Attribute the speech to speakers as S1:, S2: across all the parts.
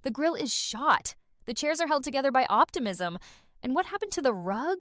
S1: The grill is shot. The chairs are held together by optimism. And what happened to the rug?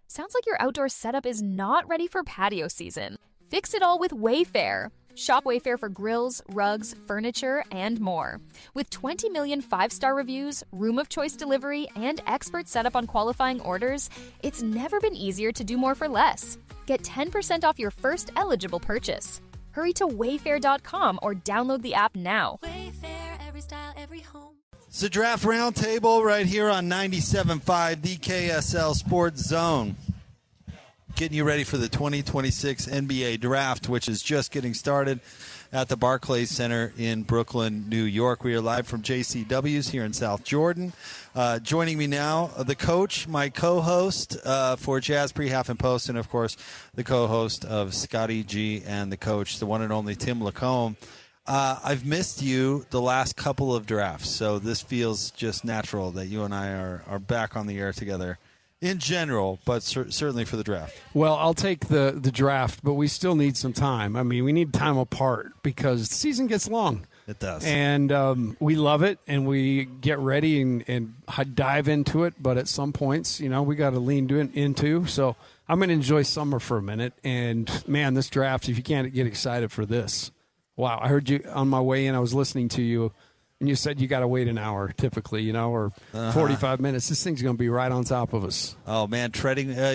S1: Sounds like your outdoor setup is not ready for patio season. Fix it all with Wayfair. Shop Wayfair for grills, rugs, furniture, and more. With 20 million 5-star reviews, room of choice delivery, and expert setup on qualifying orders, it's never been easier to do more for less. Get 10% off your first eligible purchase. Hurry to wayfair.com or download the app now.
S2: Wayfair, every style, every home.
S3: It's the Draft Roundtable right here on 97.5, the KSL Sports Zone. Getting you ready for the 2026 NBA Draft, which is just getting started at the Barclays Center in Brooklyn, New York. We are live from JCW's here in South Jordan. Joining me now, the coach, my co-host for Jazz Pre-Half and Post, and, of course, the co-host of Scotty G and the coach, the one and only Tim LaComb. I've missed you the last couple of drafts, so this feels just natural that you and I are back on the air together in general, but certainly for the draft.
S4: Well, I'll take the draft, but we still need some time. I mean, we need time apart because the season gets long.
S3: It does.
S4: And we love it, and we get ready and dive into it, but at some points, we got to lean into. So I'm going to enjoy summer for a minute. And, man, this draft, if you can't get excited for this. Wow, I heard you on my way in. I was listening to you, and you said you got to wait an hour typically, or 45 minutes. This thing's going to be right on top of us.
S3: Oh, man,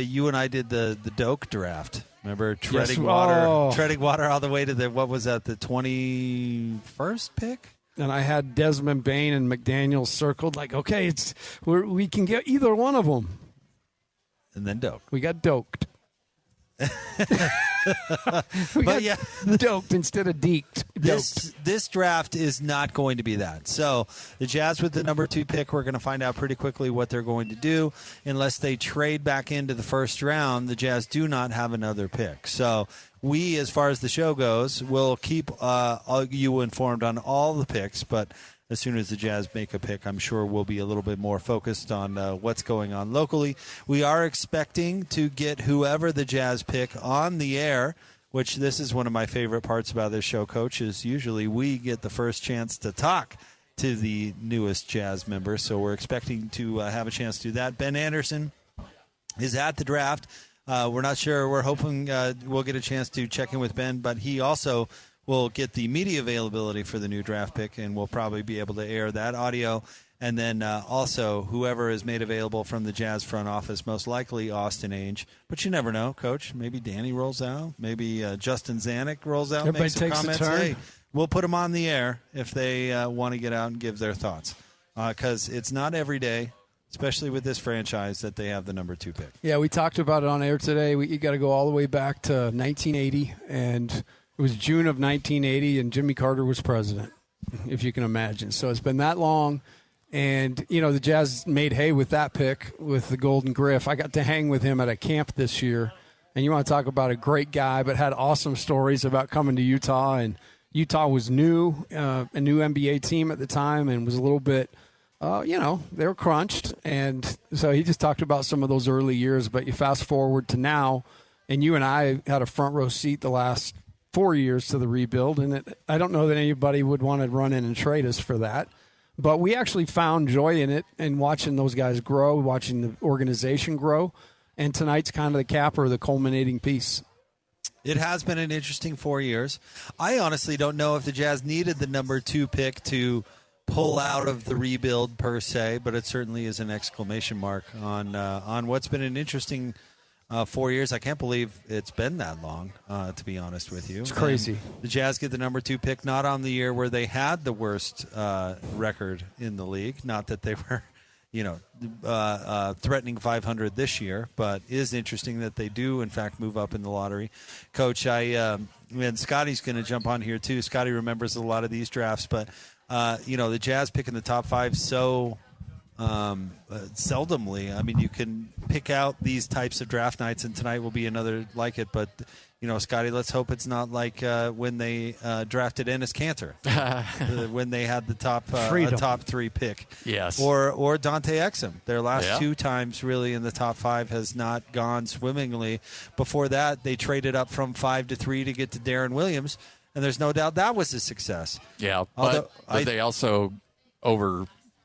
S3: you and I did the Doak draft. Remember treading water all the way to the 21st pick?
S4: And I had Desmond Bain and McDaniel circled like, okay, we can get either one of them.
S3: And then Doak.
S4: We got doked. Doked instead of deked.
S3: This draft is not going to be that. So the Jazz with the number 2 pick, we're going to find out pretty quickly what they're going to do. Unless they trade back into the first round, the Jazz do not have another pick. So we, as far as the show goes, will keep you informed on all the picks, but as soon as the Jazz make a pick, I'm sure we'll be a little bit more focused on what's going on locally. We are expecting to get whoever the Jazz pick on the air, which this is one of my favorite parts about this show, Coach, is usually we get the first chance to talk to the newest Jazz member. So we're expecting to have a chance to do that. Ben Anderson is at the draft. We're not sure. We're hoping we'll get a chance to check in with Ben, but he also will get the media availability for the new draft pick, and we'll probably be able to air that audio. And then also whoever is made available from the Jazz front office, most likely Austin Ainge. But you never know, Coach. Maybe Danny rolls out. Maybe Justin Zanuck rolls out.
S4: Everybody
S3: makes some
S4: takes
S3: comments.
S4: a turn.
S3: Hey, we'll put them on the air if they want to get out and give their thoughts. Because it's not every day, especially with this franchise, that they have the number 2 pick.
S4: Yeah, we talked about it on air today. You got to go all the way back to 1980, and it was June of 1980, and Jimmy Carter was president, if you can imagine. So it's been that long, and, the Jazz made hay with that pick with the Golden Griff. I got to hang with him at a camp this year, and you want to talk about a great guy, but had awesome stories about coming to Utah, and Utah was new, a new NBA team at the time, and was a little bit, they were crunched, and so he just talked about some of those early years, but you fast forward to now, and you and I had a front row seat the last 4 years to the rebuild, and I don't know that anybody would want to run in and trade us for that. But we actually found joy in it and watching those guys grow, watching the organization grow, and tonight's kind of the capper, the culminating piece.
S3: It has been an interesting 4 years. I honestly don't know if the Jazz needed the number 2 pick to pull out of the rebuild per se, but it certainly is an exclamation mark on what's been an interesting 4 years. I can't believe it's been that long, to be honest with you.
S4: It's crazy.
S3: And the Jazz get the number 2 pick, not on the year where they had the worst record in the league. Not that they were, threatening 500 this year, but it is interesting that they do, in fact, move up in the lottery. Coach, and Scotty's going to jump on here, too. Scotty remembers a lot of these drafts, but, the Jazz pick in the top 5 so seldomly. I mean, you can pick out these types of draft nights, and tonight will be another like it. But, Scotty, let's hope it's not like when they drafted Enes Kanter, when they had the top 3 pick.
S5: Yes.
S3: Or Dante Exum. Their last 2 times really in the top 5 has not gone swimmingly. Before that, they traded up from 5 to 3 to get to Darren Williams, and there's no doubt that was a success.
S5: Yeah, but they also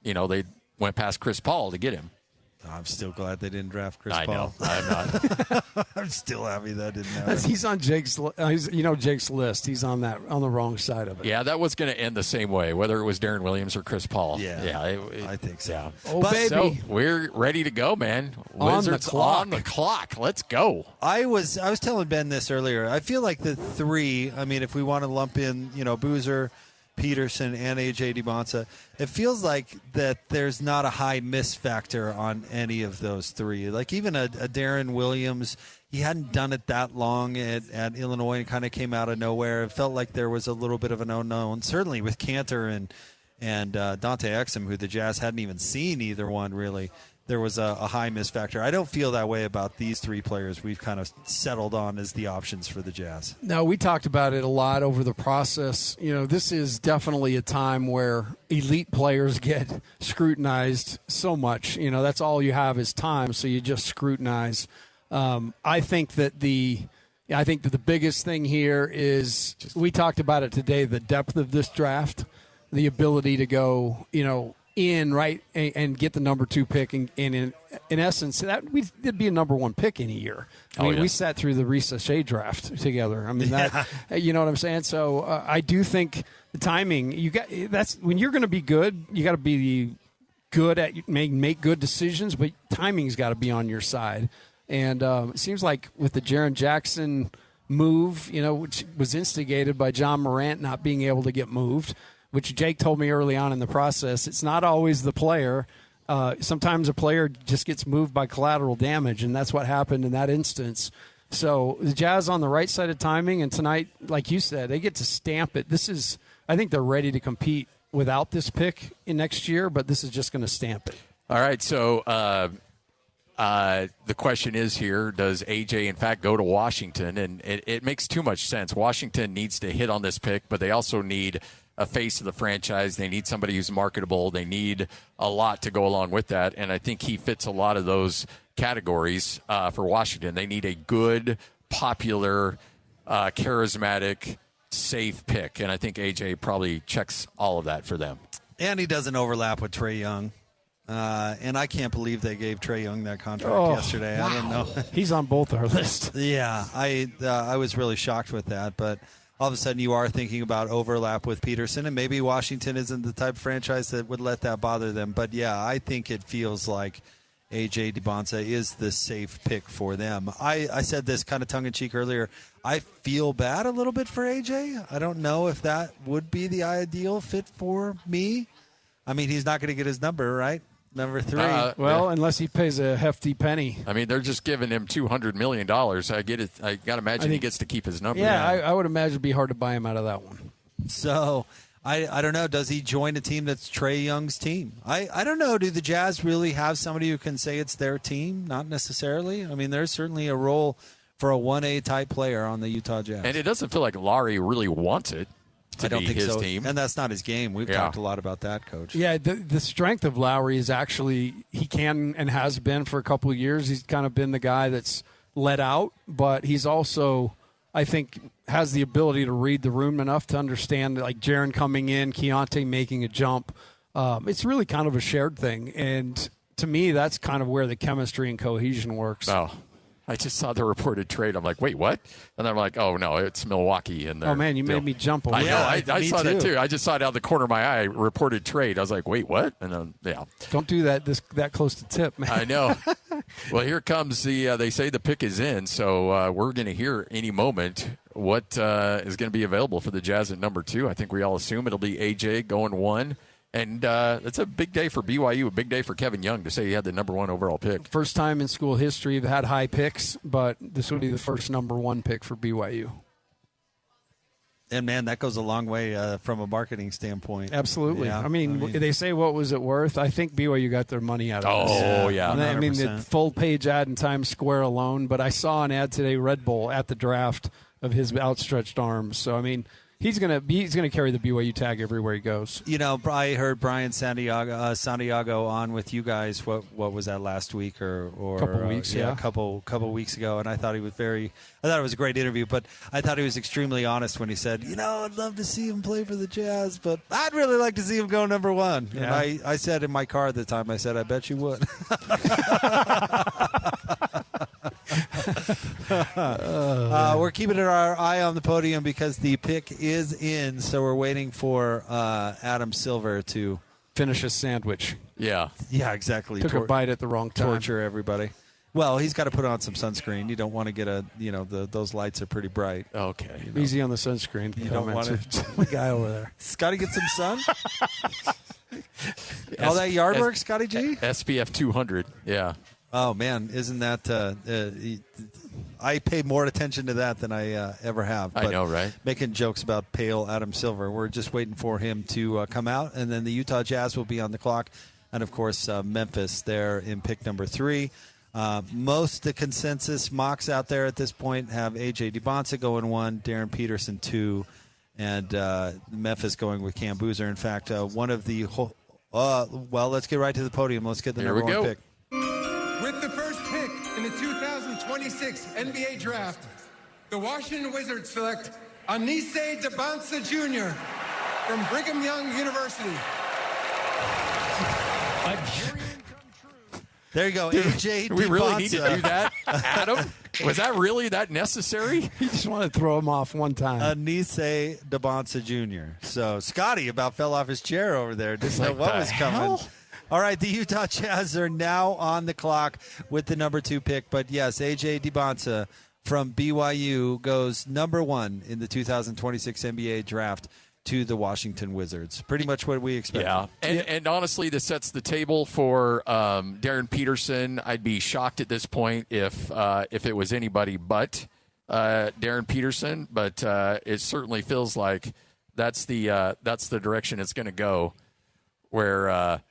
S5: they went past Chris Paul to get him.
S3: I'm still glad they didn't draft Chris
S5: I
S3: Paul.
S5: know. I'm not.
S3: I'm still happy that didn't happen.
S4: He's on Jake's. Jake's list. He's on the wrong side of it.
S5: Yeah, that was going to end the same way, whether it was Darren Williams or Chris Paul.
S3: Yeah, I think so.
S5: Yeah.
S4: Oh, baby.
S5: So we're ready to go, man.
S4: On the
S5: Wizards
S4: clock.
S5: on the clock. Let's go.
S3: I was telling Ben this earlier. I feel like the three, I mean, if we want to lump in, Boozer, Peterson, and AJ Dybantsa, it feels like that there's not a high miss factor on any of those three. Like even a Darren Williams, he hadn't done it that long at Illinois and kind of came out of nowhere. It felt like there was a little bit of an unknown, certainly with Cantor and Dante Exum, who the Jazz hadn't even seen either one really. There was a high miss factor. I don't feel that way about these three players we've kind of settled on as the options for the Jazz.
S4: No, we talked about it a lot over the process. This is definitely a time where elite players get scrutinized so much. That's all you have is time, so you just scrutinize. I think that the biggest thing here is, we talked about it today, the depth of this draft, the ability to go, in right and get the number 2 pick, and in essence it'd be a number 1 pick in a year. I mean, we sat through the Risa Shea draft together. I mean, that you know what I'm saying. So I do think the timing, that's when you're going to be good. You got to be good at make good decisions, but timing's got to be on your side. And it seems like with the Jaren Jackson move, which was instigated by John Morant not being able to get moved, which Jake told me early on in the process, it's not always the player. Sometimes a player just gets moved by collateral damage, and that's what happened in that instance. So the Jazz on the right side of timing, and tonight, like you said, they get to stamp it. I think they're ready to compete without this pick in next year, but this is just going to stamp it.
S5: All right, so the question is here, does AJ, in fact, go to Washington? And it makes too much sense. Washington needs to hit on this pick, but they also need a face of the franchise. They need somebody who's marketable. They need a lot to go along with that, and I think he fits a lot of those categories for Washington. They need a good, popular, charismatic, safe pick, and I think AJ probably checks all of that for them.
S3: And he doesn't overlap with Trae Young. And I can't believe they gave Trae Young that contract yesterday.
S4: Wow.
S3: I don't know.
S4: He's on both our lists.
S3: Yeah, I was really shocked with that, but all of a sudden you are thinking about overlap with Peterson, and maybe Washington isn't the type of franchise that would let that bother them. But, yeah, I think it feels like AJ Dybantsa is the safe pick for them. I said this kind of tongue-in-cheek earlier. I feel bad a little bit for AJ. I don't know if that would be the ideal fit for me. I mean, he's not going to get his number, right? Number 3.
S4: Unless he pays a hefty penny.
S5: I mean, they're just giving him $200 million. I get it. I got to imagine he gets to keep his number.
S4: Yeah, I would imagine it'd be hard to buy him out of that one.
S3: So, I don't know. Does he join a team that's Trae Young's team? I don't know. Do the Jazz really have somebody who can say it's their team? Not necessarily. I mean, there's certainly a role for a 1A type player on the Utah Jazz.
S5: And it doesn't feel like Lowry really wants it. I don't think his
S3: so.
S5: Team.
S3: And that's not his game. We've talked a lot about that, Coach.
S4: Yeah, the strength of Lowry is actually he can and has been for a couple of years. He's kind of been the guy that's let out, but he's also, I think, has the ability to read the room enough to understand, like Jaren coming in, Keontae making a jump. It's really kind of a shared thing. And to me, that's kind of where the chemistry and cohesion works.
S5: Oh, I just saw the reported trade. I'm like, wait, what? And I'm like, oh, no, it's Milwaukee. And
S4: oh, man, you made me jump away.
S5: I know. I saw that, too. I just saw it out the corner of my eye, reported trade. I was like, wait, what? And then, yeah.
S4: Don't do that that close to tip, man.
S5: I know. Well, here comes they say the pick is in, so we're going to hear any moment what is going to be available for the Jazz at number 2. I think we all assume it'll be AJ going 1. And it's a big day for BYU, a big day for Kevin Young to say he had the number 1 overall pick.
S4: First time in school history they've had high picks, but this would be the first number 1 pick for BYU.
S3: And, man, that goes a long way from a marketing standpoint.
S4: Absolutely. Yeah. I mean, they say what was it worth? I think BYU got their money out of this.
S5: Oh, yeah.
S4: I mean, the full-page ad in Times Square alone, but I saw an ad today, Red Bull, at the draft of his outstretched arms. So, I mean, he's gonna carry the BYU tag everywhere he goes.
S3: You know, I heard Brian Santiago on with you guys. What was that, last week or
S4: couple weeks?
S3: A couple weeks ago, and I thought it was a great interview. But I thought he was extremely honest when he said, I'd love to see him play for the Jazz, but I'd really like to see him go number one.
S4: Yeah.
S3: And I said in my car at the time, I said, I bet you would. We're keeping our eye on the podium because the pick is in, so we're waiting for Adam Silver to
S4: finish a sandwich.
S5: Yeah,
S3: exactly.
S4: Took a bite at the wrong time.
S3: Torture everybody. Well, he's got to put on some sunscreen. You don't want to get those lights are pretty bright.
S5: Okay,
S4: easy on the sunscreen.
S3: You don't want to.
S4: The guy over there.
S3: Scotty, get some sun. All that yard work, Scotty G.
S5: SPF 200. Yeah.
S3: Oh man, isn't that? I pay more attention to that than I ever have. But
S5: I know, right?
S3: Making jokes about pale Adam Silver. We're just waiting for him to come out, and then the Utah Jazz will be on the clock, and of course Memphis there in pick number 3. Most the consensus mocks out there at this point have AJ Dybantsa going 1, Darryn Peterson 2, and Memphis going with Cam Boozer. In fact, one of the well, let's get right to the podium. Let's get the number 1 pick.
S6: With the first pick in the 2026 NBA Draft, the Washington Wizards select Anise Dybantsa Jr. from Brigham Young University.
S3: There you go, AJ Dybantsa.
S5: Do we really need to do that, Adam? Was that really that necessary?
S4: He just wanted to throw him off one time.
S3: Anise Dybantsa Jr. So Scotty about fell off his chair over there. Didn't know what was coming. All right, the Utah Jazz are now on the clock with the number 2 pick. But, yes, A.J. Dybantsa from BYU goes number 1 in the 2026 NBA draft to the Washington Wizards. Pretty much what we expected.
S5: Yeah, and honestly, this sets the table for Darryn Peterson. I'd be shocked at this point if it was anybody but Darryn Peterson. But it certainly feels like that's the direction it's going to go, where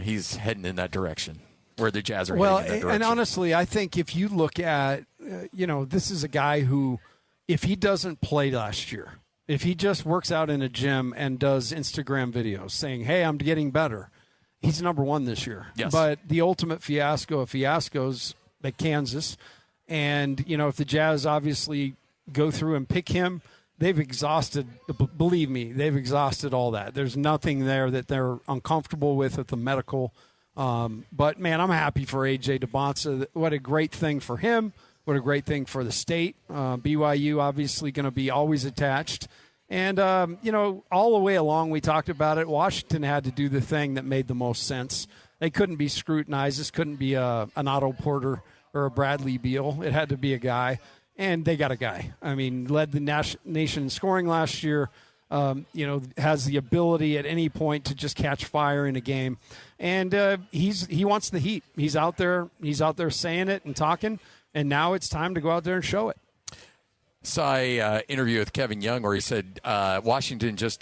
S5: he's heading in that direction, where the Jazz are heading in that direction.
S4: And honestly, I think if you look at, this is a guy who, if he doesn't play last year, if he just works out in a gym and does Instagram videos saying, hey, I'm getting better, he's number 1 this year.
S5: Yes.
S4: But the ultimate fiasco of fiascos at Kansas, and, if the Jazz obviously go through and pick him, they've exhausted, believe me, they've exhausted all that. There's nothing there that they're uncomfortable with at the medical. But, man, I'm happy for A.J. Dybantsa. What a great thing for him. What a great thing for the state. BYU obviously going to be always attached. And, all the way along we talked about it, Washington had to do the thing that made the most sense. They couldn't be scrutinized. This couldn't be an Otto Porter or a Bradley Beal. It had to be a guy. And they got a guy. I mean, led the nation in scoring last year, has the ability at any point to just catch fire in a game. And he wants the heat. He's out there saying it and talking, and now it's time to go out there and show it.
S5: Saw a interview with Kevin Young where he said Washington just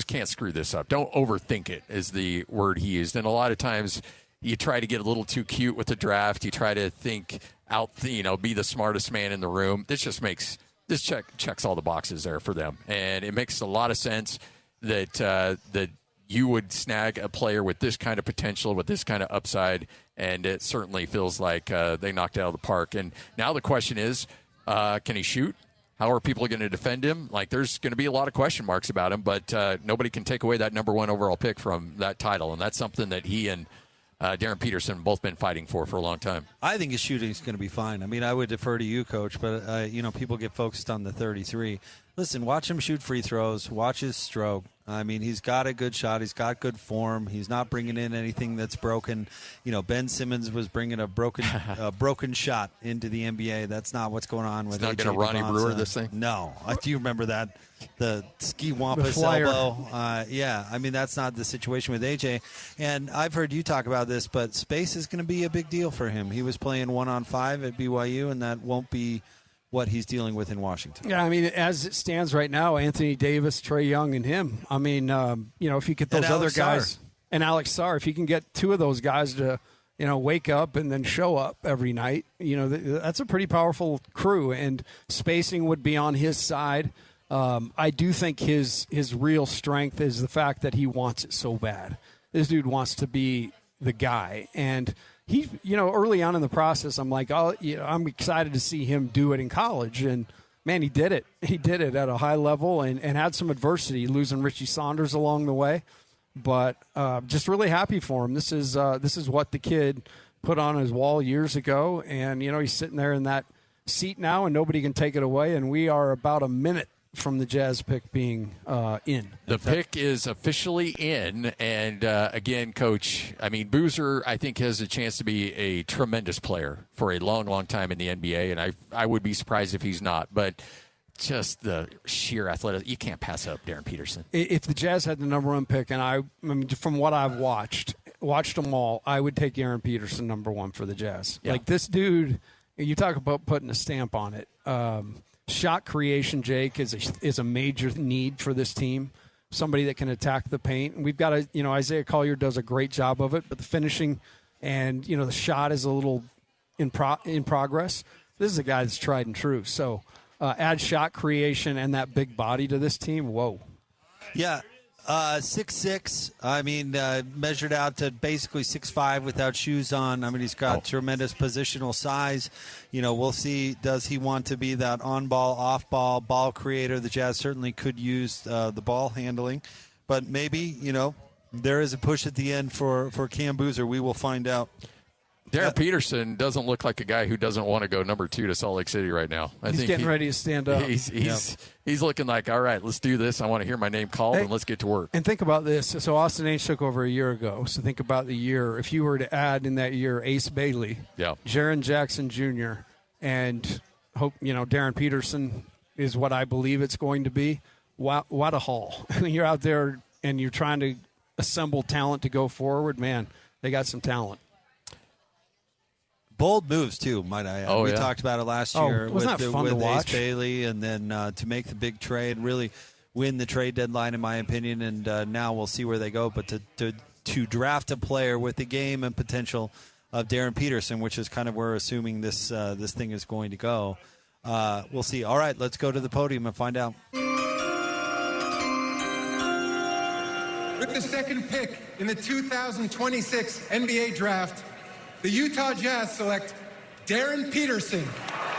S5: can't screw this up. Don't overthink it is the word he used. And a lot of times you try to get a little too cute with the draft. You try to think out, be the smartest man in the room. This checks all the boxes there for them, and it makes a lot of sense that you would snag a player with this kind of potential, with this kind of upside, and it certainly feels like they knocked it out of the park. And now the question is, can he shoot? How are people going to defend him? Like, there's going to be a lot of question marks about him, but nobody can take away that number 1 overall pick from that title, and that's something that he and Darryn Peterson both been fighting for a long time.
S3: I think his shooting is going to be fine. I mean, I would defer to you, Coach, but, people get focused on the 33. Listen, watch him shoot free throws. Watch his stroke. I mean, he's got a good shot. He's got good form. He's not bringing in anything that's broken. Ben Simmons was bringing a broken shot into the NBA. That's not what's going on with AJ Dybantsa.
S5: Not going to Ronnie Brewer this thing?
S3: No. Do you remember that? The ski wampus elbow. I mean, that's not the situation with AJ. And I've heard you talk about this, but space is going to be a big deal for him. He was playing 1-on-5 at BYU, and that won't be what he's dealing with in Washington.
S4: Yeah, I mean, as it stands right now, Anthony Davis, Trae Young, and him. I mean, if you get those other guys, and Alex Sarr, if you can get 2 of those guys to, wake up and then show up every night. That's a pretty powerful crew, and spacing would be on his side. I do think his real strength is the fact that he wants it so bad. This dude wants to be the guy, and he, early on in the process, I'm like, I'm excited to see him do it in college, and man, he did it. He did it at a high level and had some adversity, losing Richie Saunders along the way. But just really happy for him. This is what the kid put on his wall years ago, and he's sitting there in that seat now, and nobody can take it away. And we are about a minute from the Jazz pick being in.
S5: The pick is officially in, and again, Coach, Boozer, I think, has a chance to be a tremendous player for a long, long time in the NBA, and I would be surprised if he's not. But just the sheer athletic, you can't pass up Darryn Peterson.
S4: If the Jazz had the number 1 pick, and from what I've watched them all, I would take Darryn Peterson number 1 for the Jazz.
S5: Yeah.
S4: Like, this dude, you talk about putting a stamp on it. Shot creation, Jake, is a major need for this team. Somebody that can attack the paint. And we've got Isaiah Collier does a great job of it, but the finishing and, the shot is a little in progress. This is a guy that's tried and true. So add shot creation and that big body to this team. Whoa.
S3: Yeah. 6'6", measured out to basically 6'5" without shoes on. He's got tremendous positional size. We'll see, does he want to be that on-ball, off-ball, ball creator? The Jazz certainly could use the ball handling. But maybe, there is a push at the end for Cam Boozer. We will find out.
S5: Darryn Peterson doesn't look like a guy who doesn't want to go number 2 to Salt Lake City right now.
S4: He's getting ready to stand up.
S5: He's looking like, all right, let's do this. I want to hear my name called, and let's get to work.
S4: And think about this. So Austin H took over a year ago. So think about the year. If you were to add in that year Ace Bailey, Jaren Jackson Jr., and Darryn Peterson is what I believe it's going to be. What a haul. You're out there and you're trying to assemble talent to go forward. Man, they got some talent.
S3: Bold moves, too, might I add. We talked about it last year with Ace Bailey, and then to make the big trade, really win the trade deadline, in my opinion, and now we'll see where they go. But to draft a player with the game and potential of Darryn Peterson, which is kind of where we're assuming this thing is going to go, we'll see. All right, let's go to the podium and find out.
S6: With the second pick in the 2026 NBA Draft, the Utah Jazz select Darryn Peterson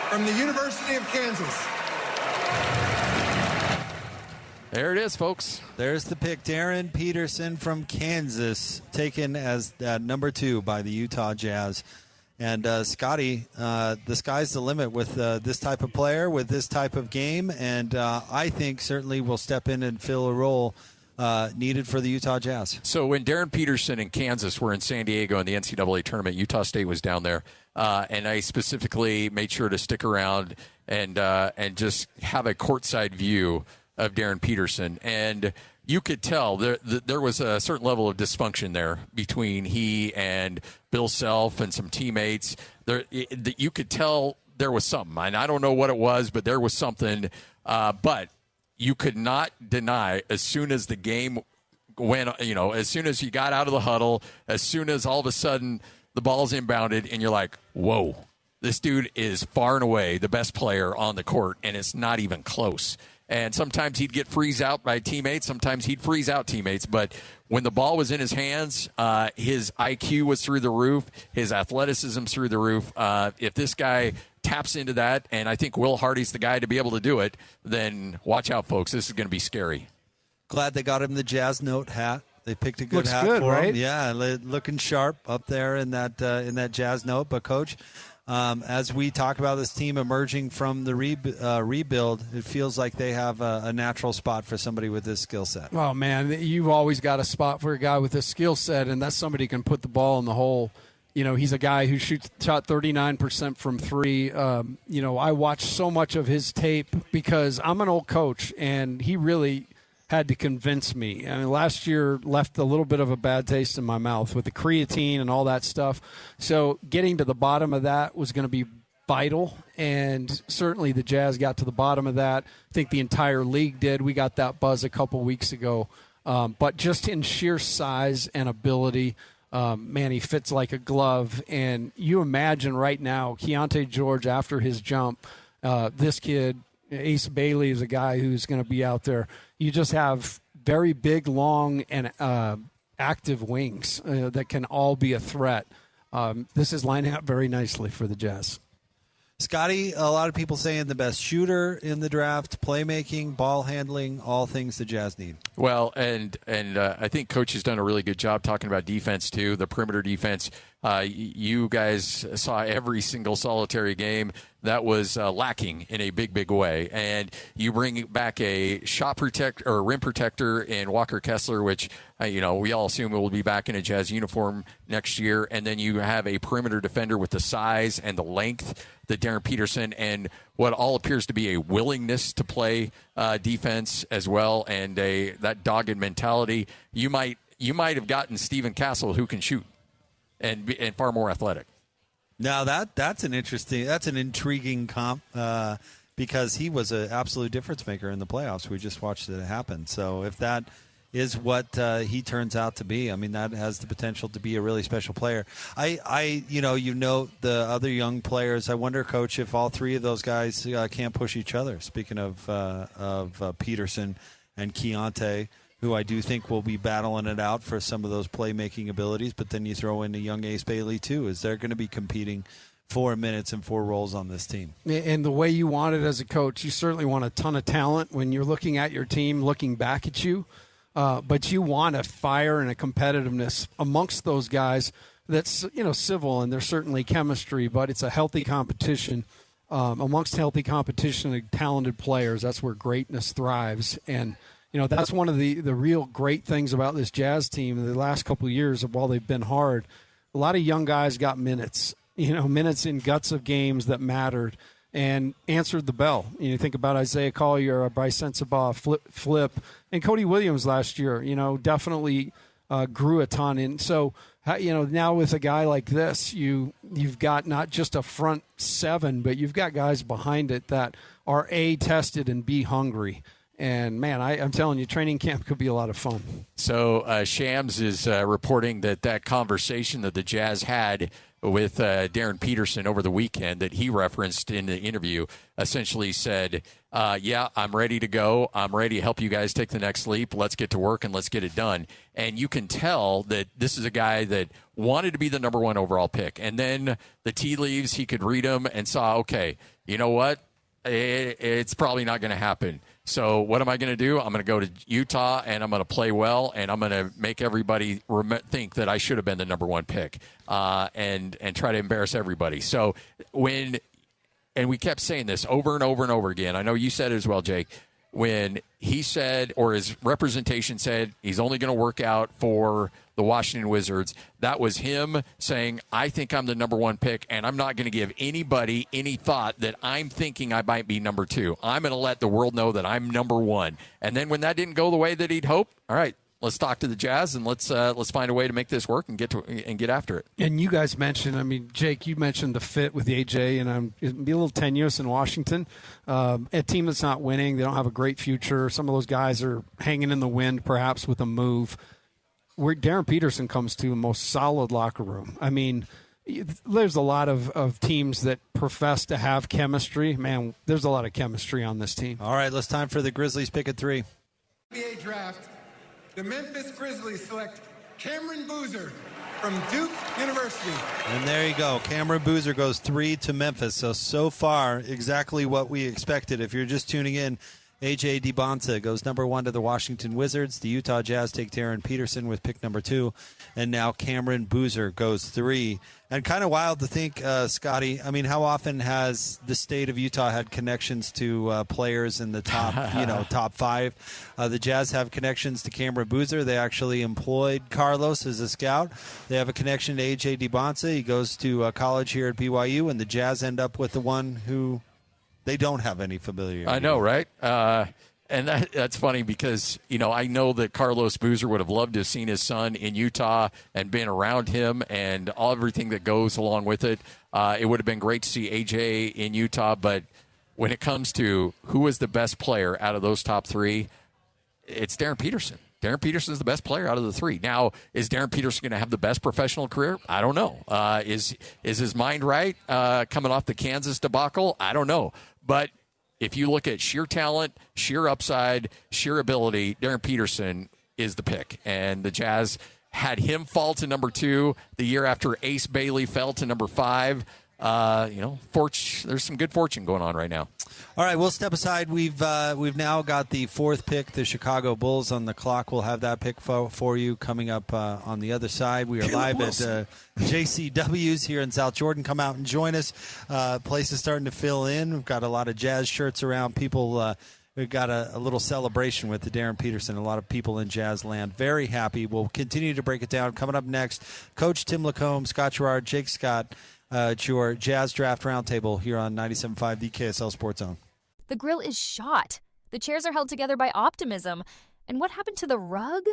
S6: from the University of Kansas.
S5: There it is, folks.
S3: There's the pick. Darryn Peterson from Kansas, taken as number 2 by the Utah Jazz. And, Scotty, the sky's the limit with this type of player, with this type of game. And I think certainly will step in and fill a role needed for the Utah Jazz.
S5: So when Darryn Peterson and Kansas were in San Diego in the NCAA tournament, Utah State was down there, and I specifically made sure to stick around and just have a courtside view of Darryn Peterson. And you could tell there was a certain level of dysfunction there between he and Bill Self and some teammates. You could tell there was something, and I don't know what it was, but there was something. But you could not deny, as soon as the game went, as soon as you got out of the huddle, as soon as all of a sudden the ball's inbounded and you're like, whoa, this dude is far and away the best player on the court, and it's not even close. And sometimes he'd get freeze out by teammates. Sometimes he'd freeze out teammates. But when the ball was in his hands, his IQ was through the roof. His athleticism's through the roof. If this guy taps into that, and I think Will Hardy's the guy to be able to do it, then watch out, folks. This is going to be scary.
S3: Glad they got him the Jazz Note hat. They picked a good
S4: Looks
S3: hat
S4: good,
S3: for
S4: right?
S3: him. Yeah, looking sharp up there in that Jazz Note. But, Coach, as we talk about this team emerging from the rebuild, it feels like they have a natural spot for somebody with this skill set.
S4: Oh, man, you've always got a spot for a guy with this skill set, and that's somebody who can put the ball in the hole. He's a guy who shot 39% from 3. I watched so much of his tape because I'm an old coach, and he really had to convince me. Last year left a little bit of a bad taste in my mouth with the creatine and all that stuff. So getting to the bottom of that was going to be vital, and certainly the Jazz got to the bottom of that. I think the entire league did. We got that buzz a couple weeks ago. But just in sheer size and ability, Man, he fits like a glove. And you imagine right now, Keontae George, after his jump, this kid, Ace Bailey, is a guy who's going to be out there. You just have very big, long, and active wings that can all be a threat. This is lining up very nicely for the Jazz.
S3: Scotty, a lot of people saying the best shooter in the draft, playmaking, ball handling, all things the Jazz need.
S5: Well, and I think Coach has done a really good job talking about defense, too, the perimeter defense. You guys saw every single solitary game that was lacking in a big, big way. And you bring back a shot protector or rim protector in Walker Kessler, which, we all assume will be back in a Jazz uniform next year. And then you have a perimeter defender with the size and the length, the Darryn Peterson, and what all appears to be a willingness to play defense as well, and that dogged mentality. You might have gotten Stephen Castle, who can shoot and far more athletic.
S3: Now that's an intriguing comp because he was an absolute difference maker in the playoffs. We just watched it happen. So if that is what he turns out to be, I mean, that has the potential to be a really special player. I the other young players. I wonder, Coach, if all three of those guys can't push each other. Speaking of Peterson and Keontae, who I do think will be battling it out for some of those playmaking abilities, but then you throw in a young Ace Bailey too. Is they're going to be competing 4 minutes and 4 roles on this team?
S4: And the way you want it as a coach, you certainly want a ton of talent when you're looking at your team, looking back at you. But you want a fire and a competitiveness amongst those guys that's, civil, and there's certainly chemistry, but it's a healthy competition. Amongst healthy competition and talented players, that's where greatness thrives. And, that's one of the real great things about this Jazz team in the last couple of years. While they've been hard, a lot of young guys got minutes, minutes in guts of games that mattered and answered the bell. You think about Isaiah Collier, Bryce Sensabaugh, Flip, and Cody Williams last year, definitely grew a ton. And so, now with a guy like this, you've got not just a front seven, but you've got guys behind it that are A, tested, and B, hungry. And, man, I'm telling you, training camp could be a lot of fun.
S5: So Shams is reporting that conversation that the Jazz had with Darryn Peterson over the weekend that he referenced in the interview essentially said, yeah, I'm ready to go. I'm ready to help you guys take the next leap. Let's get to work and let's get it done. And you can tell that this is a guy that wanted to be the number 1 overall pick. And then the tea leaves, he could read them and saw, okay, you know what? It's probably not going to happen. So what am I going to do? I'm going to go to Utah, and I'm going to play well, and I'm going to make everybody think that I should have been the number 1 pick and try to embarrass everybody. So and we kept saying this over and over and over again. I know you said it as well, Jake. When he said, or his representation said, he's only going to work out for the Washington Wizards, that was him saying, I think I'm the number 1 pick, and I'm not going to give anybody any thought that I'm thinking I might be number 2. I'm going to let the world know that I'm number 1. And then when that didn't go the way that he'd hoped, all right, let's talk to the Jazz and let's find a way to make this work and get after it.
S4: And you guys mentioned, Jake, you mentioned the fit with AJ, and it'd be a little tenuous in Washington. A team that's not winning, they don't have a great future. Some of those guys are hanging in the wind, perhaps with a move. Where Darryn Peterson comes to, the most solid locker room. I mean, there's a lot of teams that profess to have chemistry. Man, there's a lot of chemistry on this team.
S3: All right, let's time for the Grizzlies pick at 3.
S6: NBA draft, the Memphis Grizzlies select Cameron Boozer from Duke University.
S3: And there you go. Cameron Boozer goes 3 to Memphis. So far, exactly what we expected. If you're just tuning in, AJ Dybantsa goes number 1 to the Washington Wizards. The Utah Jazz take Darryn Peterson with pick number 2. And now Cameron Boozer goes 3. And kind of wild to think, Scotty, I mean, how often has the state of Utah had connections to players in the top, top 5? The Jazz have connections to Cameron Boozer. They actually employed Carlos as a scout. They have a connection to AJ Dybantsa. He goes to college here at BYU, and the Jazz end up with the one who they don't have any familiarity.
S5: I know, right? And that's funny because, I know that Carlos Boozer would have loved to have seen his son in Utah and been around him and everything that goes along with it. It would have been great to see AJ in Utah, but when it comes to who is the best player out of those top 3, it's Darryn Peterson. Darryn Peterson is the best player out of the three. Now, is Darryn Peterson going to have the best professional career? I don't know. Is his mind right coming off the Kansas debacle? I don't know. But if you look at sheer talent, sheer upside, sheer ability, Darryn Peterson is the pick. And the Jazz had him fall to number 2 the year after Ace Bailey fell to number 5. There's some good fortune going on right now.
S3: All right, we'll step aside. We've now got the 4th pick, the Chicago Bulls, on the clock. We'll have that pick for you coming up on the other side. We are live at JCW's here in South Jordan. Come out and join us. Place is starting to fill in. We've got a lot of Jazz shirts around. People, we've got a little celebration with the Darryn Peterson. A lot of people in Jazz land very happy. We'll continue to break it down. Coming up next, Coach Tim LaComb, Scott Garrard, Jake Scott. It's your Jazz Draft Roundtable here on 97.5, the KSL Sports Zone.
S1: The grill is shot. The chairs are held together by optimism. And what happened to the rug?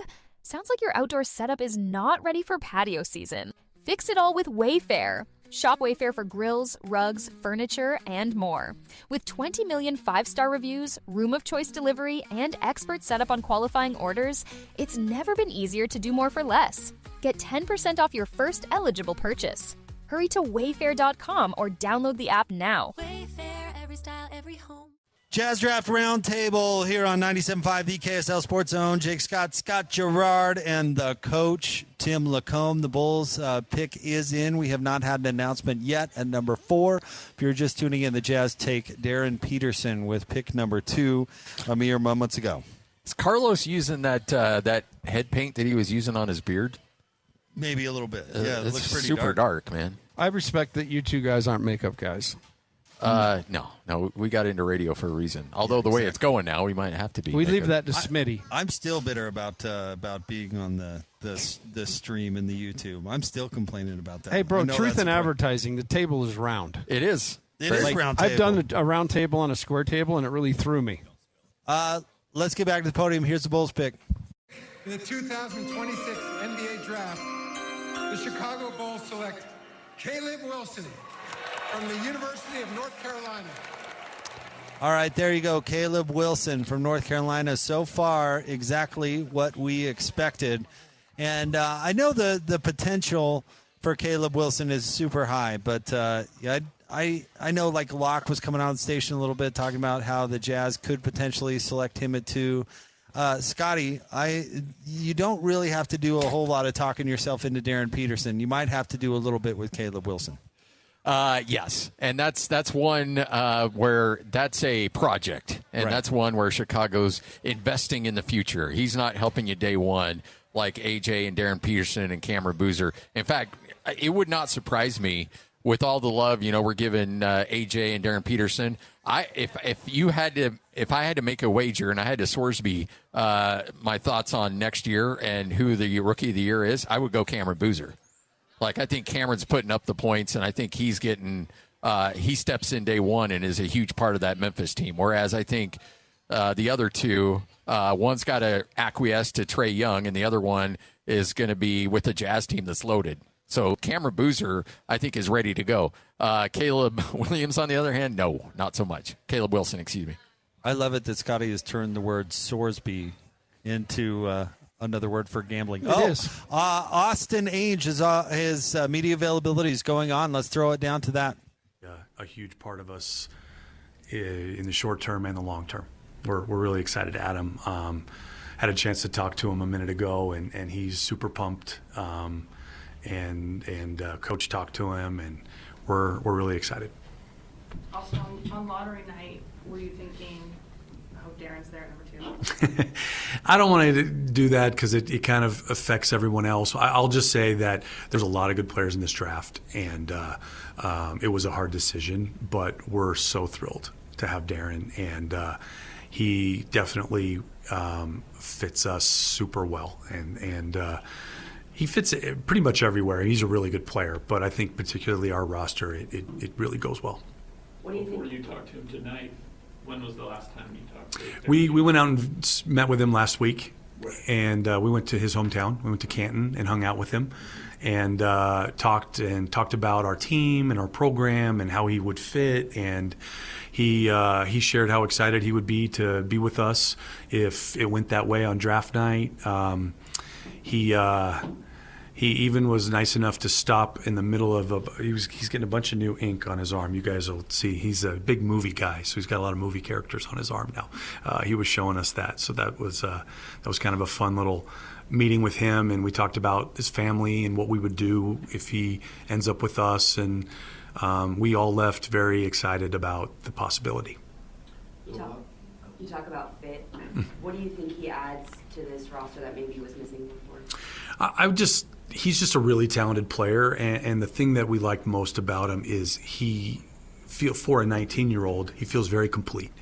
S1: Sounds like your outdoor setup is not ready for patio season. Fix it all with Wayfair. Shop Wayfair for grills, rugs, furniture, and more. With 20 million 5-star reviews, room of choice delivery, and expert setup on qualifying orders, it's never been easier to do more for less. Get 10% off your first eligible purchase. Hurry to wayfair.com or download the app now.
S2: Wayfair, every style, every home.
S3: Jazz Draft Roundtable here on 97.5, the KSL Sports Zone. Jake Scott, Scott Garrard, and the coach, Tim LaComb. The Bulls pick is in. We have not had an announcement yet at number 4. If you're just tuning in, the Jazz take Darryn Peterson with pick number 2 a mere moments ago.
S5: Is Carlos using that head paint that he was using on his beard?
S3: Maybe a little bit. Yeah, it
S5: it's
S3: looks pretty
S5: super dark, man.
S4: I respect that you two guys aren't makeup guys.
S5: No, we got into radio for a reason. Although the way it's going now, we might have to be.
S4: We leave that to Smitty.
S3: I'm still bitter about being on the stream in the YouTube. I'm still complaining about that.
S4: Hey, bro, truth in advertising, the table is round.
S5: It is.
S3: It is round table.
S4: I've done a round table on a square table, and it really threw me.
S3: Let's get back to the podium. Here's the Bulls pick.
S6: In the 2026 NBA Draft, the Chicago Bulls select Caleb Wilson from the University of North Carolina.
S3: All right, there you go. Caleb Wilson from North Carolina. So far, exactly what we expected. And I know the potential for Caleb Wilson is super high, but I know like Locke was coming on the station a little bit talking about how the Jazz could potentially select him at 2. Scotty, you don't really have to do a whole lot of talking yourself into Darryn Peterson. You might have to do a little bit with Caleb Wilson.
S5: Yes, and that's one where that's a project, and that's one where Chicago's investing in the future. He's not helping you day one like AJ and Darryn Peterson and Cameron Boozer. In fact, it would not surprise me with all the love we're giving AJ and Darryn Peterson. If I had to make a wager and I had to Sorsby my thoughts on next year and who the rookie of the year is, I would go Cameron Boozer. Like, I think Cameron's putting up the points, and I think he's getting he steps in day one and is a huge part of that Memphis team. Whereas I think the other two, one's got to acquiesce to Trae Young, and the other one is going to be with the Jazz team that's loaded. So Cameron Boozer, I think, is ready to go. Caleb Williams, on the other hand, no, not so much. Caleb Wilson, excuse me.
S3: I love it that Scotty has turned the word Sorsby into another word for gambling.
S4: It is.
S3: Austin Ainge, his media availability is going on. Let's throw it down to that.
S7: A huge part of us in the short term and the long term. We're really excited to add him. Had a chance to talk to him a minute ago, and he's super pumped. And coach talked to him, and we're really excited.
S8: Also, on lottery night, were you thinking, oh, Darren's there at number 2?
S7: I don't want to do that because it kind of affects everyone else. I'll just say that there's a lot of good players in this draft, and it was a hard decision, but we're so thrilled to have Darryn, and he definitely fits us super well, and he fits pretty much everywhere. He's a really good player, but I think particularly our roster, it really goes well.
S8: What do you think?
S9: Before you talked to him tonight, when was the last time you talked to him?
S7: We went out and met with him last week, and we went to his hometown. We went to Canton and hung out with him, and talked about our team and our program and how he would fit. And he shared how excited he would be to be with us if it went that way on draft night. He even was nice enough to stop in the middle of he's getting a bunch of new ink on his arm. You guys will see. He's a big movie guy, so he's got a lot of movie characters on his arm now. He was showing us that, so that was kind of a fun little meeting with him, and we talked about his family and what we would do if he ends up with us, and we all left very excited about the possibility.
S9: You talk about fit. What do you think he adds to this roster that maybe was missing before? He's just a really talented player, and the thing that we like most about him is for a 19-year-old, he feels very complete.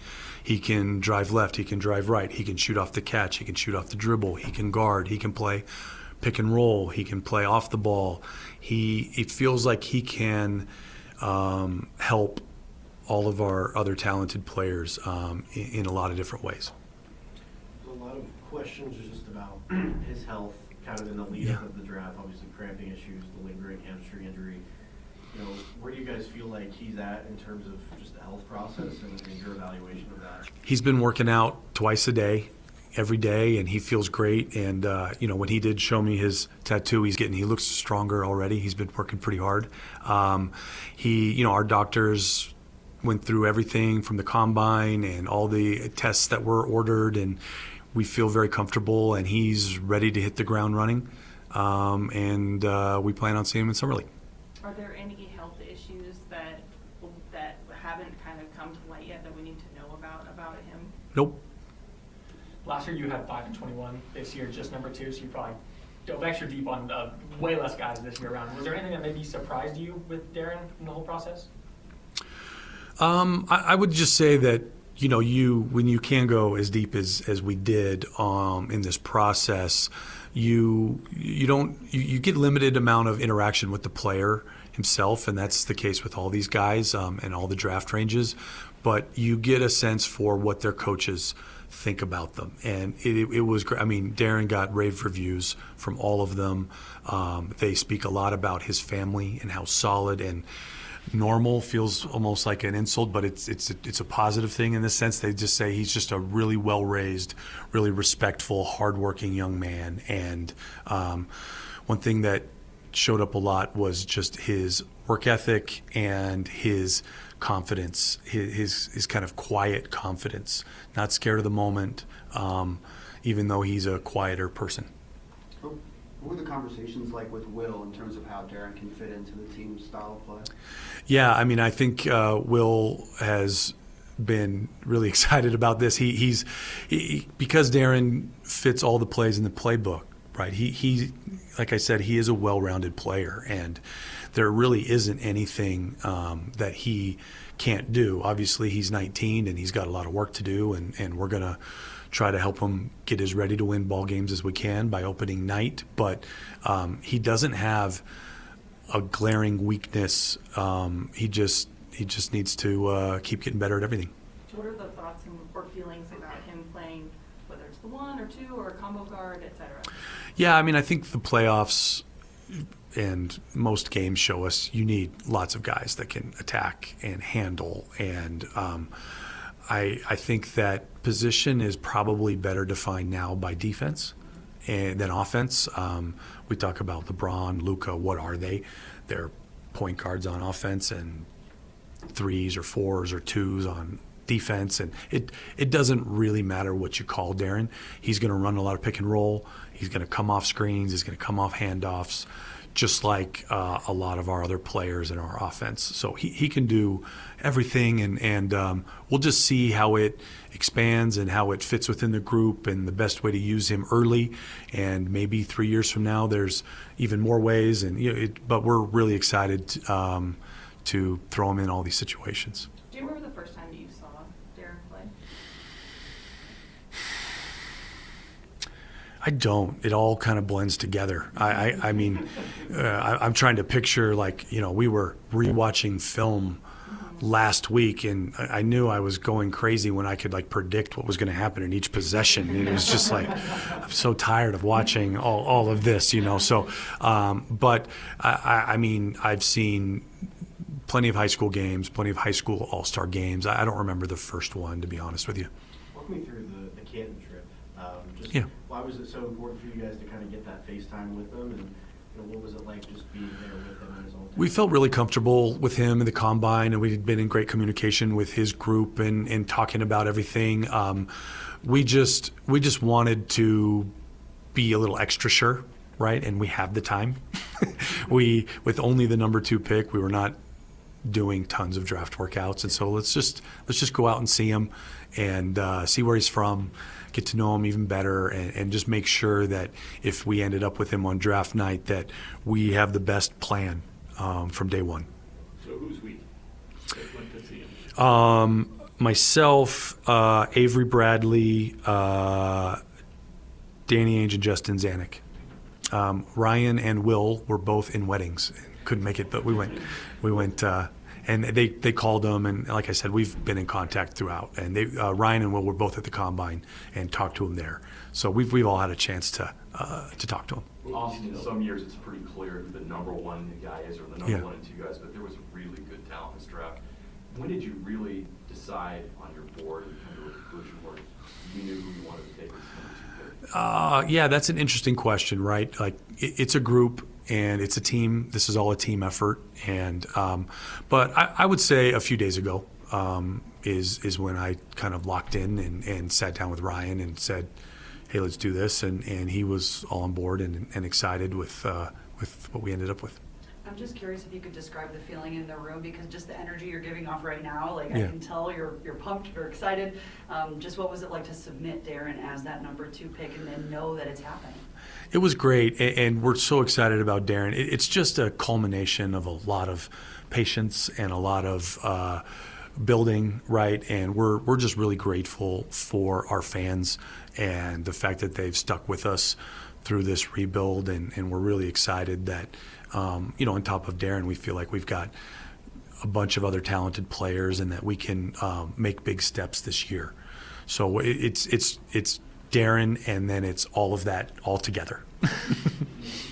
S9: He can drive left, he can drive right, he can shoot off the catch, he can shoot off the dribble, he can guard, he can play pick and roll, he can play off the ball. It feels like he can help all of our other talented players in a lot of different ways.
S10: A lot of questions are just about his health, kind of in the lead up of the draft. Obviously, cramping issues, the lingering hamstring injury. Where do you guys feel like he's at in terms of just the health process and your evaluation of that? He's been working out twice a day, every day, and he feels great. And when he did show me his tattoo, he looks stronger already. He's been working pretty hard. Our doctors went through everything from the combine and all the tests that were ordered, and we feel very comfortable, and he's ready to hit the ground running. We plan on seeing him in Summer League. Are there any health issues that haven't kind of come to light yet that we need to know about him? Nope.
S11: Last year you had 5 and 21. This year just number 2, so you probably dove extra deep on way less guys this year around. Was there anything that maybe surprised you with Darryn in the whole process?
S7: I would just say that when you can go as deep as we did in this process, you get limited amount of interaction with the player himself, and that's the case with all these guys and all the draft ranges. But you get a sense for what their coaches think about them, and it was great. I mean, Darryn got rave reviews from all of them. They speak a lot about his family and how solid and normal feels almost like an insult, but it's a positive thing in this sense. They just say he's just a really well-raised, really respectful, hardworking young man. And one thing that showed up a lot was just his work ethic and his confidence, his kind of quiet confidence, not scared of the moment, even though he's a quieter person.
S12: What were the conversations like with Will in terms of how Darryn can fit into the team's style of play?
S7: Yeah, I mean, I think Will has been really excited about this. He because Darryn fits all the plays in the playbook, right? He like I said, he is a well-rounded player, and there really isn't anything that he can't do. Obviously, he's 19 and he's got a lot of work to do, and we're gonna try to help him get as ready to win ball games as we can by opening night. But he doesn't have a glaring weakness. He just needs to keep getting better at everything.
S8: So what are the thoughts or feelings about him playing, whether it's the 1 or 2 or a combo guard, et cetera?
S7: Yeah, I mean, I think the playoffs and most games show us you need lots of guys that can attack and handle, and I think that position is probably better defined now by defense than offense. We talk about LeBron, Luka. What are they? They're point guards on offense and 3s or 4s or 2s on defense. And it doesn't really matter what you call Darryn. He's going to run a lot of pick and roll. He's going to come off screens. He's going to come off handoffs, just like a lot of our other players in our offense. So he can do everything, and we'll just see how it expands and how it fits within the group and the best way to use him early. And maybe 3 years from now, there's even more ways. But we're really excited to throw him in all these situations.
S8: Do you remember the first time that you saw Darryn play?
S7: I don't. It all kind of blends together. I mean, I'm trying to picture, we were rewatching film last week, and I knew I was going crazy when I could predict what was going to happen in each possession. And it was just I'm so tired of watching all of this, So, but I mean, I've seen plenty of high school games, plenty of high school all-star games. I don't remember the first one, to be honest with you.
S10: Walk me through the Canton trip. Why was it so important for you guys to kind of get that FaceTime with them, and what was it like just being there with him and his old team?
S7: We felt really comfortable with him in the combine, and we had been in great communication with his group and talking about everything. We just wanted to be a little extra sure, right? And we have the time. With only the number 2 pick, we were not doing tons of draft workouts, and so let's just go out and see him and see where he's from, get to know him even better, and just make sure that if we ended up with him on draft night, that we have the best plan from day one.
S13: So who's we? Went to see him?
S7: Myself, Avery Bradley, Danny Ainge, and Justin Zanuck. Ryan and Will were both in weddings. Couldn't make it, but we went, and they called them, and like I said, we've been in contact throughout. And Ryan and Will were both at the combine and talked to him there. So we've all had a chance to talk to him.
S13: Austin, some years it's pretty clear who the number 1 guy is, or the number 1 and 2 guys, but there was really good talent in this draft. When did you really decide on your board and come to a conclusion where you knew who you wanted to take as number 2 pick?
S7: Yeah, that's an interesting question, right? It's a group and it's a team. This is all a team effort. And but I would say a few days ago is when I kind of locked in and sat down with Ryan and said, hey, let's do this. And he was all on board and excited with what we ended up with.
S14: I'm just curious if you could describe the feeling in the room, because just the energy you're giving off right now, I can tell you're pumped, you're excited. Just what was it like to submit Darryn as that number 2 pick and then know that it's happening?
S7: It was great, and we're so excited about Darryn. It's just a culmination of a lot of patience and a lot of building, right? And we're just really grateful for our fans and the fact that they've stuck with us through this rebuild, and we're really excited that on top of Darryn, we feel like we've got a bunch of other talented players and that we can make big steps this year. So it's Darryn, and then it's all of that all together.
S10: You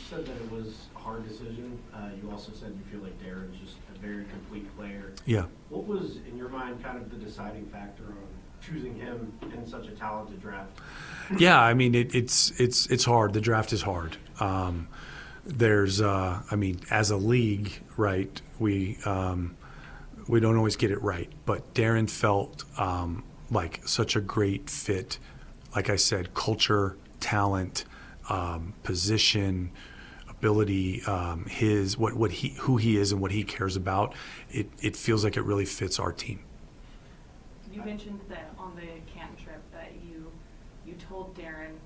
S10: said that it was a hard decision. You also said you feel like Darryn's just a very complete player.
S7: Yeah.
S10: What was, in your mind, kind of the deciding factor on choosing him in such a talented draft?
S7: Yeah, I mean, it's hard. The draft is hard. There's, as a league, right, we don't always get it right. But Darryn felt like such a great fit. Like I said, culture, talent, position, ability, who he is and what he cares about. It feels like it really fits our team.
S8: You mentioned that on the Canton trip that you told Darryn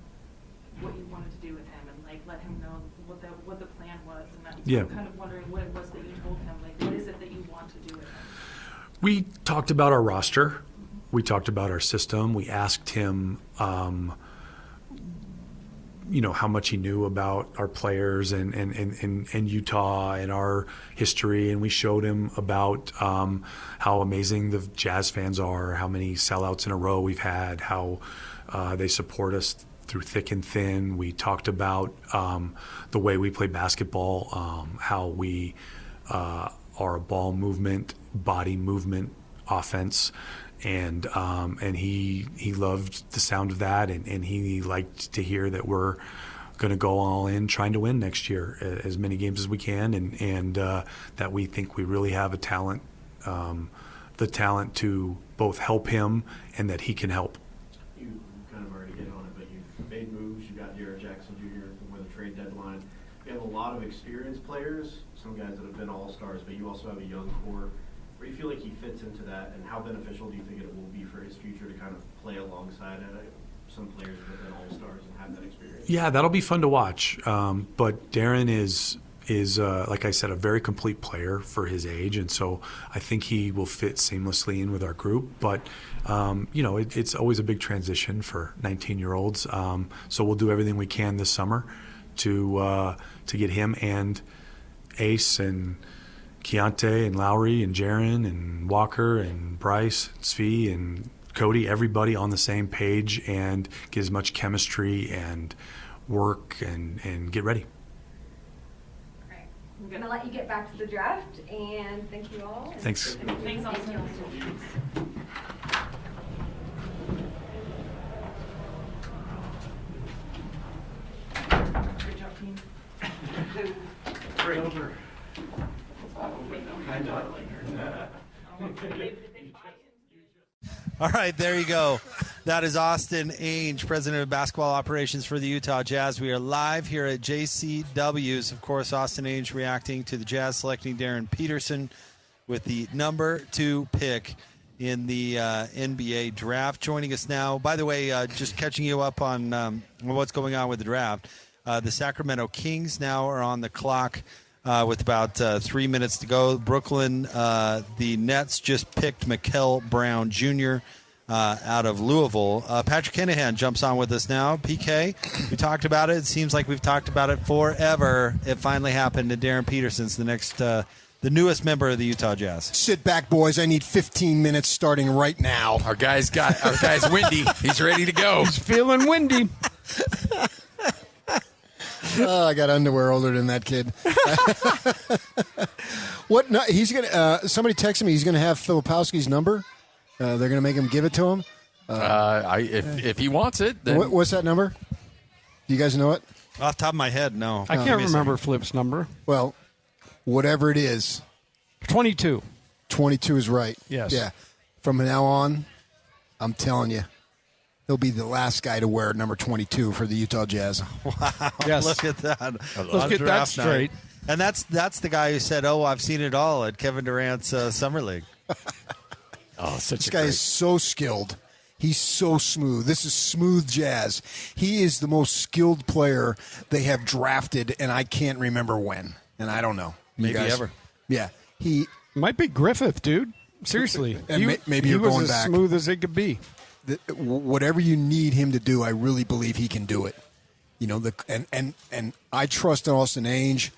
S8: what you wanted to do with him and let him know what the plan was, and I'm kind of wondering what it was that you told him. What is it that you want to do with him?
S7: We talked about our roster. We talked about our system. We asked him, how much he knew about our players and Utah and our history. And we showed him about how amazing the Jazz fans are, how many sellouts in a row we've had, how they support us through thick and thin. We talked about the way we play basketball, how we are a ball movement, body movement offense. And he loved the sound of that, and he liked to hear that we're going to go all in trying to win next year, as many games as we can, and that we think we really have the talent to both help him and that he can help.
S10: You kind of already hit on it, but you've made moves. You got Jarrett Jackson Jr. before the trade deadline. You have a lot of experienced players, some guys that have been all-stars, but you also have a young core. Where do you feel like he fits into that, and how beneficial do you think it will be for his future to kind of play alongside some players that have been all-stars and have that experience?
S7: Yeah, that'll be fun to watch. But Darryn is like I said, a very complete player for his age, and so I think he will fit seamlessly in with our group. But it's always a big transition for 19-year-olds. So we'll do everything we can this summer to get him and Ace and Keontae and Lowry and Jaron and Walker and Bryce, Svi and Cody, everybody on the same page and get as much chemistry and work and get ready.
S15: I'm going to let you get back to the draft, and thank you all.
S7: Thanks.
S8: Thanks, Austin. Good job, team.
S10: Great. Over.
S3: All right, there you go. That is Austin Ainge, President of Basketball Operations for the Utah Jazz. We are live here at JCW's. Of course, Austin Ainge reacting to the Jazz selecting Darryn Peterson with the number 2 pick in the NBA draft. Joining us now, by the way, just catching you up on what's going on with the draft. The Sacramento Kings now are on the clock with about 3 minutes to go. Brooklyn, the Nets just picked Mikel Brown Jr. Out of Louisville. Patrick Kinahan jumps on with us now. PK, we talked about it. It seems like we've talked about it forever. It finally happened, and Darryn Peterson's the newest member of the Utah Jazz.
S16: Sit back, boys. I need 15 minutes starting right now.
S5: Our guy's windy. He's ready to go.
S4: He's feeling windy.
S16: I got underwear older than that kid. What? No, he's gonna. Somebody texted me. He's gonna have Filipowski's number. They're gonna make him give it to him.
S5: If he wants it, then
S16: what's that number? Do you guys know it?
S3: Off the top of my head, no.
S4: I can't remember Flip's number.
S16: Well, whatever it is,
S4: 22.
S16: 22 is right.
S4: Yes.
S16: Yeah. From now on, I'm telling you, he'll be the last guy to wear number 22 for the Utah Jazz.
S3: Wow.
S4: Yes.
S3: Look at that.
S4: Let's get that straight.
S3: And that's the guy who said, "Oh, I've seen it all" at Kevin Durant's Summer League.
S5: Oh,
S16: this guy is so skilled. He's so smooth. This is smooth jazz. He is the most skilled player they have drafted, and I can't remember when. And I don't know.
S3: Maybe ever.
S16: Yeah. He
S4: might be Griffith, dude. Seriously.
S16: And maybe
S4: he
S16: you're
S4: was
S16: going
S4: as
S16: back.
S4: smooth as it could be.
S16: Whatever you need him to do, I really believe he can do it. You know, and I trust Austin Ainge.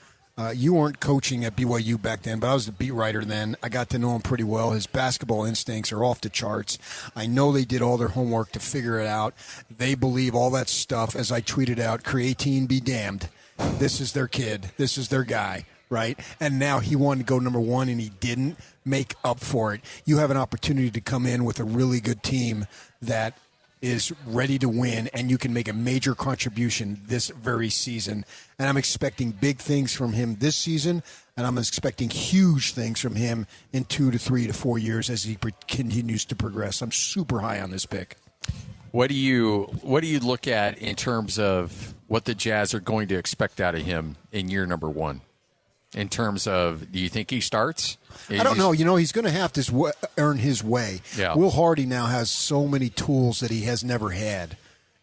S16: You weren't coaching at BYU back then, but I was the beat writer then. I got to know him pretty well. His basketball instincts are off the charts. I know they did all their homework to figure it out. They believe all that stuff. As I tweeted out, creatine be damned. This is their kid. This is their guy, right? And now he wanted to go number 1, and he didn't make up for it. You have an opportunity to come in with a really good team that is ready to win, and you can make a major contribution this very season. And I'm expecting big things from him this season, and I'm expecting huge things from him in 2 to 3 to 4 years as he continues to progress. I'm super high on this pick.
S5: What do you look at in terms of what the Jazz are going to expect out of him in year number 1? In terms of, do you think he starts?
S16: I don't know. You know, he's going to have to earn his way.
S5: Yeah.
S16: Will Hardy now has so many tools that he has never had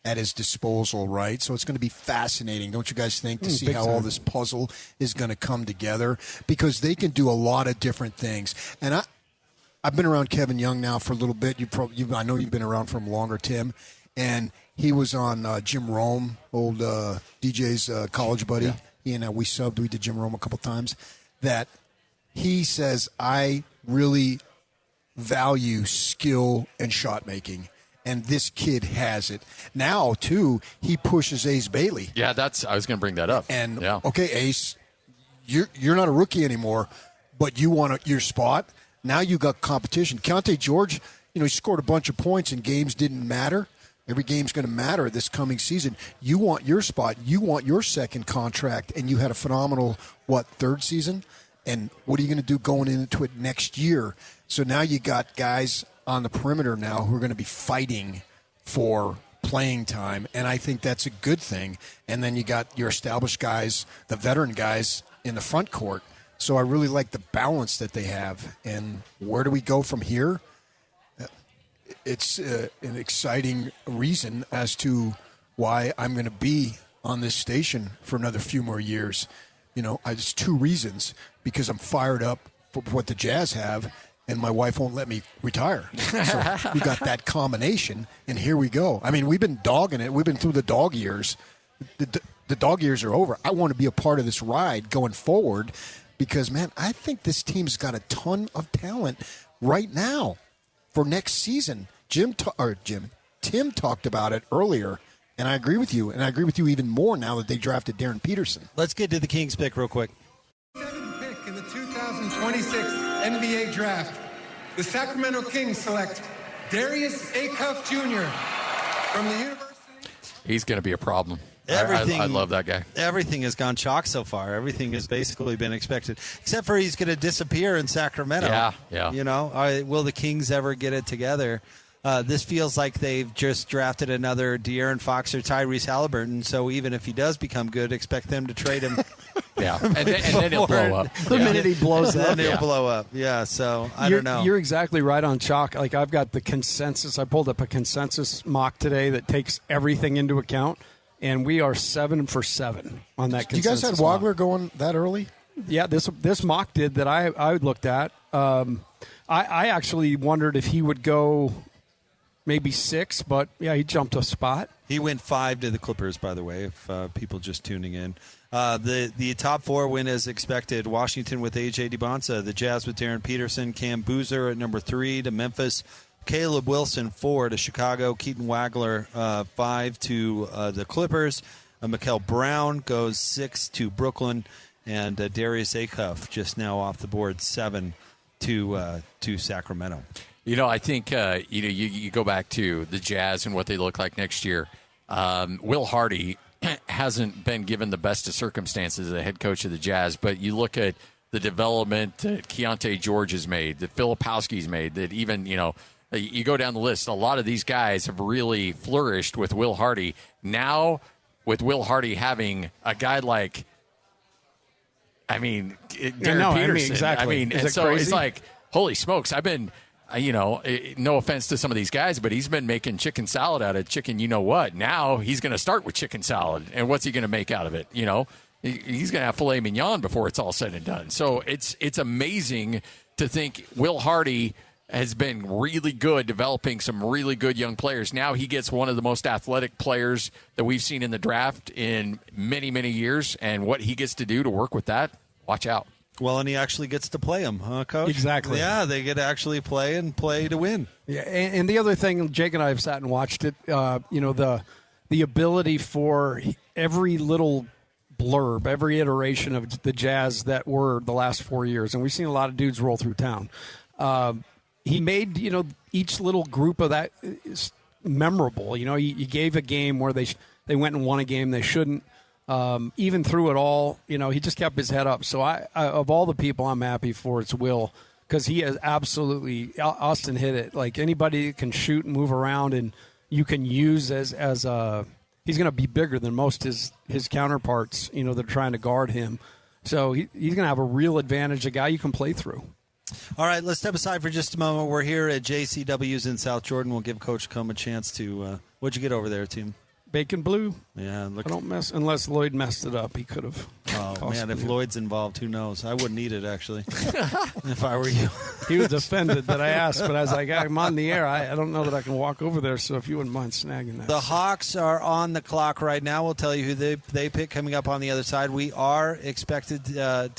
S16: at his disposal, right? So it's going to be fascinating, don't you guys think, to see how all this puzzle is going to come together? Because they can do a lot of different things. And I've been around Kevin Young now for a little bit. I know you've been around for him longer, Tim. And he was on Jim Rome, old DJ's college buddy. Yeah. He and we subbed. We did Jim Rome a couple times. That he says, I really value skill and shot making, and this kid has it. Now, too, he pushes Ace Bailey.
S5: Yeah, I was going to bring that up.
S16: And, okay, Ace, you're not a rookie anymore, but you want your spot. Now you got competition. Keontae George, he scored a bunch of points and games didn't matter. Every game's going to matter this coming season. You want your spot. You want your second contract, and you had a phenomenal, third season? And what are you going to do going into it next year? So now you got guys on the perimeter now who are going to be fighting for playing time, and I think that's a good thing. And then you got your established guys, the veteran guys in the front court. So I really like the balance that they have. And where do we go from here? It's an exciting reason as to why I'm going to be on this station for another few more years. It's 2 reasons. Because I'm fired up for what the Jazz have, and my wife won't let me retire. So we got that combination, and here we go. I mean, we've been dogging it. We've been through the dog years. The dog years are over. I want to be a part of this ride going forward, because, man, I think this team's got a ton of talent right now for next season. Tim talked about it earlier, and I agree with you, and I agree with you even more now that they drafted Darryn Peterson.
S3: Let's get to the Kings pick real quick.
S6: 7th pick in the 2026 NBA Draft, the Sacramento Kings select Darius Acuff Jr. from the University.
S5: He's going to be a problem.
S3: Everything,
S5: I love that guy.
S3: Everything has gone chalk so far. Everything has basically been expected, except for he's going to disappear in Sacramento.
S5: Yeah.
S3: You know, will the Kings ever get it together? This feels like they've just drafted another De'Aaron Fox or Tyrese Halliburton. So even if he does become good, expect them to trade him.
S5: Yeah, and then he'll blow up.
S4: The minute he blows up.
S3: Then he'll blow up. Yeah, so I don't know.
S4: You're exactly right on chalk. Like, I've got the consensus. I pulled up a consensus mock today that takes everything into account, and we are 7 for 7 on that consensus.
S16: You guys had Wagler going that early?
S4: Yeah, this mock did that I looked at. I actually wondered if he would go maybe 6, but yeah, he jumped a spot.
S3: He went 5 to the Clippers, by the way, if people just tuning in. The top 4 win as expected. Washington with AJ Dybantsa, the Jazz with Darryn Peterson, Cam Boozer at number 3 to Memphis, Caleb Wilson 4 to Chicago, Keaton Wagler 5 to the Clippers, Mikal Brown goes 6 to Brooklyn, and Darius Acuff just now off the board 7 to Sacramento.
S5: You know, I think you go back to the Jazz and what they look like next year. Will Hardy hasn't been given the best of circumstances as the head coach of the Jazz, but you look at the development that Keontae George has made, that Filipowski's made, that even, you go down the list, a lot of these guys have really flourished with Will Hardy. Now, with Will Hardy having a guy like, Darryn Peterson.
S4: Exactly.
S5: And so crazy? It's like, holy smokes, I've been... no offense to some of these guys, but he's been making chicken salad out of chicken you-know-what. Now he's going to start with chicken salad, and what's he going to make out of it? He's going to have filet mignon before it's all said and done. So it's amazing to think Will Hardy has been really good developing some really good young players. Now he gets one of the most athletic players that we've seen in the draft in many, many years, and what he gets to do to work with that, watch out.
S3: Well, and he actually gets to play them, huh, Coach?
S4: Exactly.
S3: Yeah, they get to actually play and play to win.
S4: Yeah, and the other thing, Jake and I have sat and watched it, the ability for every little blurb, every iteration of the Jazz that were the last 4 years, and we've seen a lot of dudes roll through town. He made, each little group of that memorable. You gave a game where they went and won a game they shouldn't. Even through it all, he just kept his head up. So I of all the people I'm happy for, it's Will, because he has absolutely, Austin hit it. Like, anybody that can shoot and move around and you can use as he's going to be bigger than most his counterparts, that are trying to guard him. So he's going to have a real advantage, a guy you can play through.
S3: All right, let's step aside for just a moment. We're here at JCW's in South Jordan. We'll give Coach Combe a chance to, what'd you get over there, team?
S4: Bacon blue.
S3: Yeah,
S4: I don't mess unless Lloyd messed it up. He could have.
S3: Oh man, if Lloyd's involved, who knows? I wouldn't eat it actually. If I were you.
S4: He was offended that I asked, but I was like, I'm on the air. I don't know that I can walk over there. So if you wouldn't mind snagging that.
S3: The Hawks are on the clock right now. We'll tell you who they pick coming up on the other side. We are expecting to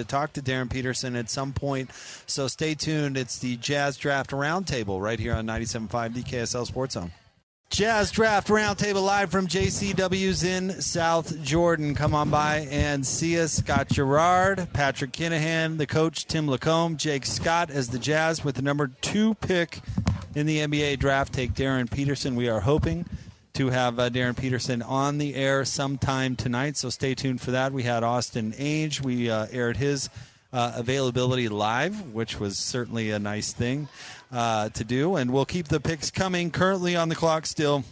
S3: talk to Darryn Peterson at some point. So stay tuned. It's the Jazz Draft Roundtable right here on 97.5 the KSL Sports Zone. Jazz Draft Roundtable live from JCW's in South Jordan. Come on by and see us. Got Garrard, Patrick Kinahan, the coach, Tim LaComb, Jake Scott as the Jazz with the number 2 pick in the NBA draft. Take Darryn Peterson. We are hoping to have Darryn Peterson on the air sometime tonight, so stay tuned for that. We had Austin Ainge. We aired his availability live, which was certainly a nice thing to do, and we'll keep the picks coming. Currently on the clock still,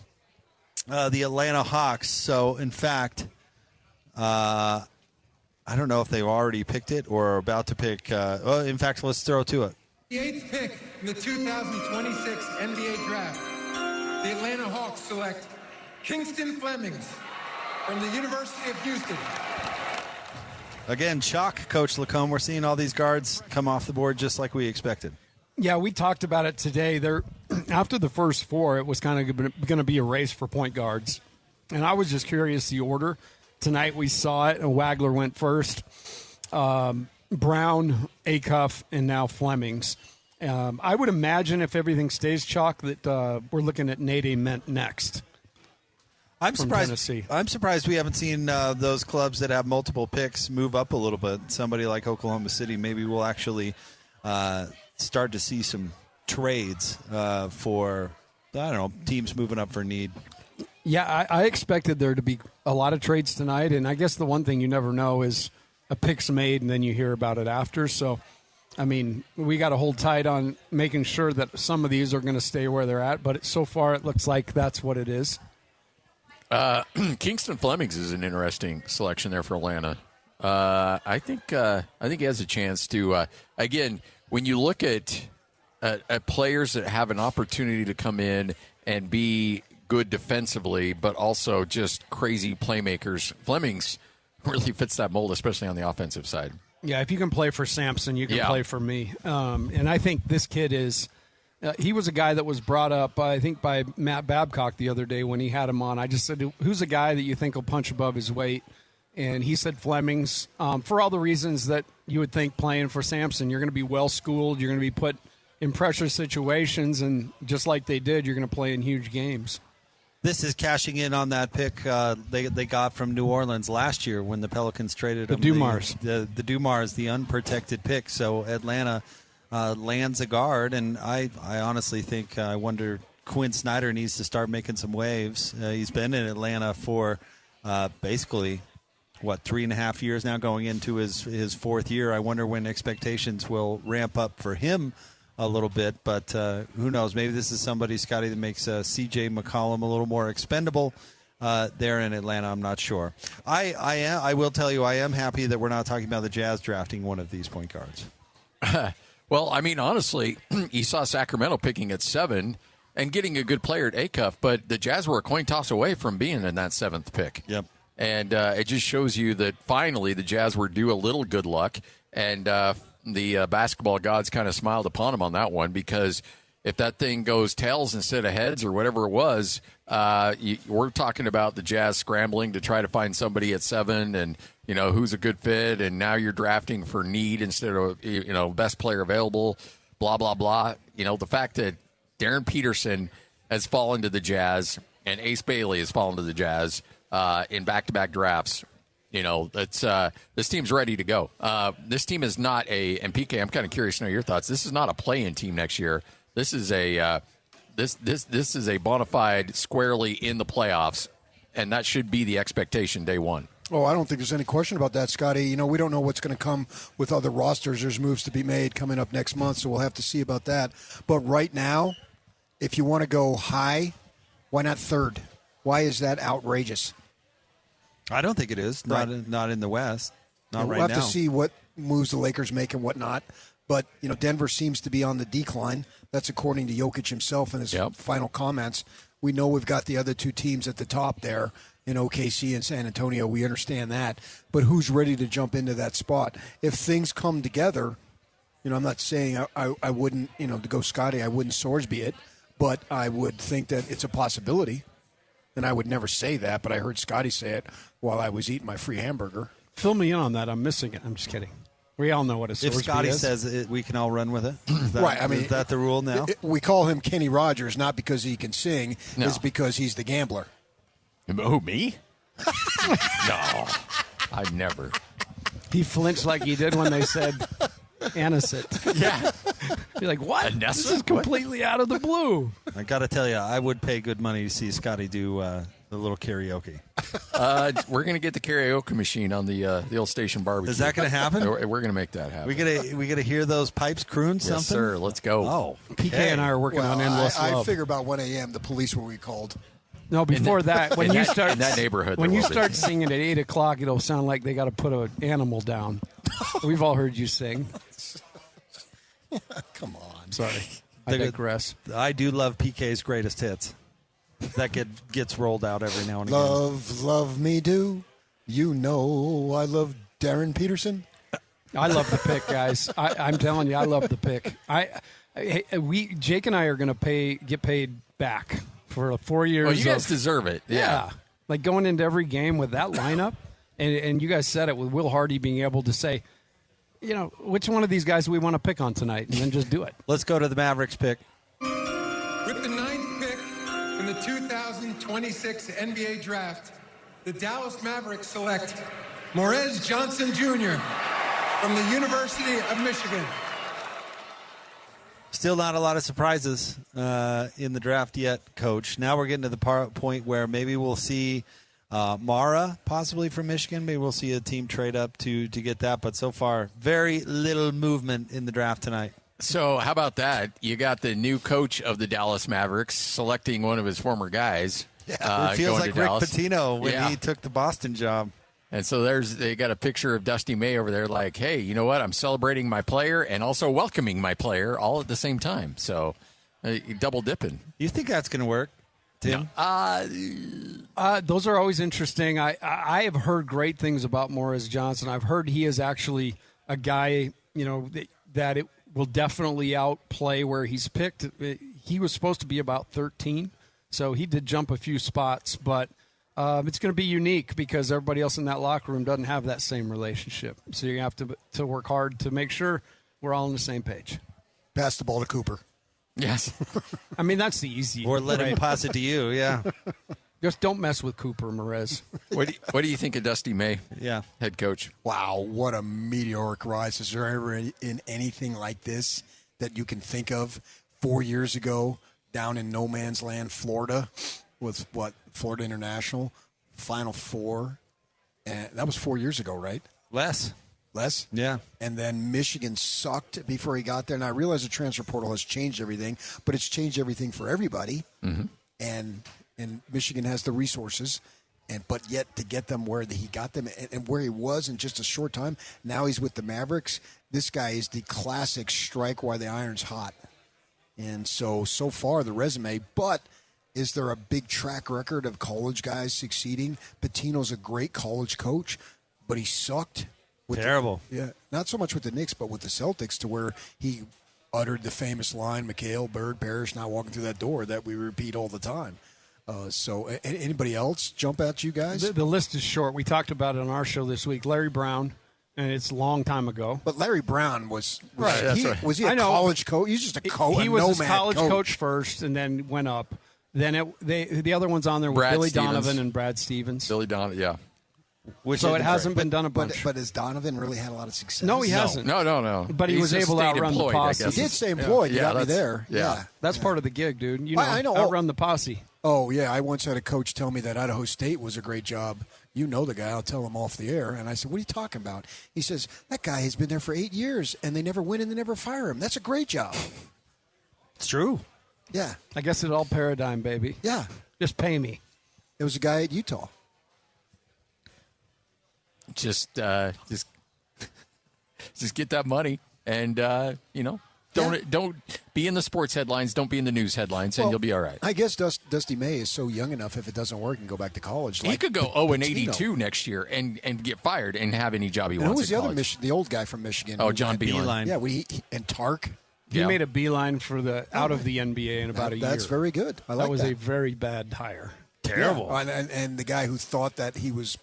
S3: the Atlanta Hawks. So, in fact, I don't know if they've already picked it or are about to pick. In fact, let's throw to it.
S6: The 8th pick in the 2026 NBA Draft, the Atlanta Hawks select Kingston Flemings from the University of Houston.
S3: Again, shock, Coach LaComb. We're seeing all these guards come off the board just like we expected.
S4: Yeah, we talked about it today. After the first 4, it was kind of going to be a race for point guards. And I was just curious the order. Tonight we saw it, and Wagler went first. Brown, Acuff, and now Flemings. I would imagine if everything stays chalk that we're looking at Nate Ament next.
S3: I'm surprised.
S4: Tennessee.
S3: I'm surprised we haven't seen those clubs that have multiple picks move up a little bit. Somebody like Oklahoma City, maybe we'll actually start to see some trades for, I don't know, teams moving up for need.
S4: Yeah, I expected there to be a lot of trades tonight, and I guess the one thing you never know is a pick's made and then you hear about it after. So, I mean, we got to hold tight on making sure that some of these are going to stay where they're at, but so far it looks like that's what it is.
S5: Kingston Flemings is an interesting selection there for Atlanta. I think he has a chance to. Again, when you look at players that have an opportunity to come in and be good defensively, but also just crazy playmakers, Flemings really fits that mold, especially on the offensive side.
S4: Yeah, if you can play for Sampson, you can play for me. And I think this kid is. He was a guy that was brought up, I think, by Matt Babcock the other day when he had him on. I just said, who's a guy that you think will punch above his weight? And he said Flemings, for all the reasons that you would think playing for Sampson. You're going to be well-schooled. You're going to be put in pressure situations, and just like they did, you're going to play in huge games.
S3: This is cashing in on that pick they got from New Orleans last year when the Pelicans traded
S4: the Dumars.
S3: The Dumars, the unprotected pick. So Atlanta lands a guard, and I honestly think I wonder Quinn Snyder needs to start making some waves. He's been in Atlanta for basically, 3.5 years now, going into his fourth year. I wonder when expectations will ramp up for him a little bit, but who knows? Maybe this is somebody, Scotty, that makes C.J. McCollum a little more expendable there in Atlanta. I'm not sure. I will tell you, I am happy that we're not talking about the Jazz drafting one of these point guards.
S5: Well, I mean, honestly, you saw Sacramento picking at 7 and getting a good player at Acuff, but the Jazz were a coin toss away from being in that 7th pick.
S3: Yep.
S5: And it just shows you that finally the Jazz were due a little good luck, and the basketball gods kind of smiled upon them on that one, because if that thing goes tails instead of heads or whatever it was, we're talking about the Jazz scrambling to try to find somebody at 7 and, who's a good fit, and now you're drafting for need instead of, best player available, blah, blah, blah. The fact that Darryn Peterson has fallen to the Jazz and Ace Bailey has fallen to the Jazz in back-to-back drafts, this team's ready to go. This team is not and PK, I'm kind of curious to know your thoughts. This is not a play-in team next year. This is this is a bona fide squarely in the playoffs, and that should be the expectation day one.
S16: Oh, I don't think there's any question about that, Scotty. We don't know what's going to come with other rosters. There's moves to be made coming up next month, so we'll have to see about that. But right now, if you want to go high, why not 3rd? Why is that outrageous?
S3: I don't think it is. Not in the West. Not right now.
S16: We'll have to see what moves the Lakers make and whatnot. But, Denver seems to be on the decline. That's according to Jokic himself in his final comments. We know we've got the other two teams at the top there in OKC and San Antonio. We understand that. But who's ready to jump into that spot? If things come together, I'm not saying I wouldn't, to go Scotty, I wouldn't Sorsby it. But I would think that it's a possibility. And I would never say that, but I heard Scotty say it while I was eating my free hamburger.
S4: Fill me in on that. I'm missing it. I'm just kidding. We all know what a Sorsby is.
S3: If Scotty says it, we can all run with it.
S16: Right.
S3: Is that the rule now?
S16: We call him Kenny Rogers not because he can sing. No. It's because he's the gambler.
S5: Oh, me? No. I'd never.
S4: He flinched like he did when they said Anisette.
S5: Yeah.
S4: You're like, what? This is completely out of the blue.
S3: I got to tell you, I would pay good money to see Scotty do the little karaoke.
S5: We're going to get the karaoke machine on the old station barbecue.
S3: Is that going to happen?
S5: We're going to make that happen.
S3: We got to hear those pipes croon something?
S5: Yes, sir. Let's go.
S3: Oh,
S4: PK and I are working on Endless Love.
S16: I figure about 1 a.m. the police will be called.
S4: No, before that, when you start
S5: in that neighborhood,
S4: when you start singing at 8 o'clock, it'll sound like they got to put an animal down. We've all heard you sing.
S16: Come on.
S4: Sorry. I digress.
S3: I do love PK's greatest hits. That gets rolled out every now and again.
S16: Love me do. You know I love Darryn Peterson.
S4: I love the pick, guys. I'm telling you, I love the pick. Jake and I are going to get paid back for 4 years.
S5: Oh, you guys deserve it. Yeah.
S4: Like going into every game with that lineup, and you guys said it with Will Hardy being able to say, which one of these guys do we want to pick on tonight, and then just do it.
S3: Let's go to the Mavericks pick.
S6: With the 9th pick in the 2026 NBA Draft, the Dallas Mavericks select Morez Johnson Jr. from the University of Michigan.
S3: Still not a lot of surprises in the draft yet, Coach. Now we're getting to the point where maybe we'll see Mara possibly from Michigan. Maybe we'll see a team trade up to get that. But so far, very little movement in the draft tonight.
S5: So how about that? You got the new coach of the Dallas Mavericks selecting one of his former guys.
S3: It feels like Rick Pitino when he took the Boston job.
S5: And so they got a picture of Dusty May over there like, hey, you know what? I'm celebrating my player and also welcoming my player all at the same time. So double dipping.
S3: You think that's going to work, Tim?
S4: Those are always interesting. I have heard great things about Morris Johnson. I've heard he is actually a guy, that it will definitely outplay where he's picked. He was supposed to be about 13, so he did jump a few spots, but it's going to be unique because everybody else in that locker room doesn't have that same relationship. So you have to work hard to make sure we're all on the same page.
S16: Pass the ball to Cooper.
S5: Yes.
S4: I mean, that's the easy.
S3: Or let him pass it to you, yeah.
S4: Just don't mess with Cooper, Morez.
S5: What do you think of Dusty May, head coach?
S16: Wow, what a meteoric rise. Is there ever in anything like this that you can think of? 4 years ago, down in no man's land, Florida, with Florida International, Final Four. And that was 4 years ago, right?
S3: Less?
S16: Yeah. And then Michigan sucked before he got there. And I realize the transfer portal has changed everything, but it's changed everything for everybody.
S5: Mm-hmm.
S16: And Michigan has the resources, but yet to get them where he got them and where he was in just a short time, now he's with the Mavericks. This guy is the classic strike while the iron's hot. And so far the resume, but is there a big track record of college guys succeeding? Pitino's a great college coach, but he sucked.
S3: Terrible.
S16: Not so much with the Knicks, but with the Celtics, to where he uttered the famous line, Mikhail, Bird, Parrish, not walking through that door, that we repeat all the time. So anybody else jump at you guys?
S4: The list is short. We talked about it on our show this week. Larry Brown, and it's a long time ago.
S16: But Larry Brown was he a
S4: I know.
S16: college coach? He was just a coach.
S4: He was a college coach first, and then went up. Then the other ones on there were Billy Donovan and Brad Stevens.
S5: Billy Donovan, yeah.
S4: So it hasn't been done a bunch.
S16: But has Donovan really had a lot of success?
S4: No, he hasn't.
S5: No.
S4: But he was able to outrun the posse.
S16: He did stay employed. You got me there.
S4: Yeah. That's part of the gig, dude.
S16: I know.
S4: Outrun the posse.
S16: Oh, yeah. I once had a coach tell me that Idaho State was a great job. You know the guy. I'll tell him off the air. And I said, what are you talking about? He says, that guy has been there for 8 years, and they never win and they never fire him. That's a great job.
S3: It's true.
S16: Yeah.
S4: I guess it's all paradigm, baby.
S16: Yeah.
S4: Just pay me.
S16: It was a guy at Utah.
S5: Just get that money, and don't be in the sports headlines. Don't be in the news headlines, and you'll be all right.
S16: I guess Dusty May is so young enough. If it doesn't work, and go back to college.
S5: He could go 0-82 next year and get fired and have any job he wants.
S16: Who was
S5: in
S16: the
S5: college.
S16: other the old guy from Michigan?
S5: Oh, John Beilein.
S16: Yeah, and Tark.
S4: He made a beeline for out of the NBA in about a year.
S16: That's very good. I like
S4: that was
S16: that.
S4: a very bad hire.
S3: Terrible.
S16: Yeah. And the guy who thought that he was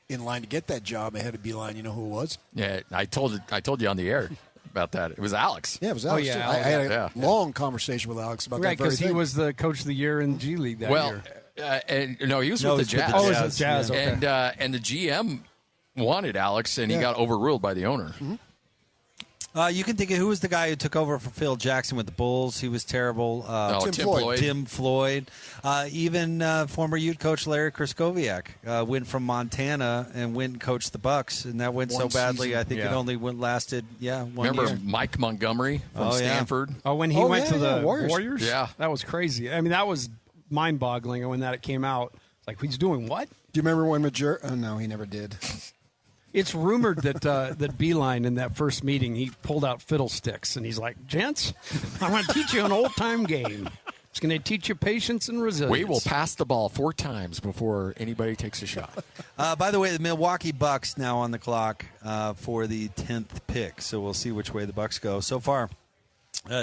S16: in line to get that job ahead of Beilein, you know who it was?
S5: Yeah, I told you on the air about that. It was Alex.
S16: Yeah, it was Alex.
S4: Oh, yeah,
S16: I had a long conversation with Alex about that very
S4: because
S16: thing.
S4: he was the coach of the year in G League that year.
S5: He was with the Jazz.
S4: Oh, it was the Jazz. Okay.
S5: And the GM wanted Alex, and he got overruled by the owner.
S16: Mm-hmm.
S3: You can think of who was the guy who took over for Phil Jackson with the Bulls. He was terrible.
S16: Tim
S3: Floyd. Even former Ute coach Larry Kraskowiak went from Montana and went and coached the Bucks, and that went so badly.
S16: Season.
S3: I think it only lasted 1
S5: Remember
S3: year.
S5: Mike Montgomery from Stanford?
S4: Oh, when he went to the Warriors?
S5: Yeah.
S4: That was crazy. I mean, that was mind-boggling when that came out. It's like, he's doing what?
S16: Do you remember when Oh, no, he never did.
S4: It's rumored that Beilein in that first meeting, he pulled out fiddlesticks, and he's like, gents, I'm going to teach you an old-time game. It's going to teach you patience and resilience.
S5: We will pass the ball 4 times before anybody takes a shot.
S3: By the way, the Milwaukee Bucks now on the clock for the 10th pick, so we'll see which way the Bucks go. So far,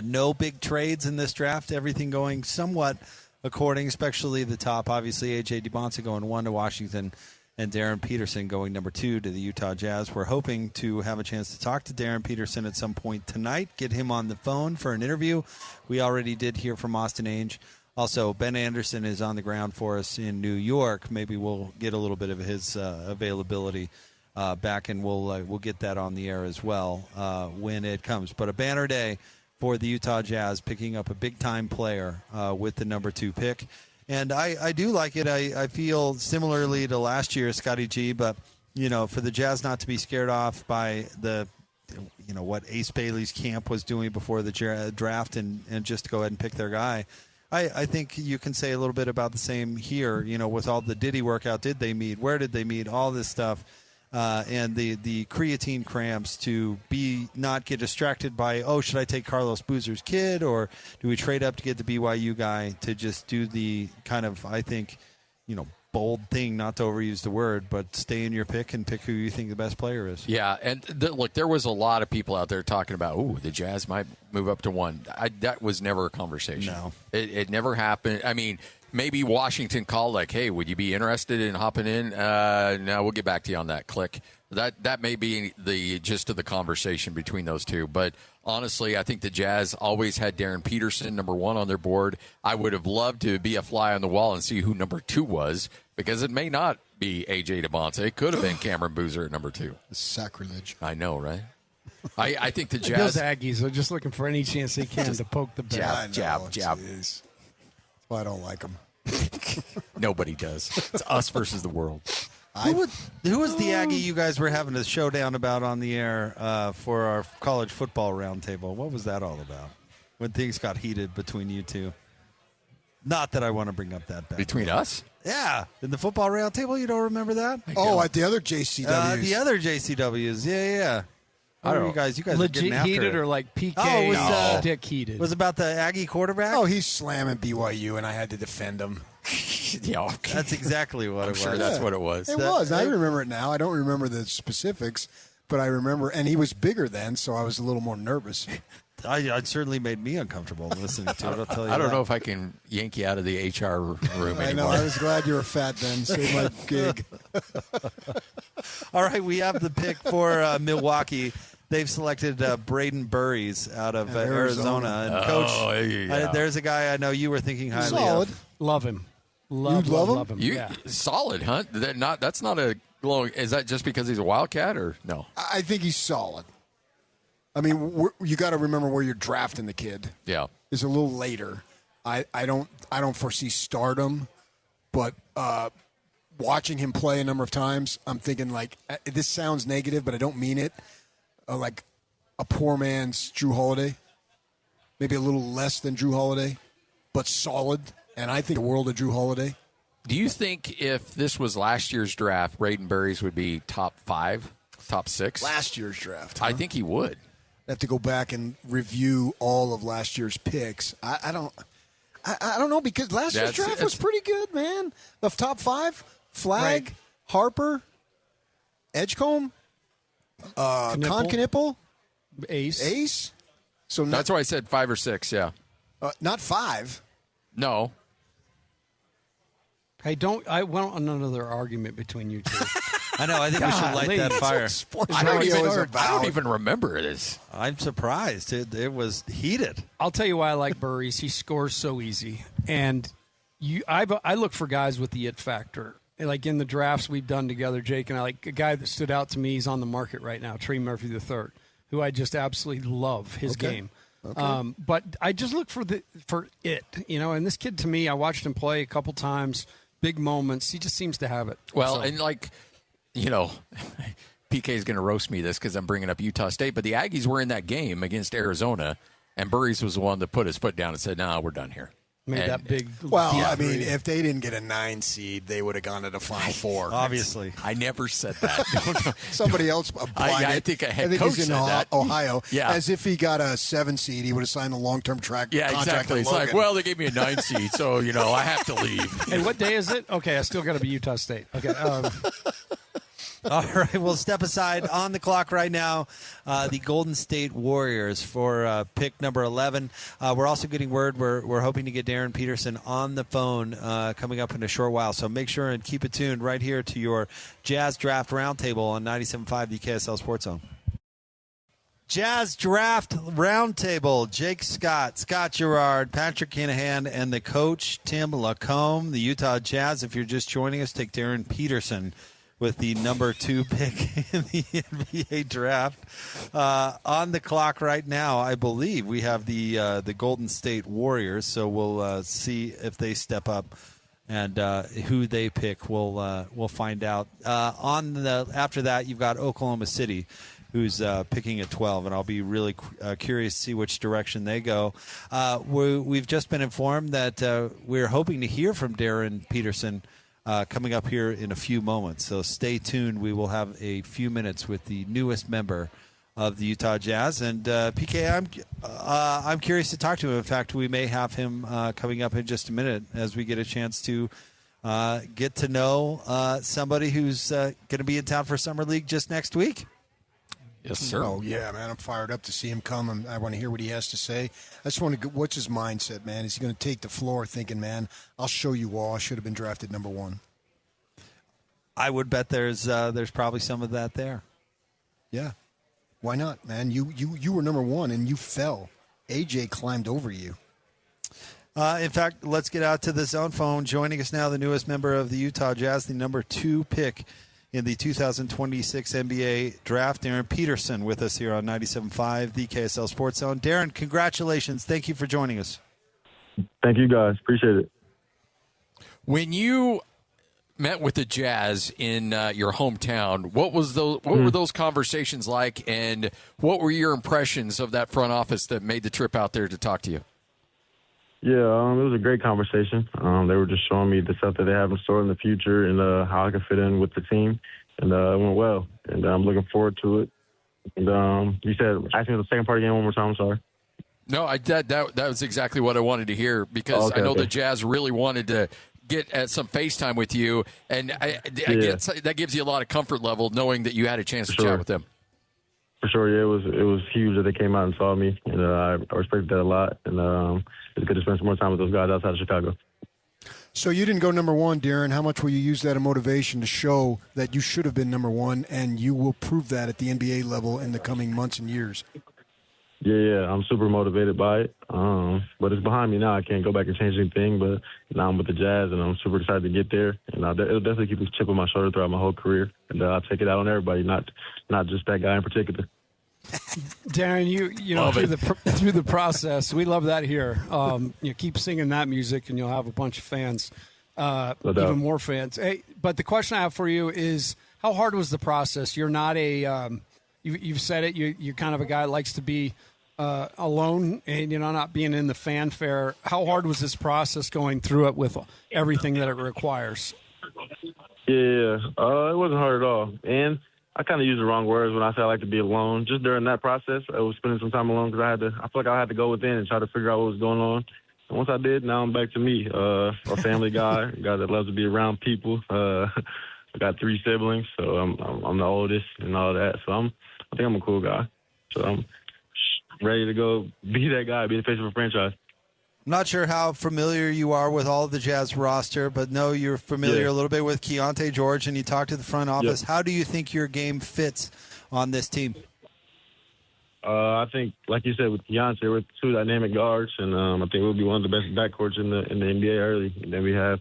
S3: no big trades in this draft. Everything going somewhat according, especially the top. Obviously, AJ Dybantsa going 1 to Washington, and Darryn Peterson going number 2 to the Utah Jazz. We're hoping to have a chance to talk to Darryn Peterson at some point tonight, get him on the phone for an interview. We already did hear from Austin Ainge. Also, Ben Anderson is on the ground for us in New York. Maybe we'll get a little bit of his availability back, and we'll get that on the air as well when it comes. But a banner day for the Utah Jazz, picking up a big-time player with the number 2 pick. And I do like it. I feel similarly to last year, Scotty G, but, for the Jazz not to be scared off by what Ace Bailey's camp was doing before the draft and just go ahead and pick their guy. I think you can say a little bit about the same here, with all the did he work out, did they meet, where did they meet, all this stuff, and the creatine cramps to not get distracted by, should I take Carlos Boozer's kid, or do we trade up to get the BYU guy, to just do the kind of, I think, bold thing, not to overuse the word, but stay in your pick and pick who you think the best player is.
S5: Yeah, and look, there was a lot of people out there talking about, the Jazz might move up to 1. That was never a conversation.
S3: No.
S5: It never happened. I mean, maybe Washington called like, hey, would you be interested in hopping in? No, we'll get back to you on that. Click. That may be the gist of the conversation between those two. But honestly, I think the Jazz always had Darryn Peterson, number 1, on their board. I would have loved to be a fly on the wall and see who number 2 was, because it may not be AJ Dybantsa. It could have been Cameron Boozer at number 2.
S16: Sacrilege.
S5: I know, right? I think the
S4: Those
S5: Jazz...
S4: Aggies are just looking for any chance they can to poke the bear.
S5: Jab.
S16: That's why I don't like them.
S5: Nobody does. It's us versus the world.
S3: Who was the Aggie you guys were having a showdown about on the air for our college football roundtable? What was that all about? When things got heated between you two? Not that I want to bring up that back.
S5: Between us?
S3: Yeah. In the football roundtable, you don't remember that?
S16: At the other JCWs.
S3: The other JCWs. Yeah. I don't know. You guys are
S4: legit
S3: getting after
S4: heated
S3: it.
S4: or like PK?
S3: Oh, it was
S4: dick heated.
S3: Was about the Aggie quarterback?
S16: Oh, he's slamming BYU, and I had to defend him.
S5: Yeah, okay.
S3: That's exactly what it was.
S5: Sure, that's what it was.
S16: It was. I remember it now. I don't remember the specifics, but I remember, and he was bigger then, so I was a little more nervous.
S3: It certainly made me uncomfortable listening to it. I'll tell you.
S5: I don't know if I can yank you out of the HR room anymore.
S16: I know. I was glad you were fat then. Save my gig.
S3: All right, we have the pick for Milwaukee. They've selected Braden Burries out of Arizona. And Coach, there's a guy I know you were thinking highly
S16: Solid.
S3: of.
S4: Love him.
S3: Love
S4: him.
S5: Yeah. Solid, huh? That's not a glowing. Is that just because he's a Wildcat, or no?
S16: I think he's solid. I mean, you got to remember where you're drafting the kid.
S5: Yeah,
S16: it's a little later. I don't foresee stardom, but watching him play a number of times, I'm thinking like this sounds negative, but I don't mean it. Like a poor man's Drew Holiday, maybe a little less than Drew Holiday, but solid. And I think the world of Drew Holiday.
S5: Do you think if this was last year's draft, Braden Burries would be top 5, top 6?
S16: Last year's draft, huh?
S5: I think he would.
S16: I have to go back and review all of last year's picks. I don't know, because last year's draft was pretty good, man. The top 5: Flag, Harper, Edgecombe, Con Knipple, Ace. So
S5: that's why I said 5 or 6. Yeah,
S16: not 5.
S5: No.
S4: Hey, I want another argument between you two.
S3: I know. I think we should light that fire.
S5: I don't even remember this.
S3: I'm surprised. It was heated.
S4: I'll tell you why I like Burries. He scores so easy, and I look for guys with the it factor. Like in the drafts we've done together, Jake and I, like a guy that stood out to me. He's on the market right now, Trey Murphy III, who I just absolutely love his game. Okay. But I just look for it, And this kid, to me, I watched him play a couple times, big moments. He just seems to have it.
S5: Well, and PK is going to roast me this because I'm bringing up Utah State, but the Aggies were in that game against Arizona, and Burries was the one that put his foot down and said, "No, we're done here."
S4: Made that big.
S16: Well, I mean, if they didn't get a 9 seed, they would have gone to the Final Four.
S3: Obviously,
S5: I never said that.
S16: Somebody else applied
S5: I think a head coach
S16: he's in
S5: said that.
S16: Ohio.
S5: Yeah,
S16: as if he got a 7 seed, he would have signed a long-term contract.
S5: Yeah, exactly. It's like, well, they gave me a 9 seed, so I have to leave.
S4: Hey, what day is it? Okay, I still got to be Utah State. Okay.
S3: All right, we'll step aside. On the clock right now, the Golden State Warriors for pick number 11. We're also getting word we're hoping to get Darryn Peterson on the phone coming up in a short while. So make sure and keep it tuned right here to your Jazz Draft Roundtable on 97.5 the KSL Sports Zone. Jazz Draft Roundtable. Jake Scott, Scott Garrard, Patrick Kinahan, and the coach, Tim LaComb. The Utah Jazz, if you're just joining us, take Darryn Peterson with the number 2 pick in the NBA draft. On the clock right now, I believe we have the Golden State Warriors, so we'll see if they step up and who they pick. We'll find out. After that, you've got Oklahoma City, who's picking at 12, and I'll be really curious to see which direction they go. We've just been informed that we're hoping to hear from Darryn Peterson coming up here in a few moments. So stay tuned. We will have a few minutes with the newest member of the Utah Jazz. And PK, I'm curious to talk to him. In fact, we may have him coming up in just a minute as we get a chance to get to know somebody who's going to be in town for Summer League just next week.
S5: Yes, sir.
S16: Oh, yeah, man. I'm fired up to see him come. I want to hear what he has to say. I just want to what's his mindset, man? Is he going to take the floor thinking, man, I'll show you all. I should have been drafted number 1?
S3: I would bet there's probably some of that there.
S16: Yeah. Why not, man? You were number 1, and you fell. AJ climbed over you.
S3: In fact, let's get out to the zone phone. Joining us now, the newest member of the Utah Jazz, the number 2 pick in the 2026 NBA draft, Darryn Peterson, with us here on 97.5, the KSL Sports Zone. Darryn, congratulations. Thank you for joining us.
S17: Thank you, guys. Appreciate it.
S5: When you met with the Jazz in your hometown, what were those conversations like, and what were your impressions of that front office that made the trip out there to talk to you?
S17: Yeah, it was a great conversation. They were just showing me the stuff that they have in store in the future and how I can fit in with the team. And it went well. And I'm looking forward to it. And you said, ask me the second part again one more time. I'm sorry.
S5: No, that was exactly what I wanted to hear, because I know the Jazz really wanted to get at some FaceTime with you. And I guess that gives you a lot of comfort level knowing that you had a chance to chat with them.
S17: For sure, yeah, it was huge that they came out and saw me, and I respect that a lot. And it's good to spend some more time with those guys outside of Chicago.
S16: So you didn't go number 1, Darryn. How much will you use that as motivation to show that you should have been number 1, and you will prove that at the NBA level in the coming months and years?
S17: Yeah, I'm super motivated by it. But it's behind me now. I can't go back and change anything. But now I'm with the Jazz, and I'm super excited to get there. And it'll definitely keep a chip on my shoulder throughout my whole career. And I'll take it out on everybody, not just that guy in particular.
S4: Darryn, you know through the process, we love that here. You keep singing that music, and you'll have a bunch of fans, even more fans. Hey, but the question I have for you is, how hard was the process? You're not you've said it. You're kind of a guy that likes to be alone, and not being in the fanfare. How hard was this process going through it with everything that it requires?
S17: Yeah, it wasn't hard at all, and I kind of use the wrong words when I say I like to be alone. Just during that process, I was spending some time alone because I feel like I had to go within and try to figure out what was going on. And once I did, now I'm back to me, a family guy, a guy that loves to be around people. I got 3 siblings, so I'm the oldest and all that. So I think I'm a cool guy. So I'm ready to go be that guy, be the face of a franchise.
S3: I'm not sure how familiar you are with all of the Jazz roster, but know you're familiar a little bit with Keyonte George, and you talked to the front office. Yep. How do you think your game fits on this team?
S17: I think, like you said, with Keyonte, we're 2 dynamic guards, and I think we'll be one of the best backcourts in the NBA early. And then we have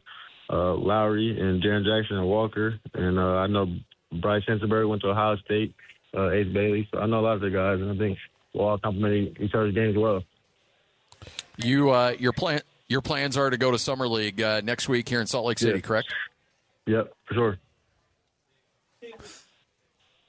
S17: Lowry and Jaren Jackson and Walker, and I know Bryce Hensenberg went to Ohio State, Ace Bailey, so I know a lot of the guys, and I think we'll all complement each other's games well.
S5: Your plans are to go to Summer League next week here in Salt Lake City, correct?
S17: Yep, for sure.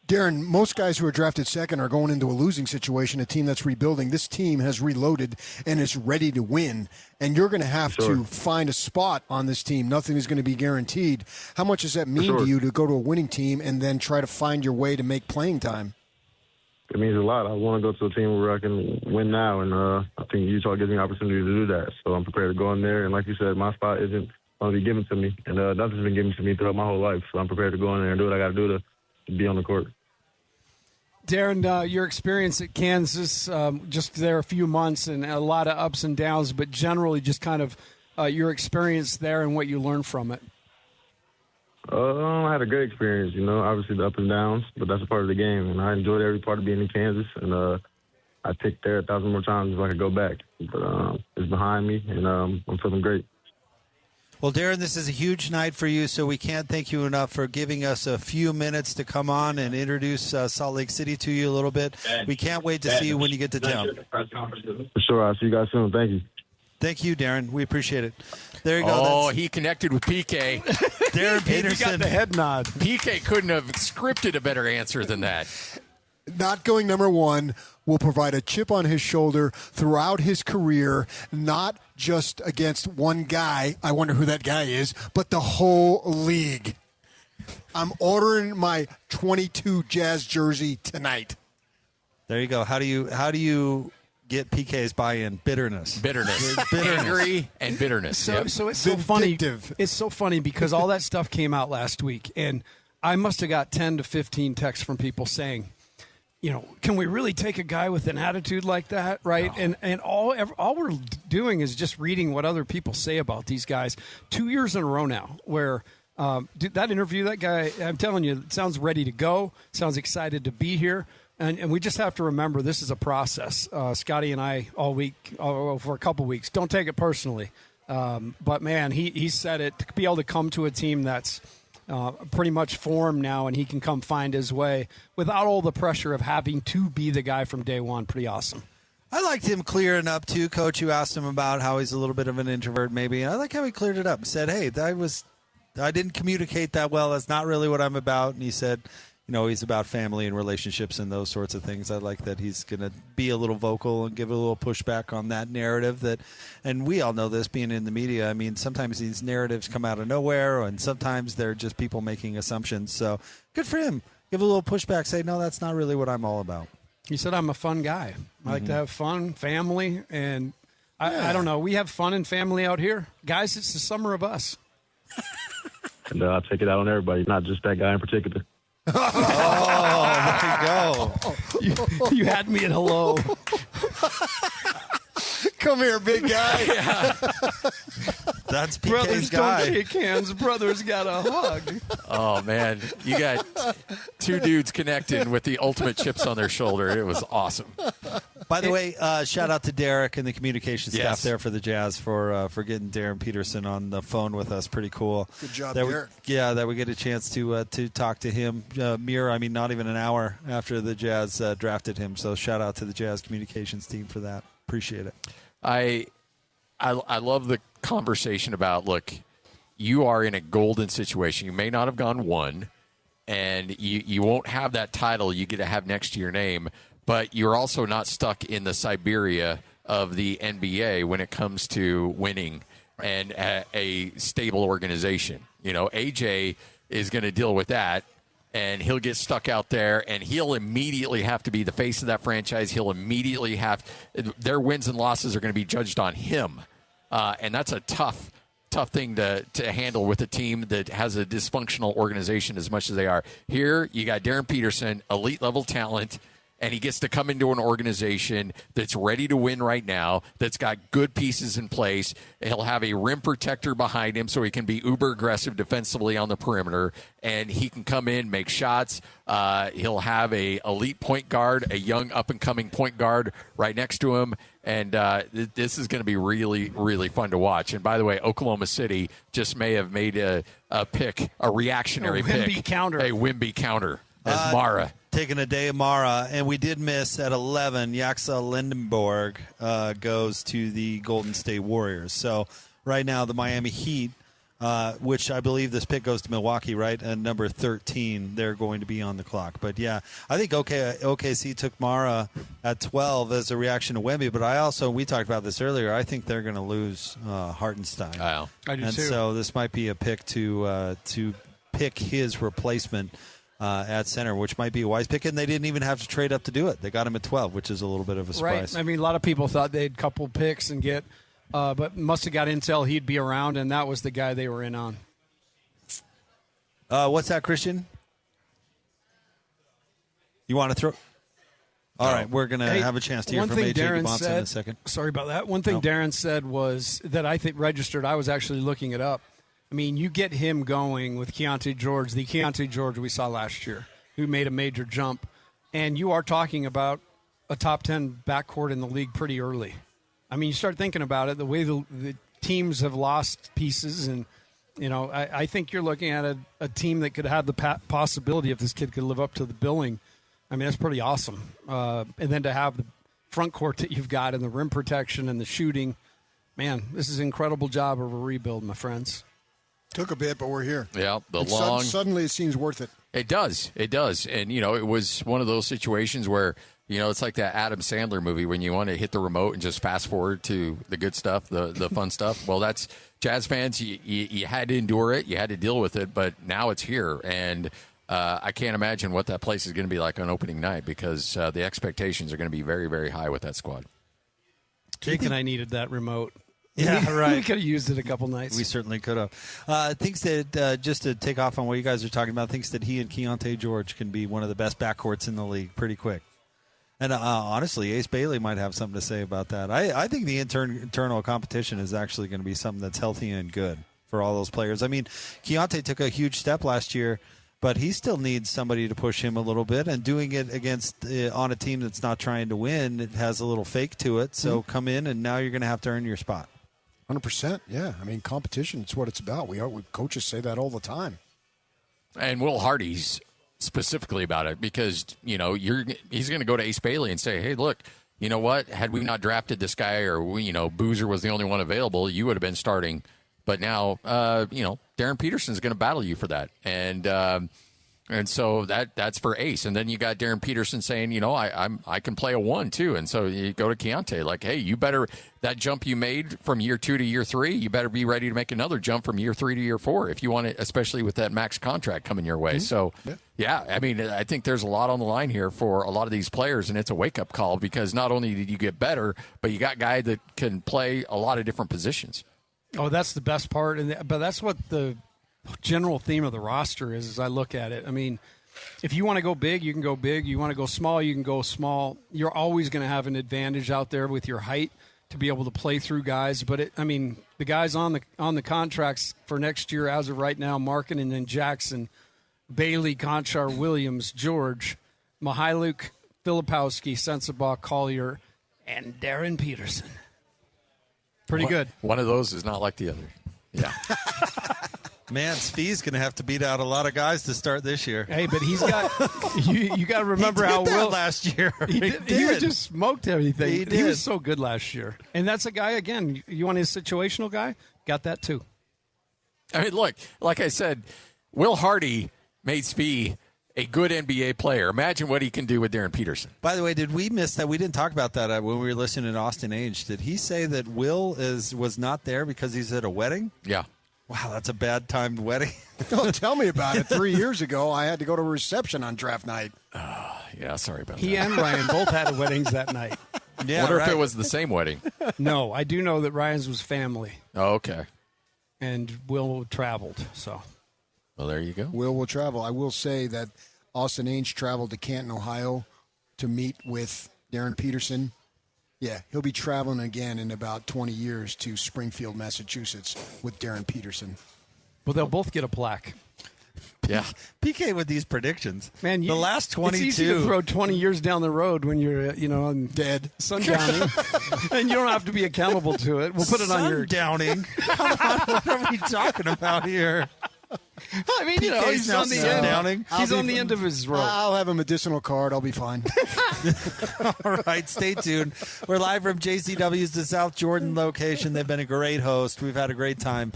S16: Darryn, most guys who are drafted second are going into a losing situation, a team that's rebuilding. This team has reloaded and is ready to win, and you're going to have to find a spot on this team. Nothing is going to be guaranteed. How much does that mean to you to go to a winning team and then try to find your way to make playing time?
S17: It means a lot. I want to go to a team where I can win now, and I think Utah gives me an opportunity to do that. So I'm prepared to go in there, and like you said, my spot isn't going to be given to me, and nothing's been given to me throughout my whole life. So I'm prepared to go in there and do what I got to do to be on the court.
S4: Darryn, your experience at Kansas, just there a few months and a lot of ups and downs, but generally just kind of your experience there and what you learned from it.
S17: I had a great experience, obviously the ups and downs, but that's a part of the game, and I enjoyed every part of being in Kansas, and I picked there 1,000 more times if I could go back. But it's behind me, and I'm feeling great.
S3: Well, Darryn, this is a huge night for you, so we can't thank you enough for giving us a few minutes to come on and introduce Salt Lake City to you a little bit. We can't wait to see you when you get to town.
S17: For sure. I'll see you guys soon. Thank you.
S3: Thank you, Darryn. We appreciate it. There you go.
S5: Oh, he connected with PK.
S3: Darryn Peterson.
S4: He got the head nod.
S5: PK couldn't have scripted a better answer than that.
S16: Not going number one will provide a chip on his shoulder throughout his career, not just against one guy, I wonder who that guy is, but the whole league. I'm ordering my 22 Jazz jersey tonight.
S3: There you go. How do you get PK's buy-in? Bitterness.
S5: Angry and bitterness.
S4: So it's so funny. It's so funny because all that stuff came out last week, and I must have got 10 to 15 texts from people saying, can we really take a guy with an attitude like that, right? No. And all we're doing is just reading what other people say about these guys. 2 years in a row now where that interview, that guy, I'm telling you, sounds ready to go, sounds excited to be here. And we just have to remember this is a process. Scotty and I all week, for a couple weeks, don't take it personally. But, man, he said it, to be able to come to a team that's pretty much formed now and he can come find his way without all the pressure of having to be the guy from day one. Pretty awesome.
S3: I liked him clearing up, too, Coach. You asked him about how he's a little bit of an introvert maybe. And I like how he cleared it up and said, hey, I didn't communicate that well. That's not really what I'm about. And he said, he's about family and relationships and those sorts of things. I like that he's going to be a little vocal and give a little pushback on that narrative and we all know this being in the media. I mean, sometimes these narratives come out of nowhere and sometimes they're just people making assumptions. So good for him. Give a little pushback. Say, no, that's not really what I'm all about.
S4: He said, I'm a fun guy. I like to have fun, family, and I don't know. We have fun and family out here. Guys, it's the summer of us.
S17: And I'll take it out on everybody, not just that guy in particular.
S3: Oh, there you go.
S4: You had me at hello.
S16: Come here, big guy.
S4: Yeah.
S3: That's PK's
S4: Brothers
S3: guy.
S4: Don't shake hands. Brothers got a hug.
S5: Oh, man. You got two dudes connected with the ultimate chips on their shoulder. It was awesome.
S3: By the way, shout out to Derek and the communication staff there for the Jazz for getting Darryn Peterson on the phone with us. Pretty cool.
S16: Good job,
S3: Derek. That we get a chance to talk to him. Not even an hour after the Jazz drafted him. So shout out to the Jazz communications team for that. Appreciate it.
S5: I love the conversation about, look, you are in a golden situation. You may not have gone one, and you won't have that title you get to have next to your name, but you're also not stuck in the Siberia of the NBA when it comes to winning and a stable organization. AJ is going to deal with that, and he'll get stuck out there, and he'll immediately have to be the face of that franchise. He'll immediately have – their wins and losses are going to be judged on him. And that's a tough thing to handle with a team that has a dysfunctional organization as much as they are. Here, you got Darryn Peterson, elite-level talent, and he gets to come into an organization that's ready to win right now, that's got good pieces in place. He'll have a rim protector behind him so he can be uber aggressive defensively on the perimeter, and he can come in, make shots. He'll have a elite point guard, a young up-and-coming point guard right next to him, and this is going to be really, really fun to watch. And by the way, Oklahoma City just may have made a pick, a reactionary pick. A Wimby counter as Mara.
S3: Taking a day of Mara, and we did miss at 11. Yaxa Lindenborg goes to the Golden State Warriors. So right now the Miami Heat, which I believe this pick goes to Milwaukee, right? And number 13, they're going to be on the clock. But, yeah, I think OKC took Mara at 12 as a reaction to Wemby. But we talked about this earlier, I think they're going to lose Hartenstein.
S5: Wow.
S4: I do
S3: and
S4: too.
S3: So this might be a pick to pick his replacement at center, which might be a wise pick, and they didn't even have to trade up to do it. They got him at 12, which is a little bit of a surprise.
S4: Right. I mean, a lot of people thought they'd couple picks and get, but must have got intel he'd be around, and that was the guy they were in on.
S3: What's that, Christian? You want to throw? All right, we're going to have a chance to hear from AJ Dybantsa in a second.
S4: Sorry about that. One thing Darren said was that I think registered. I was actually looking it up. I mean, you get him going with Keontae George, the Keontae George we saw last year, who made a major jump. And you are talking about a top 10 backcourt in the league pretty early. I mean, you start thinking about it, the way the teams have lost pieces. And, I think you're looking at a team that could have the possibility if this kid could live up to the billing. I mean, that's pretty awesome. And then to have the front court that you've got and the rim protection and the shooting, man, this is an incredible job of a rebuild, my friends.
S16: Took a bit, but we're here.
S5: Yeah,
S16: suddenly it seems worth it.
S5: It does. And, it was one of those situations where, it's like that Adam Sandler movie when you want to hit the remote and just fast forward to the good stuff, the fun stuff. Well, that's Jazz fans. You had to endure it. You had to deal with it. But now it's here. And I can't imagine what that place is going to be like on opening night because the expectations are going to be very, very high with that squad.
S4: Jake and I needed that remote.
S3: Yeah, right.
S4: We could have used it a couple nights.
S3: We certainly could have. Thinks that, just to take off on what you guys are talking about, thinks that he and Keontae George can be one of the best backcourts in the league pretty quick. And honestly, Ace Bailey might have something to say about that. I think the internal competition is actually going to be something that's healthy and good for all those players. I mean, Keontae took a huge step last year, but he still needs somebody to push him a little bit. And doing it against on a team that's not trying to win, it has a little fake to it. So come in, and now you're going to have to earn your spot.
S16: 100%, yeah. I mean, competition, it's what it's about. We coaches say that all the time.
S5: And Will Hardy's specifically about it because, he's going to go to Ace Bailey and say, hey, look, you know what? Had we not drafted this guy or, Boozer was the only one available, you would have been starting. But now, Darryn Peterson's going to battle you for that. And so that's for Ace. And then you got Darryn Peterson saying, I can play a 1 too. And so you go to Keontae like, hey, you better, that jump you made from year 2 to year 3, you better be ready to make another jump from year 3 to year 4 if you want it, especially with that max contract coming your way. So, yeah, I mean, I think there's a lot on the line here for a lot of these players, and it's a wake-up call because not only did you get better, but you got guys that can play a lot of different positions.
S4: Oh, that's the best part. But that's what the general theme of the roster is as I look at it. I mean, if you want to go big, you can go big. You want to go small, you can go small. You're always going to have an advantage out there with your height to be able to play through guys. But, the guys on the contracts for next year as of right now, Markkanen and Jackson, Bailey, Conchar, Williams, George, Mihailuk, Filipowski, Sensabaugh, Collier, and Darryn Peterson. Pretty good.
S5: One of those is not like the other. Yeah.
S3: Man, Svi's going to have to beat out a lot of guys to start this year.
S4: Hey, but he's got you got to remember how well
S3: last year.
S4: He just smoked everything. He was so good last year. And that's a guy, again, you want his situational guy? Got that too.
S5: I mean, look, like I said, Will Hardy made Svi a good NBA player. Imagine what he can do with Darryn Peterson.
S3: By the way, did we miss that? We didn't talk about that when we were listening to Austin Age. Did he say that Will was not there because he's at a wedding?
S5: Yeah.
S3: Wow, that's a bad timed wedding.
S16: Don't tell me about it. 3 years ago, I had to go to a reception on draft night.
S5: Yeah, sorry about that.
S4: He and Ryan both had weddings that night.
S5: Yeah, wonder if it was the same wedding.
S4: No, I do know that Ryan's was family.
S5: Oh, okay.
S4: And Will traveled, so.
S5: Well, there you go.
S16: Will travel. I will say that Austin Ainge traveled to Canton, Ohio to meet with Darryn Peterson. Yeah, he'll be traveling again in about 20 years to Springfield, Massachusetts with Darryn Peterson.
S4: Well, they'll both get a plaque.
S5: Yeah.
S3: PK with these predictions.
S4: Man,
S3: the last 22.
S4: It's easy to throw 20 years down the road when you're,
S16: dead.
S4: Sundowning. And you don't have to be accountable to it. We'll put it on your...
S3: Sundowning? Come on, what are we talking about here?
S4: I mean, he's on the end. He's on the end of his rope.
S16: I'll have a medicinal card. I'll be fine.
S3: All right, stay tuned. We're live from JCW's the South Jordan location. They've been a great host. We've had a great time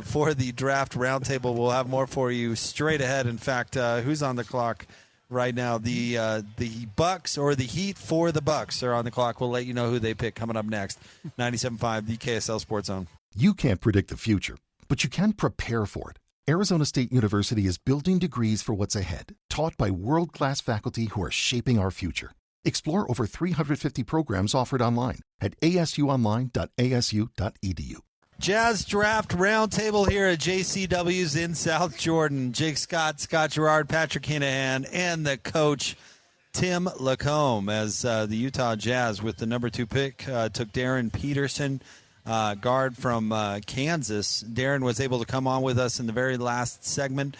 S3: for the draft roundtable. We'll have more for you straight ahead. In fact, who's on the clock right now? The Bucks or the Heat for the Bucks are on the clock. We'll let you know who they pick coming up next. 97.5, the KSL Sports Zone.
S18: You can't predict the future, but you can prepare for it. Arizona State University is building degrees for what's ahead, taught by world-class faculty who are shaping our future. Explore over 350 programs offered online at asuonline.asu.edu.
S3: Jazz Draft Roundtable here at JCW's in South Jordan. Jake Scott, Scott Garrard, Patrick Kinahan, and the coach. Tim LaComb, as the Utah Jazz with the number 2 pick took Darryn Peterson, guard from Kansas. Darryn was able to come on with us in the very last segment.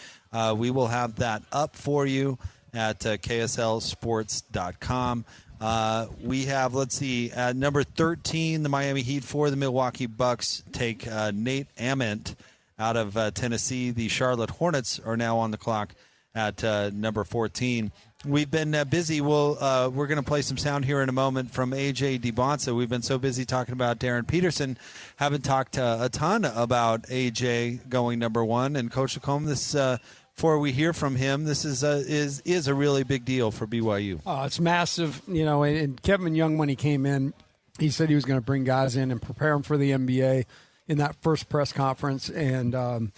S3: We will have that up for you at KSLSports.com. We have, let's see, at number 13, the Miami Heat for the Milwaukee Bucks take Nate Ament out of Tennessee. The Charlotte Hornets are now on the clock at number 14. We've been busy. We're going to play some sound here in a moment from AJ Dybantsa. We've been so busy talking about Darryn Peterson, haven't talked a ton about AJ going number 1. And Coach LaComb, this before we hear from him, this is a really big deal for BYU.
S4: Oh, it's massive. And Kevin Young, when he came in, he said he was going to bring guys in and prepare them for the NBA in that first press conference, and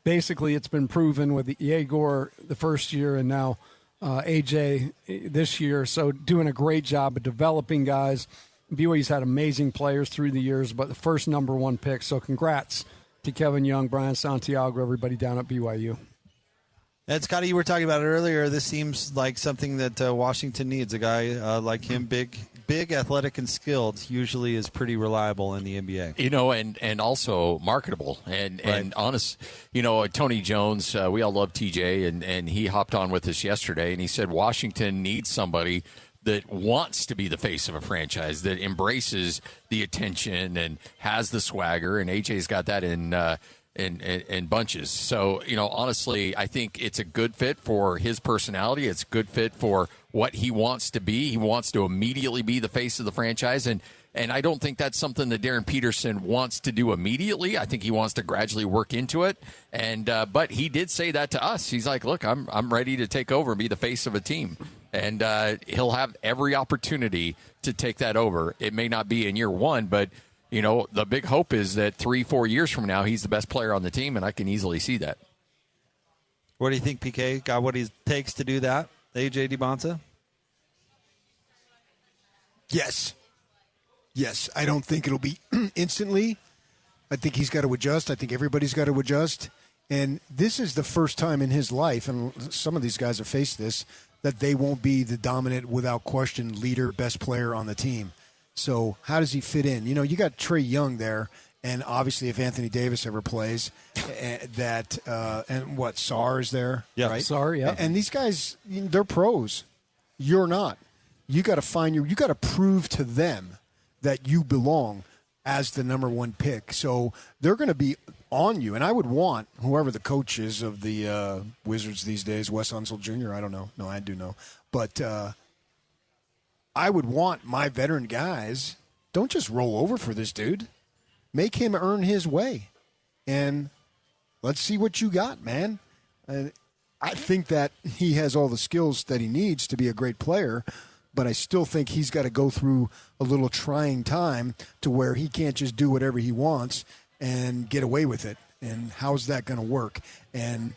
S4: basically, it's been proven with Yegor the first year and now AJ this year. So doing a great job of developing guys. BYU's had amazing players through the years, but the first number 1 pick. So congrats to Kevin Young, Brian Santiago, everybody down at BYU.
S3: And Scotty, you were talking about it earlier. This seems like something that Washington needs. A guy like him, big, athletic, and skilled, usually is pretty reliable in the NBA.
S5: And also marketable and honest. Tony Jones, we all love TJ, and he hopped on with us yesterday, and he said Washington needs somebody that wants to be the face of a franchise, that embraces the attention and has the swagger, and AJ's got that in bunches. So, honestly, I think it's a good fit for his personality. It's a good fit for what he wants to be. He wants to immediately be the face of the franchise, and I don't think that's something that Darryn Peterson wants to do immediately. I think he wants to gradually work into it, and but he did say that to us. He's like, look, I'm ready to take over and be the face of a team, and he'll have every opportunity to take that over. It may not be in year 1, but the big hope is that 3-4 years from now, he's the best player on the team, and I can easily see that.
S3: What do you think, PK? Got what it takes to do that? AJ Dybantsa?
S16: Yes. I don't think it'll be instantly. I think he's got to adjust. I think everybody's got to adjust. And this is the first time in his life, and some of these guys have faced this, that they won't be the dominant, without question, leader, best player on the team. So how does he fit in? You got Trae Young there, and obviously if Anthony Davis ever plays, and what, Sarr is there?
S3: Yeah,
S16: right?
S4: Sarr, yeah.
S16: And these guys, they're pros. You're not. You got to prove to them that you belong as the number 1 pick. So they're going to be on you. And I would want whoever the coach is of the Wizards these days, Wes Unseld Jr., I don't know. No, I do know. But I would want my veteran guys, don't just roll over for this dude. Make him earn his way. And let's see what you got, man. I think that he has all the skills that he needs to be a great player, but I still think he's got to go through a little trying time to where he can't just do whatever he wants and get away with it. And how's that going to work? And,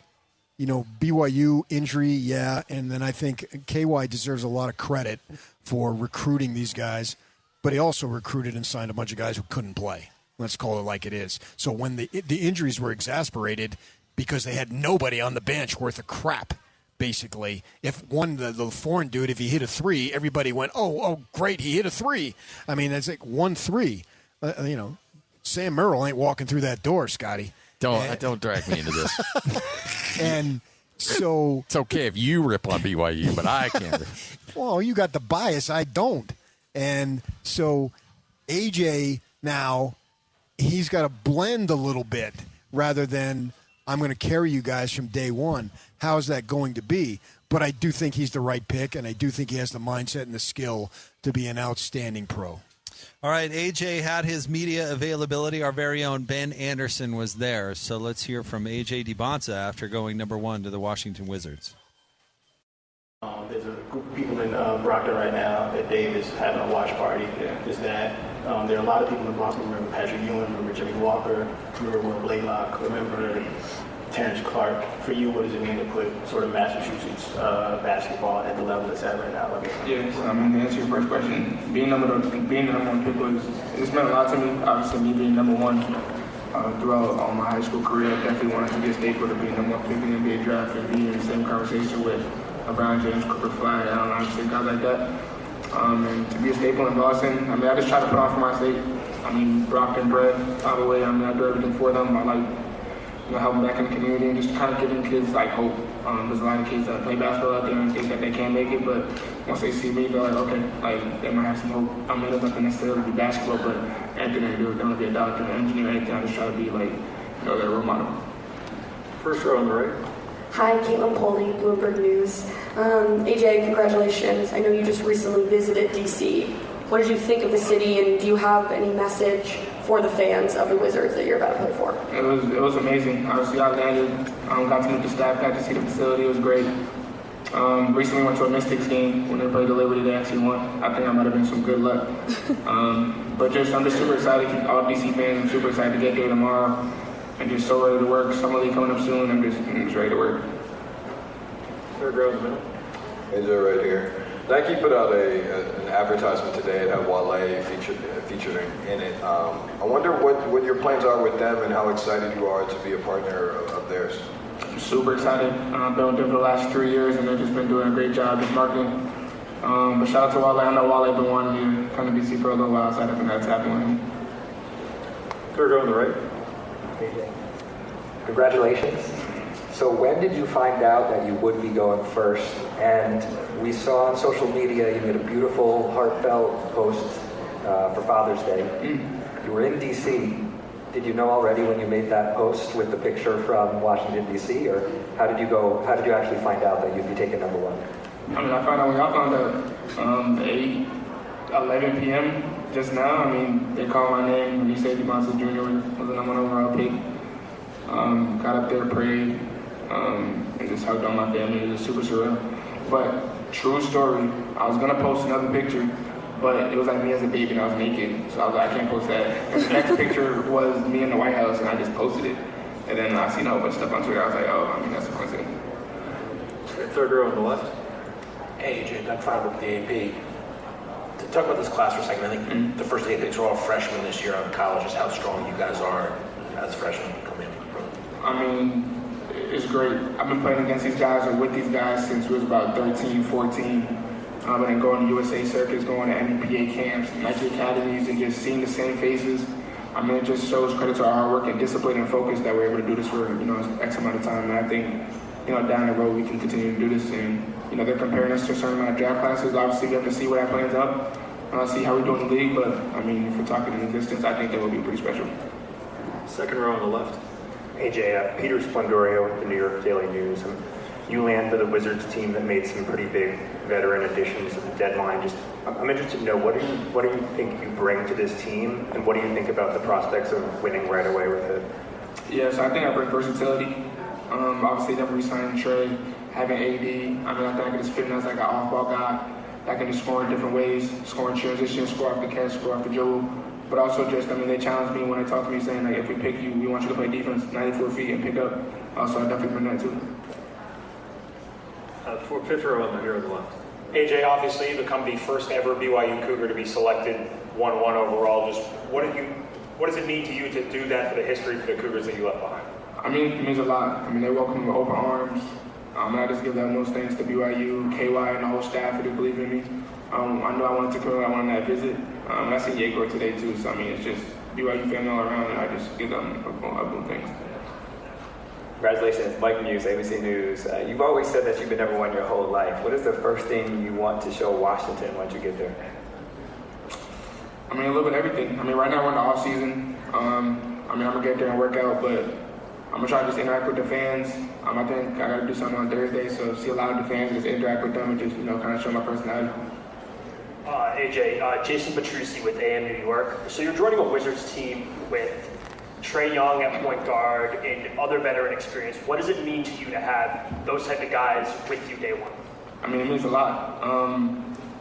S16: BYU injury, yeah, and then I think KY deserves a lot of credit for recruiting these guys, but he also recruited and signed a bunch of guys who couldn't play. Let's call it like it is. So when the injuries were exasperated because they had nobody on the bench worth of crap, basically. If the foreign dude, if he hit a 3, everybody went, oh, great, he hit a 3. I mean, that's like 1-3. Sam Merrill ain't walking through that door, Scotty.
S5: Don't drag me into this.
S16: And so
S5: it's okay if you rip on BYU, but I can't.
S16: Well, you got the bias. I don't. And so AJ now, he's got to blend a little bit rather than I'm going to carry you guys from day 1. How's that going to be? But I do think he's the right pick, and I do think he has the mindset and the skill to be an outstanding pro.
S3: All right, AJ had his media availability. Our very own Ben Anderson was there. So let's hear from AJ Dybantsa after going number 1 to the Washington Wizards.
S19: There's a group of people in Brockton right now that Dave is having a watch party. There's that. There are a lot of people in Brockton. Remember Patrick Ewing, remember Jimmy Walker, remember Will Blaylock, remember Terrence Clark. For you, what does it mean to put sort of Massachusetts basketball at the level it's at right now?
S20: Yes, to answer your first question, being the number 1 pick it's meant a lot to me. Obviously, me being number 1 throughout all my high school career, I definitely wanted to be a staple to be number 1 pick in the NBA draft and be in the same conversation with LeBron James, Cooper Flag, Allen Iverson, guys like that. And to be a staple in Boston, I mean, I just try to put on for my state. I mean, Brock and Brett, all the way. I mean, I do everything for them. I like, helping back in the community and just kind of giving kids like hope. There's a lot of kids that play basketball out there and think that they can't make it, but once they see me, they're like, okay, like they might have some hope. I mean, it doesn't necessarily be basketball, but anything they do, they want to be a doctor, an engineer, anything. I just try to be like, their role model.
S13: First row on the right.
S21: Hi, Caitlin Polding, Bloomberg News. AJ, congratulations. I know you just recently visited DC. What did you think of the city, and do you have any message for the fans of the Wizards that you're about to play for?
S20: It was amazing. Obviously, I landed, got to meet the staff, got to see the facility. It was great. Recently went to a Mystics game when they played the Liberty. They actually won. I think I might have been some good luck. But I'm just super excited. All DC fans, I'm super excited to get there tomorrow and just so ready to work. Summer League coming up soon. I'm just ready to work.
S13: Third row in the middle.
S22: AJ right here. Nike put out an advertisement today that had Wale featured in it. I wonder what your plans are with them and how excited you are to be a partner of theirs.
S20: I'm super excited. I've been with them for the last 3 years, and they've just been doing a great job with marketing. But shout out to Wale. I know Wale's been wanting to come to DC for a little while, so I think that's happening with him.
S13: Third row on the right.
S23: AJ, congratulations. So when did you find out that you would be going first? And we saw on social media you made a beautiful, heartfelt post for Father's Day. You were in DC. Did you know already when you made that post with the picture from Washington, D.C., or how did you actually find out that you'd be taking number one?
S20: I mean, I found out 11 p.m. just now. I mean, they called my name. AJ Dybantsa Jr. was the number one overall pick. Got up there, prayed, and just hugged on my family. It was super surreal. But true story, I was gonna post another picture, but it was like me as a baby and I was naked, so I was like, I can't post that. And the next picture was me in the White House, and I just posted it. And then I seen a whole bunch of stuff on Twitter. I was like, oh, I mean, that's a coincidence.
S13: Third row on the left.
S24: Hey, AJ, Doug Freiberg with the AP. To talk about this class for a second, I think the first 8 picks are all freshmen this year out of college. Just how strong you guys are as freshmen coming in.
S20: I mean, it's great. I've been playing against these guys or with these guys since we was about 13, 14. I've been going to USA circuits, going to NBPA camps, Nike academies, and just seeing the same faces. I mean, it just shows credit to our hard work and discipline and focus that we're able to do this for, X amount of time. And I think, down the road we can continue to do this. And, they're comparing us to a certain amount of draft classes. Obviously, we have to see what our plans up, see how we do in the league. But, I mean, if we're talking in existence, I think that would be pretty special.
S13: Second row on the left.
S25: AJ, Peter Splendorio with the New York Daily News. You land for the Wizards team that made some pretty big veteran additions at the deadline. I'm interested to know what do you think you bring to this team, and what do you think about the prospects of winning right away with it?
S20: Yeah, so I think I bring versatility. Obviously, never re-signing Trey, having AD. I mean, I think I can just fit in as like an off-ball guy that can just score in different ways, score in transition, score off the catch, score off the dribble. But also they challenge me when they talk to me saying, like, if we pick you, we want you to play defense 94 feet and pick up. So I definitely bring that too.
S13: Fifth row on the left.
S25: AJ, obviously you become the first ever BYU Cougar to be selected 1-1 overall. Just what does it mean to you to do that for the history for the Cougars that you left behind?
S20: I mean, it means a lot. I mean, they welcome me with open arms. And I just give that most thanks to BYU, KY, and the whole staff for believing in me. I knew I wanted to come. I wanted that visit. I see Yegor today too. So I mean, it's just BYU family all around, and I just give them a thanks.
S26: Congratulations, Mike Muse, ABC News. You've always said that you've been number one your whole life. What is the first thing you want to show Washington once you get there?
S20: I mean, a little bit of everything. I mean, right now we're in the off season. I mean, I'm gonna get there and work out, but I'm gonna try to just interact with the fans. I think I gotta do something on Thursday, so see a lot of the fans, just interact with them and just kind of show my personality.
S27: AJ, Jason Petrucci with AM New York. So you're joining a Wizards team with Trae Young at point guard and other veteran experience. What does it mean to you to have those type of guys with you day one?
S20: I mean, it means a lot.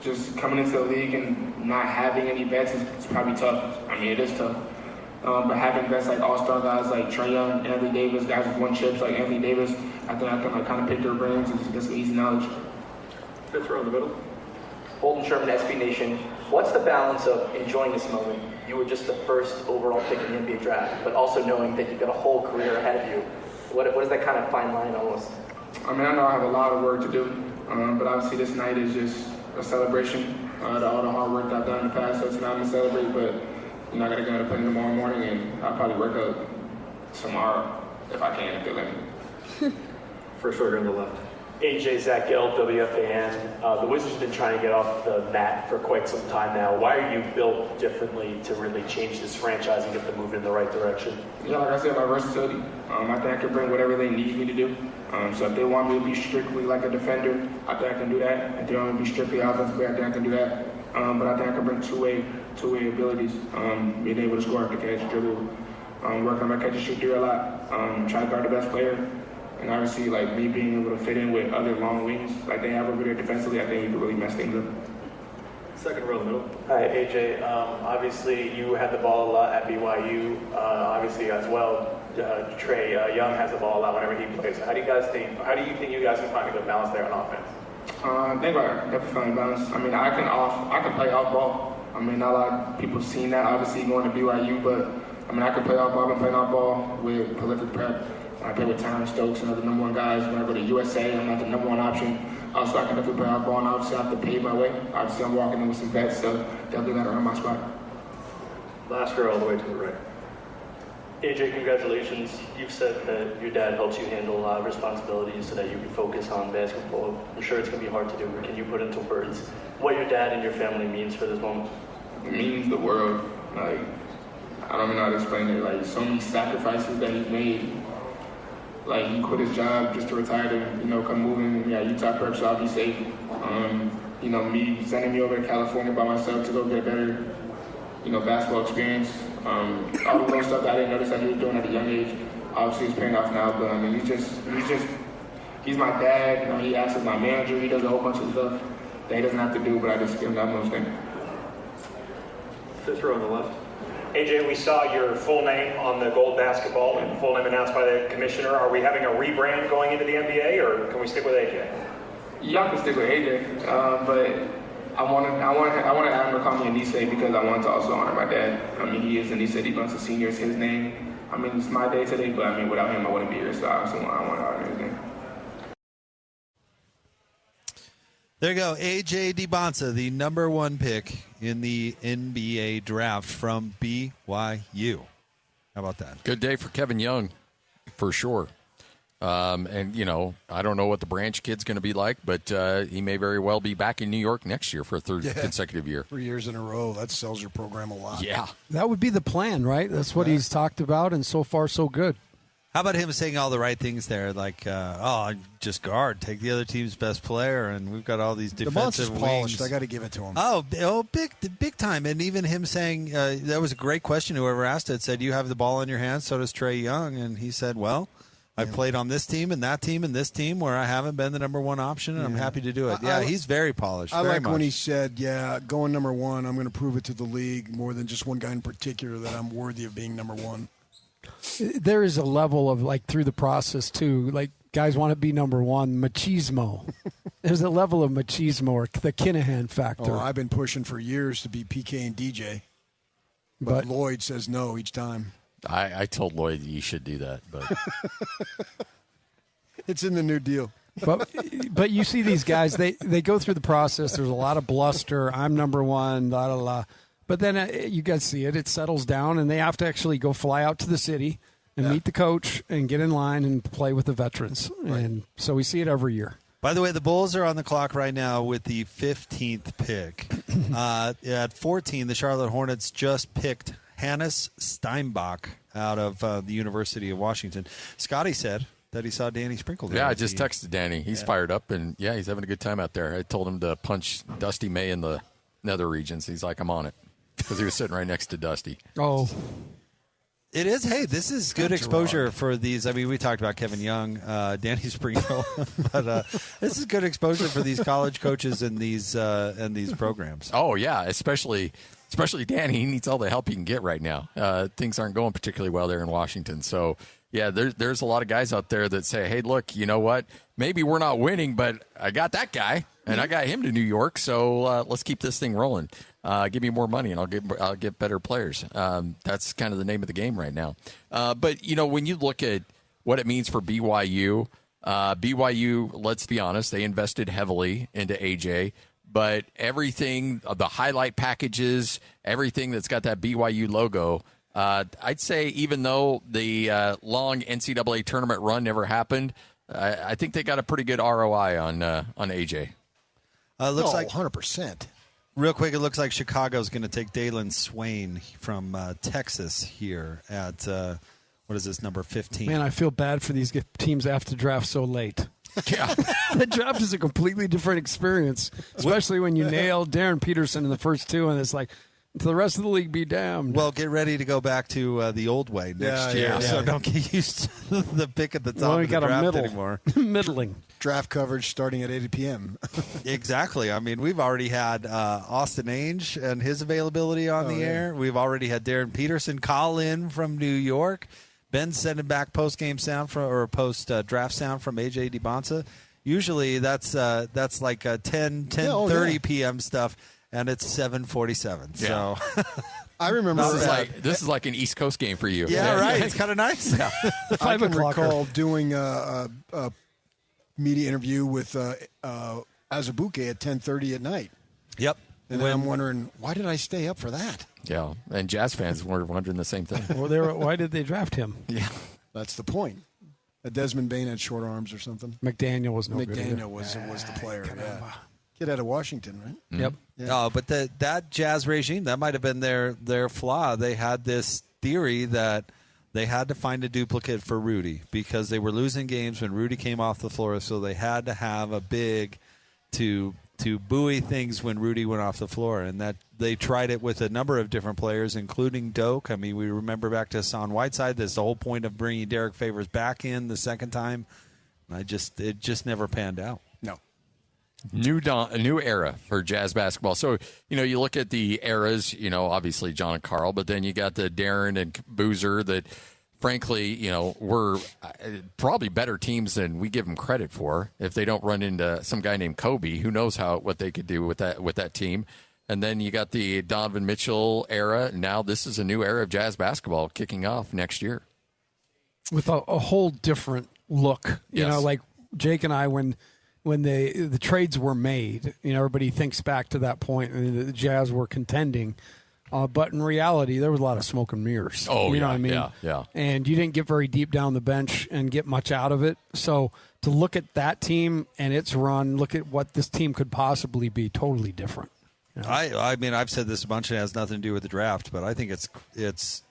S20: Just coming into the league and not having any vets is probably tough. I mean, it is tough. But having vets like all-star guys like Trae Young, Anthony Davis, guys with one chips like Anthony Davis, I think I can kind of pick their brains and get some easy knowledge.
S13: Fifth row in the middle.
S28: Holden Sherman, SB Nation. What's the balance of enjoying this moment? You were just the first overall pick in the NBA draft, but also knowing that you've got a whole career ahead of you. What is that kind of fine line almost?
S20: I mean, I know I have a lot of work to do. But obviously this night is just a celebration to all the hard work I've done in the past. So tonight I'm going to celebrate, but I got to go to play tomorrow morning, and I'll probably work out tomorrow if I can, if they let me.
S10: First order on the left.
S27: AJ, Zach Gill, WFAN. The Wizards have been trying to get off the mat for quite some time now. Why are you built differently to really change this franchise and get them moving in the right direction?
S20: Yeah, like I said, my versatility. I think I can bring whatever they need me to do. So if they want me to be strictly like a defender, I think I can do that. If they want me to be strictly offensively, I think I can do that. But I think I can bring two-way abilities. Being able to score, to catch, dribble, working on my catch and shoot there a lot. Try to guard the best player. And obviously, like, me being able to fit in with other long wings like they have over there defensively, I think we could really mess things up.
S10: Second row, middle.
S27: Hi, AJ. Obviously, you had the ball a lot at BYU. Obviously, as well, Trey Young has the ball a lot whenever he plays. How do you think you guys can find a good balance there on offense?
S20: I think I definitely find balance. I mean, I can play off ball. I mean, not a lot of people have seen that, obviously, going to BYU, but I mean, I can play off ball. I've been playing off ball with prolific prep. I play with Terrence Stokes and other number one guys. When I go to USA, I'm not the number one option. So I can definitely play off ball, and obviously I have to pave my way. Obviously, I'm walking in with some vets, so definitely got to earn my spot.
S10: Last row all the way to the right.
S27: AJ, congratulations. You've said that your dad helps you handle a lot of responsibilities so that you can focus on basketball. I'm sure it's going to be hard to do, but can you put into words what your dad and your family means for this moment?
S20: It means the world. Like, I don't even know how to explain it. Like, so many sacrifices that he's made. Like, he quit his job just to retire to, come moving. Yeah, Utah Prep, so I'll be safe. Me sending me over to California by myself to go get a better, basketball experience. All the little stuff that I didn't notice that he was doing at a young age, obviously it's paying off now. But I mean, he's my dad. He acts as my manager. He does a whole bunch of stuff that he doesn't have to do, but I just give him that most thing.
S10: Fifth row on the left.
S27: AJ, we saw your full name on the gold basketball and full name announced by the commissioner. Are we having a rebrand going into the NBA, or can we stick with AJ?
S20: Y'all can stick with AJ, but I wanted Adam to call me Anise because I wanted to also honor my dad. I mean, he is Anise Dybantsa Sr. It's his name. I mean, it's my day today, but I mean, without him, I wouldn't be here. So obviously, I want to honor his name.
S3: There you go. AJ Dybantsa, the number one pick in the NBA draft from BYU. How about that?
S5: Good day for Kevin Young, for sure. And, I don't know what the Branch kid's going to be like, but he may very well be back in New York next year for a third consecutive year.
S16: 3 years in a row. That sells your program a lot.
S5: Yeah.
S4: That would be the plan, right? That's what he's talked about, and so far, so good.
S3: How about him saying all the right things there, like, just guard, take the other team's best player, and we've got all these defensive wings.
S16: Polished. I got to give it to him.
S3: Oh, big time. And even him saying, that was a great question, whoever asked it, said, you have the ball in your hands, so does Trey Young. And he said, well, I played on this team and that team and this team where I haven't been the number one option, and I'm happy to do it. He's very polished.
S16: I
S3: very
S16: like
S3: much.
S16: when he said, going number one, I'm going to prove it to the league more than just one guy in particular that I'm worthy of being number one.
S4: There is a level of, like, through the process, too, like, guys want to be number one, machismo. There's a level of machismo, or the Kinahan factor.
S16: I've been pushing for years to be PK and DJ, but Lloyd says no each time.
S5: I told Lloyd you should do that, but
S16: it's in the new deal.
S4: But you see these guys, they go through the process. There's a lot of bluster. I'm number one, la la la. But then you guys see it. It settles down, and they have to actually go fly out to the city and meet the coach and get in line and play with the veterans. Right. And so we see it every year.
S3: By the way, the Bulls are on the clock right now with the 15th pick. At 14, the Charlotte Hornets just picked Hannes Steinbach out of the University of Washington. Scotty said that he saw Danny Sprinkle.
S5: Yeah, I just texted Danny. He's fired up, and, he's having a good time out there. I told him to punch Dusty May in the nether regions. He's like, I'm on it. Because he was sitting right next to Dusty.
S4: Oh.
S3: It is. Hey, this is good exposure for these. I mean, we talked about Kevin Young, Danny Sprinkle, but this is good exposure for these college coaches and these programs.
S5: Oh, yeah, especially Danny. He needs all the help he can get right now. Things aren't going particularly well there in Washington. So, yeah, there's a lot of guys out there that say, hey, look, you know what? Maybe we're not winning, but I got that guy, and I got him to New York, so let's keep this thing rolling. Give me more money, and I'll get better players. That's kind of the name of the game right now. But when you look at what it means for BYU, BYU, let's be honest, they invested heavily into AJ, but everything, the highlight packages, everything that's got that BYU logo, I'd say even though the long NCAA tournament run never happened, I think they got a pretty good ROI on AJ.
S3: Looks like
S16: 100%.
S3: Real quick, it looks like Chicago's going to take Dalen Swain from Texas here at what is this, number 15?
S4: Man, I feel bad for these teams after draft so late.
S5: Yeah.
S4: The draft is a completely different experience, especially when you nail Darryn Peterson in the first two, and it's like, to the rest of the league be damned.
S3: Well, get ready to go back to the old way next year.
S4: Yeah.
S3: So don't get used to the pick at the top of the draft anymore.
S4: Middling.
S16: Draft coverage starting at 8 p.m.
S3: Exactly. I mean, we've already had Austin Ainge and his availability on the air. We've already had Darryn Peterson call in from New York. Ben sending back post-game sound or post-draft sound from AJ Dybantsa. Usually that's like 10:30 p.m. stuff, and it's 7:47.
S5: Yeah.
S3: So
S16: I remember
S5: this is like an East Coast game for you.
S3: Yeah, right. It's kind of nice.
S5: Yeah.
S16: I can recall doing a media interview with Azubuike at 10:30 at night.
S3: Yep.
S16: And then I'm wondering, why did I stay up for that?
S5: Yeah, and Jazz fans were wondering the same thing.
S4: Well, why did they draft him?
S5: Yeah,
S16: that's the point. Desmond Bain had short arms or something.
S4: McDaniel was no good.
S16: McDaniel was the player. Yeah. Kid out of Washington, right?
S5: Mm-hmm.
S4: Yep.
S3: Yeah. Oh, but that Jazz regime, that might have been their flaw. They had this theory that they had to find a duplicate for Rudy because they were losing games when Rudy came off the floor, so they had to have a big to buoy things when Rudy went off the floor, and that they tried it with a number of different players, including Doak. I mean, we remember back to Hassan Whiteside. That's the whole point of bringing Derek Favors back in the second time. It just never panned out.
S16: No.
S5: A new era for Jazz basketball. So, you look at the eras, obviously John and Carl, but then you got the Darren and Boozer that, frankly, were probably better teams than we give them credit for. If they don't run into some guy named Kobe, who knows what they could do with that team. And then you got the Donovan Mitchell era. Now this is a new era of Jazz basketball kicking off next year.
S4: With a whole different look.
S5: Yes.
S4: Like Jake and I, when the trades were made, everybody thinks back to that point and the Jazz were contending. But in reality, there was a lot of smoke and mirrors.
S5: Oh,
S4: you know what I mean?
S5: Yeah.
S4: And you didn't get very deep down the bench and get much out of it. So to look at that team and its run, look at what this team could possibly be, totally different.
S3: I mean, I've said this a bunch. It has nothing to do with the draft, but I think it's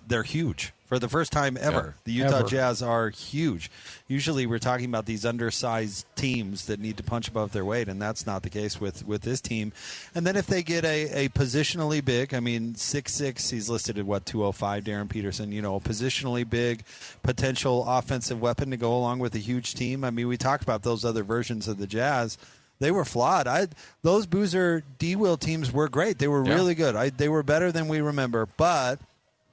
S3: they're huge for the first time ever.
S5: Yeah,
S3: the Utah Jazz are huge. Usually, we're talking about these undersized teams that need to punch above their weight, and that's not the case with this team. And then if they get a positionally big, I mean, 6'6", he's listed at 205. Darryn Peterson, a positionally big potential offensive weapon to go along with a huge team. I mean, we talked about those other versions of the Jazz. They were flawed. Those Boozer D-Will teams were great. They were really good. They were better than we remember, but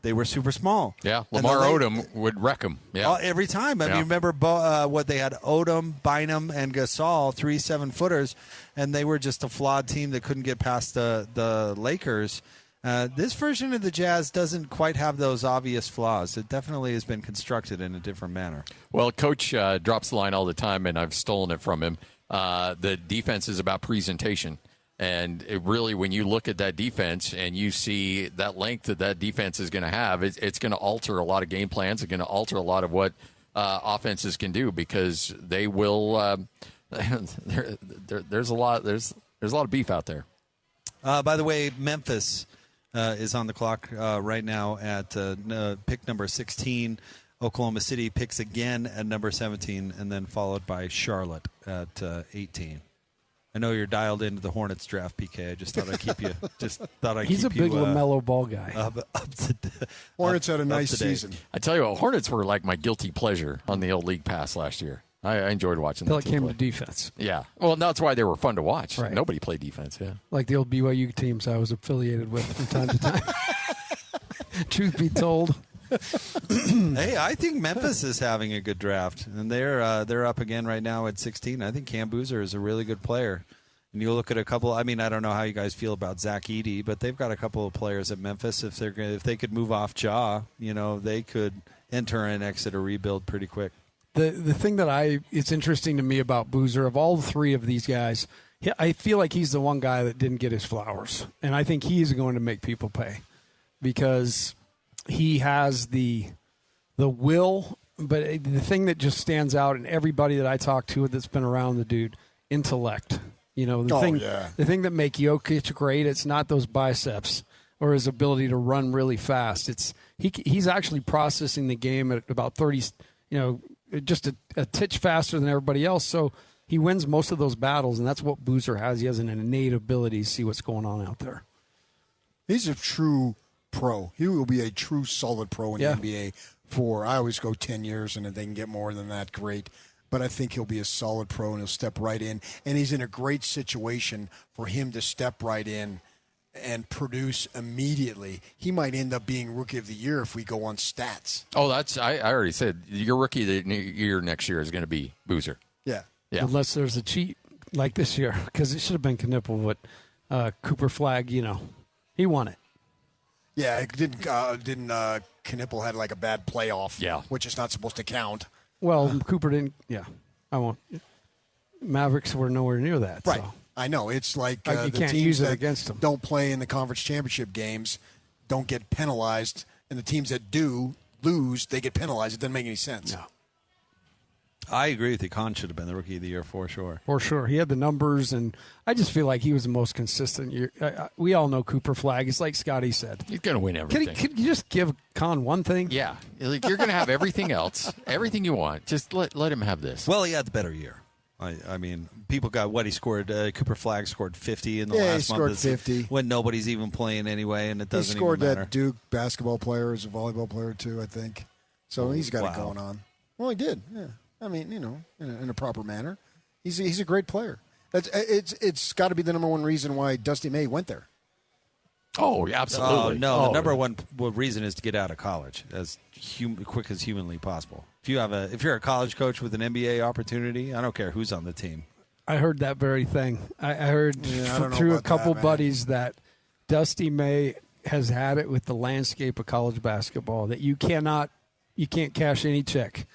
S3: they were super small.
S5: Yeah, Lamar Odom would wreck them. Yeah,
S3: every time. I mean, remember what they had: Odom, Bynum, and Gasol, 3 7-footers, and they were just a flawed team that couldn't get past the Lakers. This version of the Jazz doesn't quite have those obvious flaws. It definitely has been constructed in a different manner.
S5: Well, Coach drops the line all the time, and I've stolen it from him. The defense is about presentation. And it really, when you look at that defense and you see that length that defense is going to have, it's going to alter a lot of game plans. It's going to alter a lot of what offenses can do because they will. There's a lot of beef out there.
S3: By the way, Memphis is on the clock right now at pick number 16. Oklahoma City picks again at number 17, and then followed by Charlotte at 18. I know you're dialed into the Hornets draft, PK. I just thought I'd keep you.
S4: He's a big LaMelo Ball guy.
S16: Hornets had a nice season.
S5: I tell you what, Hornets were like my guilty pleasure on the old League Pass last year. I enjoyed watching
S4: until
S5: that.
S4: It came to defense.
S5: Yeah. Well, that's why they were fun to watch.
S4: Right.
S5: Nobody played defense. Yeah.
S4: Like the old BYU teams I was affiliated with from time to time. Truth be told.
S3: Hey, I think Memphis is having a good draft, and they're up again right now at 16. I think Cam Boozer is a really good player. And you look at a couple. I mean, I don't know how you guys feel about Zach Edey, but they've got a couple of players at Memphis. If they could move off Ja, they could enter and exit a rebuild pretty quick.
S4: The thing that it's interesting to me about Boozer, of all three of these guys, I feel like he's the one guy that didn't get his flowers. And I think he's going to make people pay because he has the will. But the thing that just stands out in everybody that I talk to that's been around the dude, intellect. The thing that make Jokic great, it's not those biceps or his ability to run really fast. It's he's actually processing the game at about 30, just a titch faster than everybody else. So he wins most of those battles, and that's what Boozer has. He has an innate ability to see what's going on out there.
S16: He's a true pro. He will be a true solid pro in the NBA I always go 10 years, and if they can get more than that, great. But I think he'll be a solid pro, and he'll step right in. And he's in a great situation for him to step right in and produce immediately. He might end up being Rookie of the Year if we go on stats.
S5: Oh, I already said your Rookie of the Year next year is going to be Boozer.
S16: Yeah.
S4: Unless there's a cheat like this year, because it should have been Knipple, but Cooper Flagg, he won it.
S16: Yeah, it didn't Knipple had like a bad playoff, which is not supposed to count.
S4: Well, Cooper didn't. Yeah, I won't. Mavericks were nowhere near that.
S16: Right.
S4: So.
S16: I know. It's like
S4: you
S16: the
S4: can't
S16: teams
S4: use it
S16: that
S4: against them.
S16: Don't play in the conference championship games, don't get penalized, and the teams that do lose, they get penalized. It doesn't make any sense.
S4: No.
S3: I agree with you. Khan should have been the Rookie of the Year for sure.
S4: For sure. He had the numbers, and I just feel like he was the most consistent. We all know Cooper Flagg. It's like Scotty said.
S5: He's going to win everything.
S4: Could you just give Khan one thing?
S5: Yeah. You're going to have everything else, everything you want. Just let him have this.
S3: Well, he had the better year. I mean, people got what he scored. Cooper Flagg scored 50 in the last month.
S16: Yeah, he scored 50.
S3: When nobody's even playing anyway, and it doesn't
S16: even matter. He scored that
S3: Duke
S16: Duke basketball player as a volleyball player, too, I think. So he's got it going on. Well, he did, yeah. I mean, in a proper manner. He's a great player. It's got to be the number one reason why Dusty May went there.
S5: Oh, absolutely.
S3: The number one reason is to get out of college as quick as humanly possible. If you're a college coach with an NBA opportunity, I don't care who's on the team.
S4: I heard that very thing. I heard through a couple buddies that Dusty May has had it with the landscape of college basketball that you can't cash any check.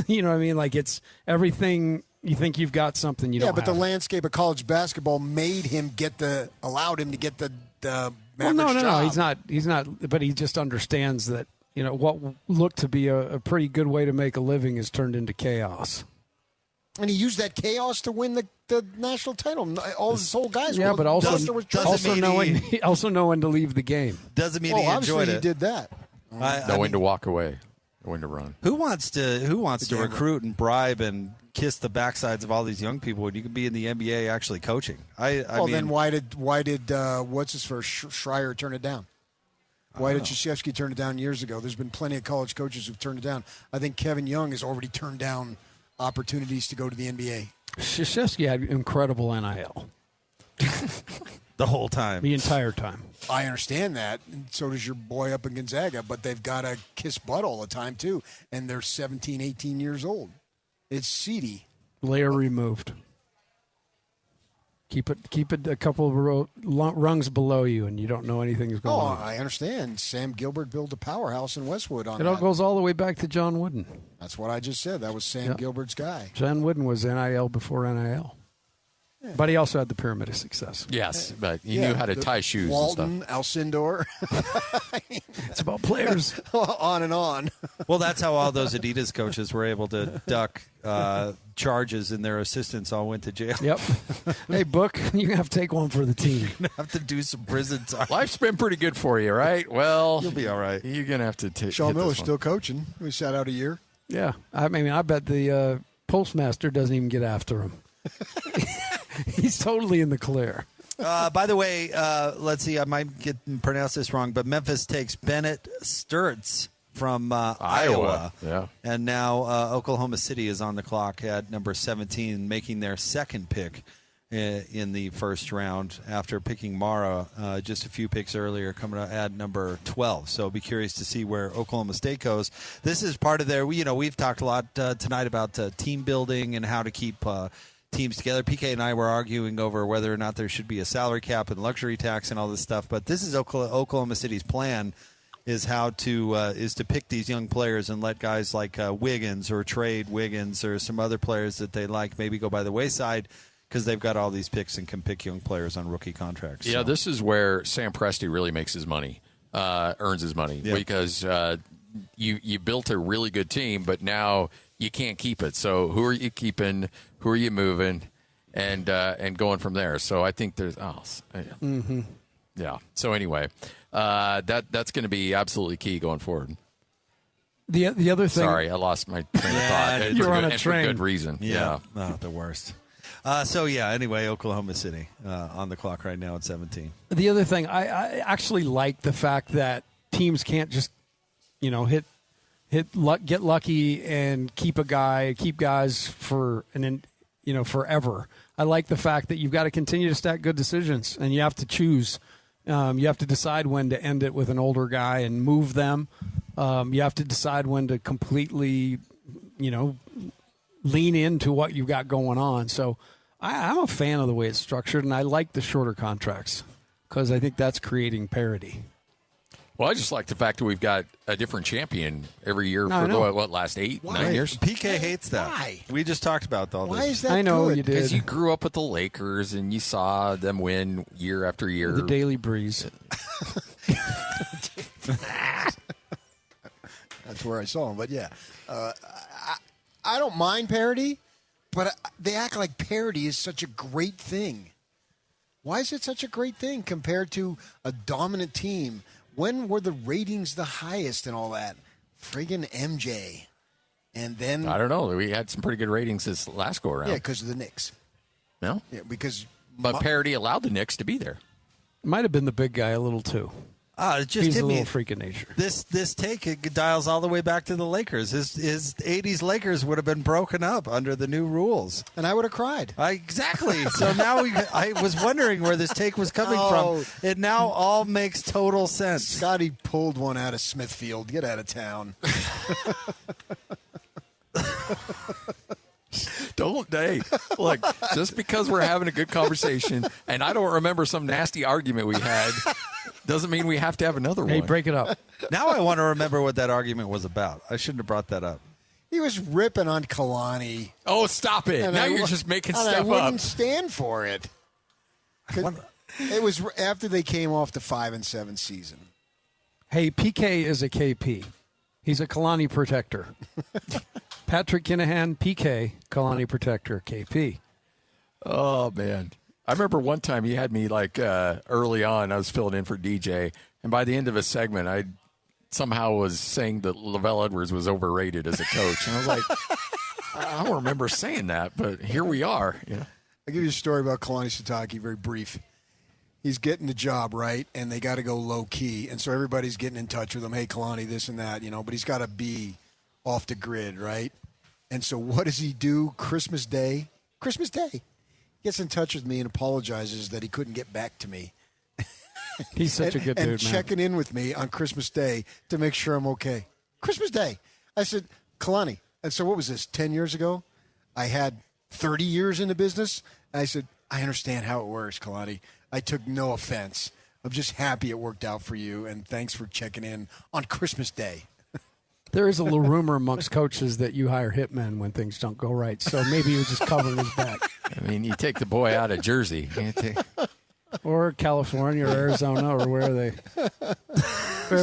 S4: You know what I mean? Like it's everything. You think you've got something you don't.
S16: Yeah, but
S4: have.
S16: the landscape of college basketball allowed him to get the
S4: well, no,
S16: job.
S4: he's not. But he just understands that what looked to be a pretty good way to make a living has turned into chaos.
S16: And he used that chaos to win the national title. All his whole guys.
S4: Yeah, but also know when to leave the game.
S3: Doesn't mean he enjoyed it.
S16: He did that.
S5: When to walk away. When to run.
S3: Who wants to recruit and bribe and kiss the backsides of all these young people when you could be in the NBA actually coaching?
S16: Then why did what's his first Schreier turn it down? Why did Krzyzewski turn it down years ago? There's been plenty of college coaches who've turned it down. I think Kevin Young has already turned down opportunities to go to the NBA.
S4: Krzyzewski had incredible NIL.
S3: The whole time.
S4: The entire time.
S16: I understand that, and so does your boy up in Gonzaga, but they've got to kiss butt all the time, too, and they're 17, 18 years old. It's seedy.
S4: Layer removed. Keep it a couple of rungs below you, and you don't know anything's going on.
S16: Oh, I understand. Sam Gilbert built a powerhouse in Westwood on
S4: it. All goes all the way back to John Wooden.
S16: That's what I just said. That was Sam Gilbert's guy.
S4: John Wooden was NIL before NIL. Yeah. But he also had the pyramid of success.
S5: Yes, but he knew how to tie shoes
S16: Walton,
S5: and stuff.
S16: Alcindor.
S4: It's about players.
S16: On and on.
S3: Well, that's how all those Adidas coaches were able to duck charges, and their assistants all went to jail.
S4: Yep. Hey, Book, you're going to have to take one for the team.
S3: You're going to have to do some prison time.
S5: Life's been pretty good for you, right? Well,
S3: you'll be all right.
S5: You're going to have to take
S16: Sean Miller's still coaching. We sat out a year.
S4: Yeah. I bet the postmaster doesn't even get after him. He's totally in the clear.
S3: By the way, let's see. I might pronounce this wrong, but Memphis takes Bennett Sturtz from Iowa.
S5: Yeah.
S3: And now Oklahoma City is on the clock at number 17, making their second pick in the first round after picking Mara just a few picks earlier, coming at number 12. So be curious to see where Oklahoma State goes. This is part of their, we've talked a lot tonight about team building and how to keep teams together. PK and I were arguing over whether or not there should be a salary cap and luxury tax and all this stuff, but this is Oklahoma City's plan is how to is to pick these young players and let guys like Wiggins or trade Wiggins or some other players that they like maybe go by the wayside because they've got all these picks and can pick young players on rookie contracts.
S5: Yeah, this is where Sam Presti really makes his money, earns his money, because you built a really good team, but now you can't keep it. So who are you keeping? Who are you moving? And going from there. So I think there's yeah. So anyway, that's going to be absolutely key going forward.
S4: The other thing.
S5: Sorry, I lost my train of thought.
S4: You're on a
S5: For
S4: train.
S5: good reason. Yeah.
S3: Oh, the worst. Anyway, Oklahoma City on the clock right now at 17.
S4: The other thing, I actually like the fact that teams can't just, get lucky and keep guys for forever. I like the fact that you've got to continue to stack good decisions, and you have to choose. You have to decide when to end it with an older guy and move them. You have to decide when to completely, lean into what you've got going on. So I'm a fan of the way it's structured, and I like the shorter contracts because I think that's creating parity.
S5: Well, I just like the fact that we've got a different champion every year for the last 9 years.
S3: PK hates that.
S16: Why?
S3: We just talked about all this.
S16: Why is that
S4: I know
S16: good?
S4: you did.
S5: Because you grew up with the Lakers and you saw them win year after year.
S4: The Daily Breeze.
S16: That's where I saw him. But yeah, I don't mind parity, but they act like parity is such a great thing. Why is it such a great thing compared to a dominant team? When were the ratings the highest and all that? Friggin' MJ. And then
S5: I don't know. We had some pretty good ratings this last go around.
S16: Yeah, because of the Knicks.
S5: No?
S16: Yeah, because
S5: But parity allowed the Knicks to be there.
S4: Might have been the big guy a little too.
S3: It just
S4: He's
S3: hit
S4: a
S3: me.
S4: little freak of nature.
S3: This take it dials all the way back to the Lakers. His 80s Lakers would have been broken up under the new rules,
S16: and I would have cried.
S3: Exactly. So now I was wondering where this take was coming from. It now all makes total sense.
S16: Scotty pulled one out of Smithfield. Get out of town.
S5: Look, just because we're having a good conversation and I don't remember some nasty argument we had doesn't mean we have to have another one.
S4: Hey, break it up.
S3: Now I want to remember what that argument was about. I shouldn't have brought that up.
S16: He was ripping on Kalani.
S5: Oh, stop it.
S16: And
S5: now
S16: you're
S5: just making
S16: and
S5: stuff
S16: I wouldn't
S5: up.
S16: stand for it. It was after they came off the 5-7 season.
S4: Hey, PK is a KP. He's a Kalani protector. Patrick Kinahan, PK, Kalani protector, KP.
S5: Oh, man. I remember one time you had me early on, I was filling in for DJ, and by the end of a segment, I somehow was saying that Lavelle Edwards was overrated as a coach. And I was like, I don't remember saying that, but here we are. Yeah.
S16: I'll give you a story about Kalani Sitake, very brief. He's getting the job, right? And they got to go low key. And so everybody's getting in touch with him. Hey, Kalani, this and that, but he's got to be off the grid, right? And so what does he do Christmas Day? He gets in touch with me and apologizes that he couldn't get back to me.
S4: He's such a good dude, man.
S16: And checking in with me on Christmas Day to make sure I'm okay. Christmas Day. I said, Kalani. And so what was this, 10 years ago? I had 30 years in the business. And I said, I understand how it works, Kalani. I took no offense. I'm just happy it worked out for you, and thanks for checking in on Christmas Day.
S4: There is a little rumor amongst coaches that you hire hitmen when things don't go right, so maybe you're just covering his back.
S5: I mean, you take the boy out of Jersey.
S4: Or California or Arizona or wherever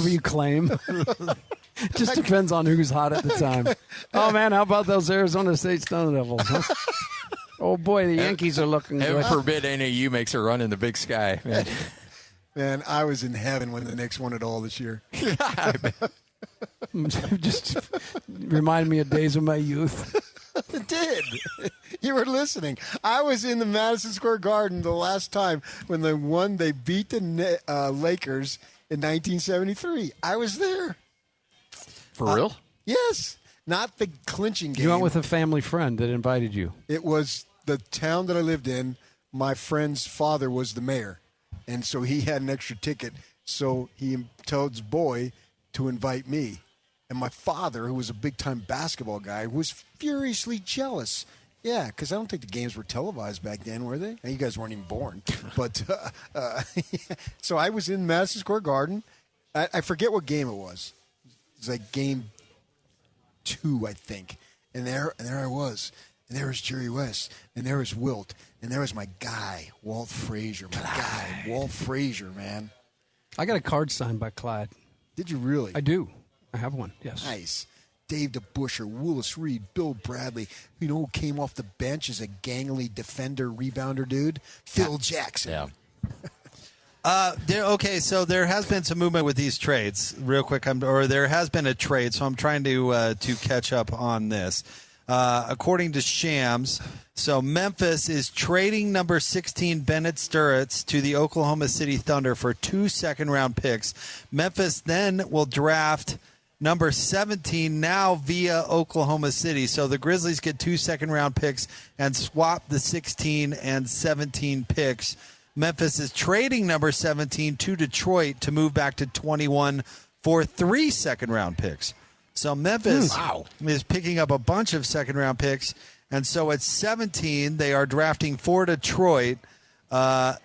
S4: you claim. Just depends on who's hot at the time. Oh, man, how about those Arizona State Stone Devils? Huh? Oh, boy, the Yankees are looking good.
S5: Heaven forbid NAU makes a run in the big sky, man.
S16: Man, I was in heaven when the Knicks won it all this year.
S4: Just remind me of days of my youth.
S16: It did. You were listening. I was in the Madison Square Garden the last time when they beat the Lakers in 1973. I was there.
S5: For real?
S16: Yes. Not the clinching game.
S4: You went with a family friend that invited you.
S16: It was the town that I lived in. My friend's father was the mayor, and so he had an extra ticket. So he told his boy to invite me. And my father, who was a big-time basketball guy, was furiously jealous. Yeah, because I don't think the games were televised back then, were they? And you guys weren't even born. But so I was in Madison Square Garden. I forget what game it was. It was like game 2, I think. And there I was. And there was Jerry West. And there was Wilt. And there was my guy, Walt Frazier. Walt Frazier, man.
S4: I got a card signed by Clyde.
S16: Did you really?
S4: I do. I have one, yes.
S16: Nice. Dave DeBuscher, Willis Reed, Bill Bradley, who came off the bench as a gangly defender, rebounder dude? Phil Jackson.
S5: Yeah.
S3: Okay, so there has been some movement with these trades. Real quick, there has been a trade, so I'm trying to catch up on this. According to Shams, so Memphis is trading number 16 Bennett Sturritz to the Oklahoma City Thunder for 2 second-round picks. Memphis then will draft number 17 now via Oklahoma City. So the Grizzlies get 2 second-round picks and swap the 16 and 17 picks. Memphis is trading number 17 to Detroit to move back to 21 for 3 second-round picks. So Memphis is picking up a bunch of second-round picks. And so at 17, they are drafting for Detroit Buka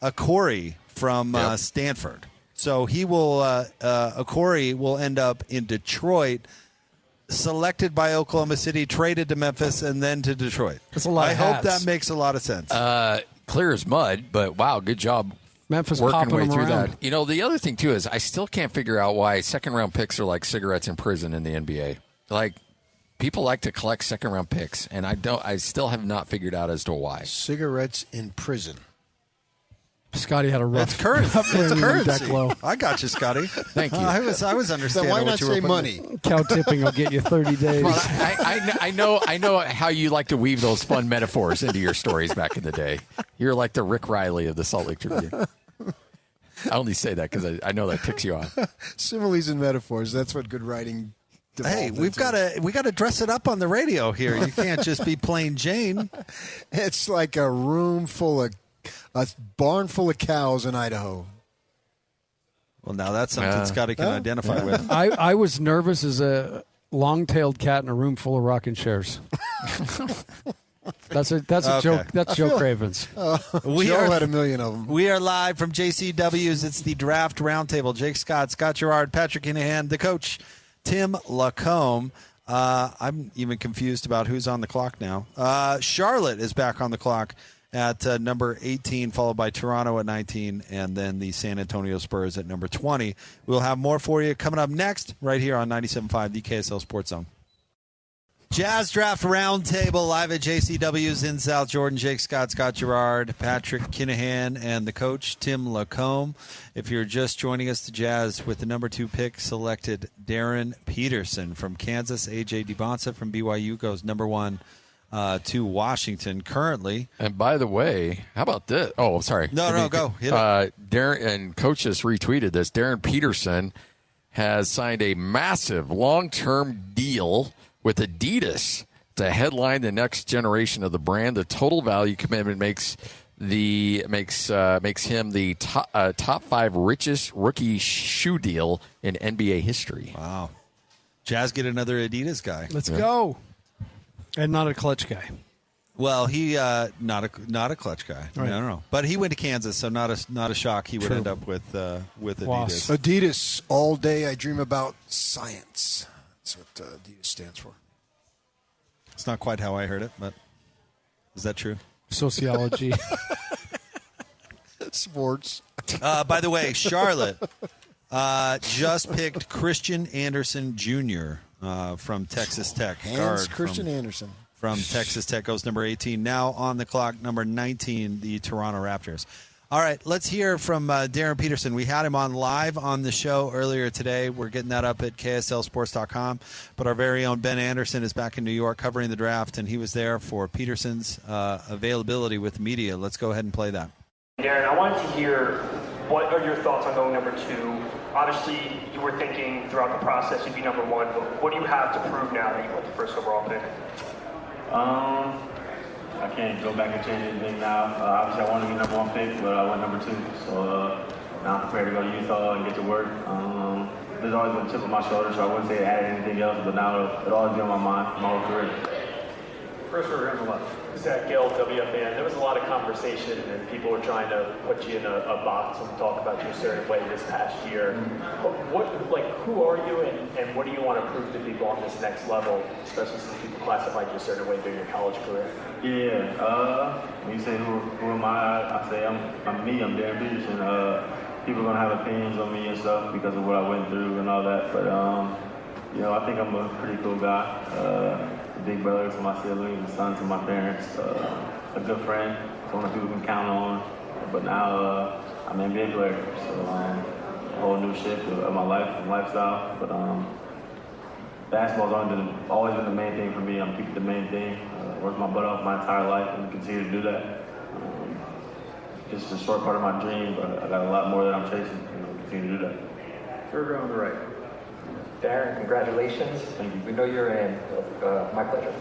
S3: Akori from Stanford. So he will Akori will end up in Detroit, selected by Oklahoma City, traded to Memphis, and then to Detroit.
S4: That's a lot of
S3: hope
S4: hats.
S3: that makes a lot of sense.
S5: Clear as mud, but wow, good job.
S4: Memphis
S5: working
S4: popping
S5: way
S4: them
S5: through
S4: around.
S5: that. You know, the other thing too is I still can't figure out why second-round picks are like cigarettes in prison in the NBA. Like, people like to collect second-round picks, and I still have not figured out as to why.
S16: Cigarettes in prison.
S4: Scotty had a rough.
S3: It's currency. It's currency.
S4: Deck low.
S3: I got you, Scotty.
S5: Thank you.
S3: I was understanding.
S16: Then why
S3: what
S16: not
S3: you were
S16: say
S3: putting-
S16: money?
S4: Cow tipping will get you 30 days.
S5: Well, I know how you like to weave those fun metaphors into your stories back in the day. You're like the Rick Riley of the Salt Lake Tribune. I only say that because I know that ticks you off.
S16: Similes and metaphors. That's what good writing devolved
S3: Hey, we
S16: into.
S3: got to dress it up on the radio here. You can't just be plain Jane.
S16: It's like a barn full of cows in Idaho.
S3: Well, now that's something Scotty can identify with.
S4: I was nervous as a long-tailed cat in a room full of rocking chairs. That's a joke. That's Joe Cravens.
S16: Joe had a million of them.
S3: We are live from JCW's. It's the Draft Roundtable. Jake Scott, Scott Garrard, Patrick Kinahan, the coach, Tim LaComb. I'm even confused about who's on the clock now. Charlotte is back on the clock at number 18, followed by Toronto at 19, and then the San Antonio Spurs at number 20. We'll have more for you coming up next right here on 97.5, the KSL Sports Zone. Jazz Draft Roundtable live at JCW's in South Jordan. Jake Scott, Scott Garrard, Patrick Kinahan, and the coach, Tim LaComb. If you're just joining us, the Jazz with the number 2 pick selected Darryn Peterson from Kansas. AJ Dybantsa from BYU goes number 1 to Washington currently.
S5: And by the way, how about this? Oh, sorry.
S3: No, go. Hit it.
S5: Darren, and coach just retweeted this. Darryn Peterson has signed a massive long-term deal with Adidas to headline the next generation of the brand. The total value commitment makes him the top 5 richest rookie shoe deal in NBA history.
S3: Wow. Jazz get another Adidas guy.
S4: Let's go. And not a clutch guy.
S3: Well, he not a clutch guy.
S4: Right.
S3: No. But he went to Kansas, so not a shock. He would end up with Adidas.
S4: Loss.
S16: Adidas, all day I dream about science. That's what Adidas stands for.
S3: It's not quite how I heard it, but is that true?
S4: Sociology.
S16: Sports.
S3: By the way, Charlotte just picked Christian Anderson Jr. From Texas Tech. Guard
S16: Christian Anderson.
S3: From Texas Tech goes number 18. Now on the clock, number 19, the Toronto Raptors. All right, let's hear from Darryn Peterson. We had him on live on the show earlier today. We're getting that up at KSLSports.com. But our very own Ben Anderson is back in New York covering the draft, and he was there for Peterson's availability with the media. Let's go ahead and play that.
S27: Darryn, I wanted to hear what are your thoughts on going number 2? Obviously, you were thinking throughout the process you'd be number 1, but what do you have to prove now that you went the first overall pick?
S25: I can't go back and change anything now. Obviously, I wanted to be number 1 pick, but I went number 2. So now I'm prepared to go to Utah and get to work. There's always been a chip on my shoulder, so I wouldn't say it added anything else, but now it'll always be on my mind my whole career.
S27: First order on the left. Zach Gill, WFAN. There was a lot of conversation, and people were trying to put you in a box and talk about you a certain way this past year. Who are you, and what do you want to prove to people on this next level, especially since people classified you a certain way during your college career?
S1: Yeah. When you say who am I say I'm me. I'm Darryn Peterson. People are gonna have opinions on me and stuff because of what I went through and all that. But I think I'm a pretty cool guy. A big brother to my siblings, a son to my parents, a good friend, someone people can count on. But now I'm an NBA player, so a whole new shift of my life and lifestyle. But basketball's always been the main thing for me. I'm keeping the main thing. Worked my butt off my entire life and continue to do that. Just a short part of my dream, but I got a lot more that I'm chasing, and continue to do that.
S26: Third row on the right. Darryn, congratulations.
S1: Thank you.
S23: We know you're my pleasure.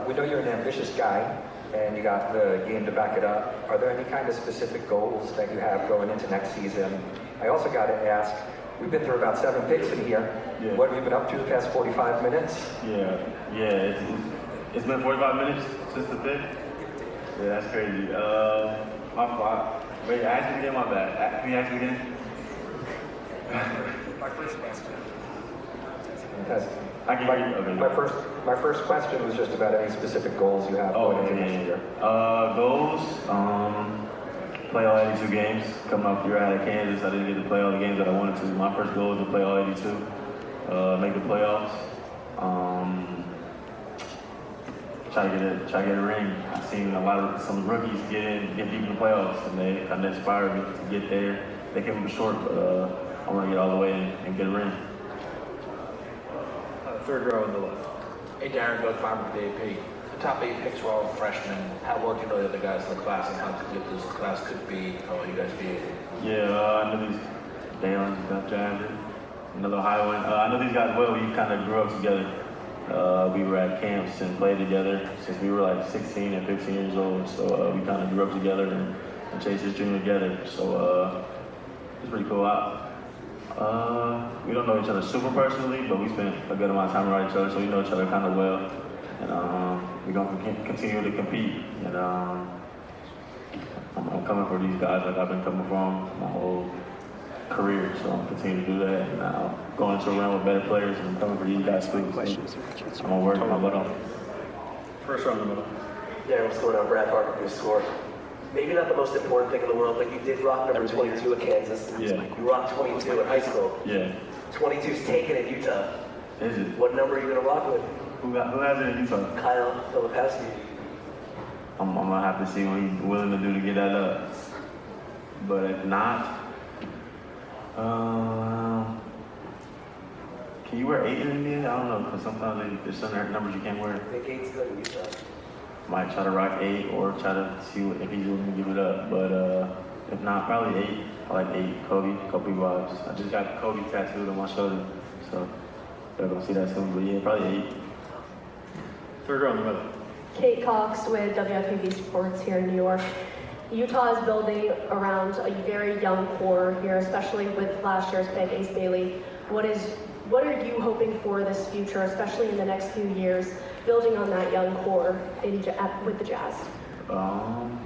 S23: We know you're an ambitious guy, and you got the game to back it up. Are there any kind of specific goals that you have going into next season? I also got to ask, we've been through about 7 picks in here.
S1: Yeah.
S23: What have you been up to the past 45 minutes?
S1: Yeah. It's been 45 minutes since the pick. Yeah, that's crazy. My fault. Wait, ask me again, my bad. Can you ask me again?
S23: My first question.
S1: I can hear you. Okay.
S23: My first question was just about any specific goals you have going into next year.
S1: Goals, play all 82 games. Coming off the year out of Kansas, I didn't get to play all the games that I wanted to. My first goal was to play all 82, make the playoffs. Try to get a ring. I've seen some rookies get deep in the playoffs, and they kind of inspired me to get there. They came up short, but I want to get all the way and get a ring.
S26: Third row on the left.
S24: Hey, Darryn, Doug Farmer with the AP. The top 8 picks were all freshmen. How well do you know the other guys in the class and how good this class could be? How will you guys be?
S1: Yeah, I know these Dalen got drafted. Another high one. I know these guys well. We kind of grew up together. We were at camps and played together since we were like 16 and 15 years old. So we kind of grew up together and chased this dream together. So it's pretty cool. We don't know each other super personally, but we spent a good amount of time around each other, so we know each other kind of well. And we're going to continue to compete. And I'm coming for these guys like I've been coming for them my whole career, so I'm continuing to do that. And now going into a run with better players and coming for these guys too. I'm going to work my butt off.
S26: First row in the middle.
S28: Darryn, what's going on? Brad Parker, your score. Maybe not the most important thing in the world, but you did rock number 22 at Kansas.
S1: Yeah.
S28: You rocked 22 in high school.
S1: Yeah.
S28: 22's taken in Utah.
S1: Is it?
S28: What number are you going to rock with?
S1: Who has it in Utah?
S28: Kyle Filipowski.
S1: I'm going to have to see what he's willing to do to get that up. But if not, can you wear 8 in the NBA? I don't know, because sometimes there's some numbers you can't wear.
S28: I think 8's good in Utah.
S1: Might try to rock 8 or try to see if he's willing to give it up. But if not, probably 8. I like 8. Kobe vibes. I just got Kobe tattooed on my shoulder, so you're going to see that soon. But yeah, probably 8.
S26: Third row in the middle.
S21: Kate Cox with WFPB Sports here in New York. Utah is building around a very young core here, especially with last year's pick, Ace Bailey. What are you hoping for this future, especially in the next few years, building on that young core with the Jazz?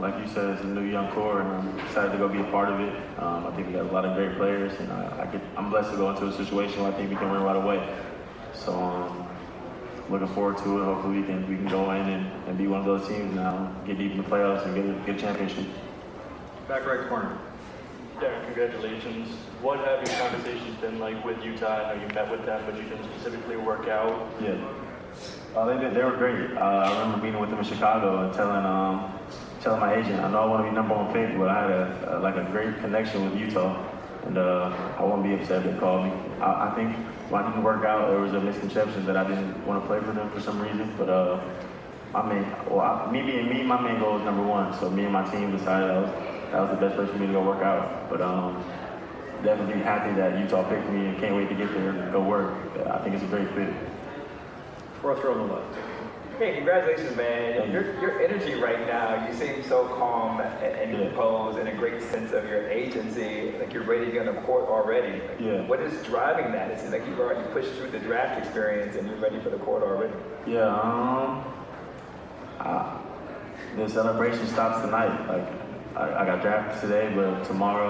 S1: Like you said, it's a new young core, and I'm excited to go be a part of it. I think we got a lot of great players, and I'm blessed to go into a situation where I think we can win right away. So looking forward to it. Hopefully we can go in and be one of those teams now, get deep in the playoffs and get a championship.
S26: Back right corner.
S27: Darryn, congratulations. What have your conversations been like with Utah? I know you met with them, but you didn't specifically work out.
S1: Yeah. They were great. I remember meeting with them in Chicago and telling my agent, I know I want to be #1 pick, but I had a great connection with Utah, and I won't be upset if they called me. I think when I didn't work out, there was a misconception that I didn't want to play for them for some reason, but my main goal was #1, so me and my team decided that was the best place for me to go work out. But definitely happy that Utah picked me and can't wait to get there and go work. I think it's a great fit.
S26: Fourth row on the left. Hey, congratulations, man. Your energy right now, you seem so calm and composed and a great sense of your agency, like you're ready to get on the court already. What is driving that? It seems like you've already pushed through the draft experience and you're ready for the court already.
S1: Yeah, the celebration stops tonight. Like, I got drafted today, but tomorrow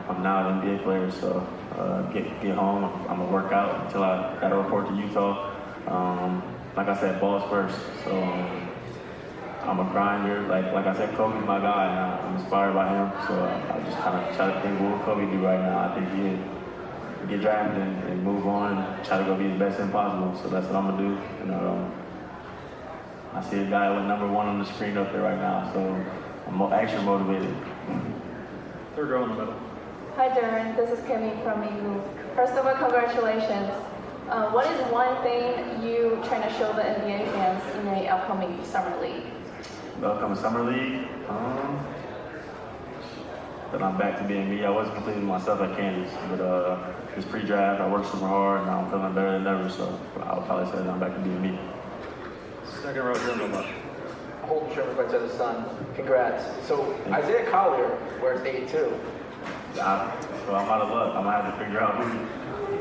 S1: I'm now an NBA player. So get home. I'm gonna work out until I got to report to Utah. Like I said, ball's first. So I'm a grinder. Like I said, Kobe's my guy, and I'm inspired by him. So I just kind of try to think, what would Kobe do right now? I think he'd get drafted and move on and try to go be his best thing possible. So that's what I'm gonna do. And I see a guy with number 1 on the screen up there right now. So I'm actually motivated.
S26: Third row in the middle.
S2: Hi, Darryn. This is Kimmy from EU. First of all, congratulations. What is one thing you trying to show the NBA fans in the upcoming summer league?
S1: The upcoming summer league? That I'm back to being me. I wasn't completely myself at Kansas, but this pre-draft, I worked super hard, and I'm feeling better than ever. So I would probably say that I'm back to being me.
S26: Second row here in the left.
S28: Holden Sherman by the Sun. Congrats. So Isaiah Collier wears 82.
S1: So I'm out of luck. I'm gonna have to figure out who.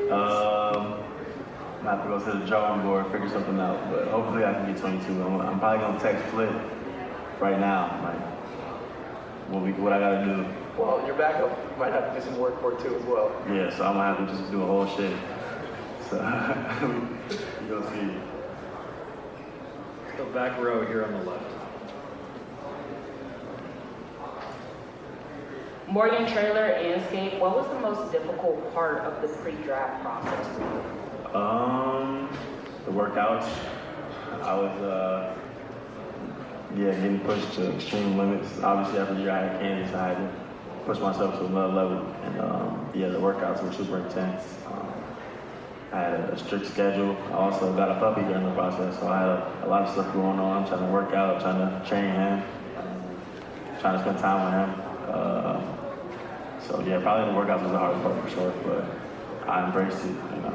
S1: I'm gonna have to go to the drawing board, figure something out. But hopefully I can get 22. I'm probably gonna text Flip right now, like what I gotta do.
S28: Well, your backup might have to do some work for it too as well.
S1: Yeah, so I'm gonna have to just do a whole shit. So you'll see.
S26: The back row here on the left.
S7: Morgan Traylor and Skate, what was the most difficult part of the pre-draft process for you?
S1: The workouts. I was, getting pushed to extreme limits. Obviously, after the year I had Kansas, I had to push myself to another level. And, the workouts were super intense. I had a strict schedule. I also got a puppy during the process, so I had a lot of stuff going on. I'm trying to work out, trying to train him, trying to spend time with him. Probably the workouts was the hardest part for sure, but I embraced it. And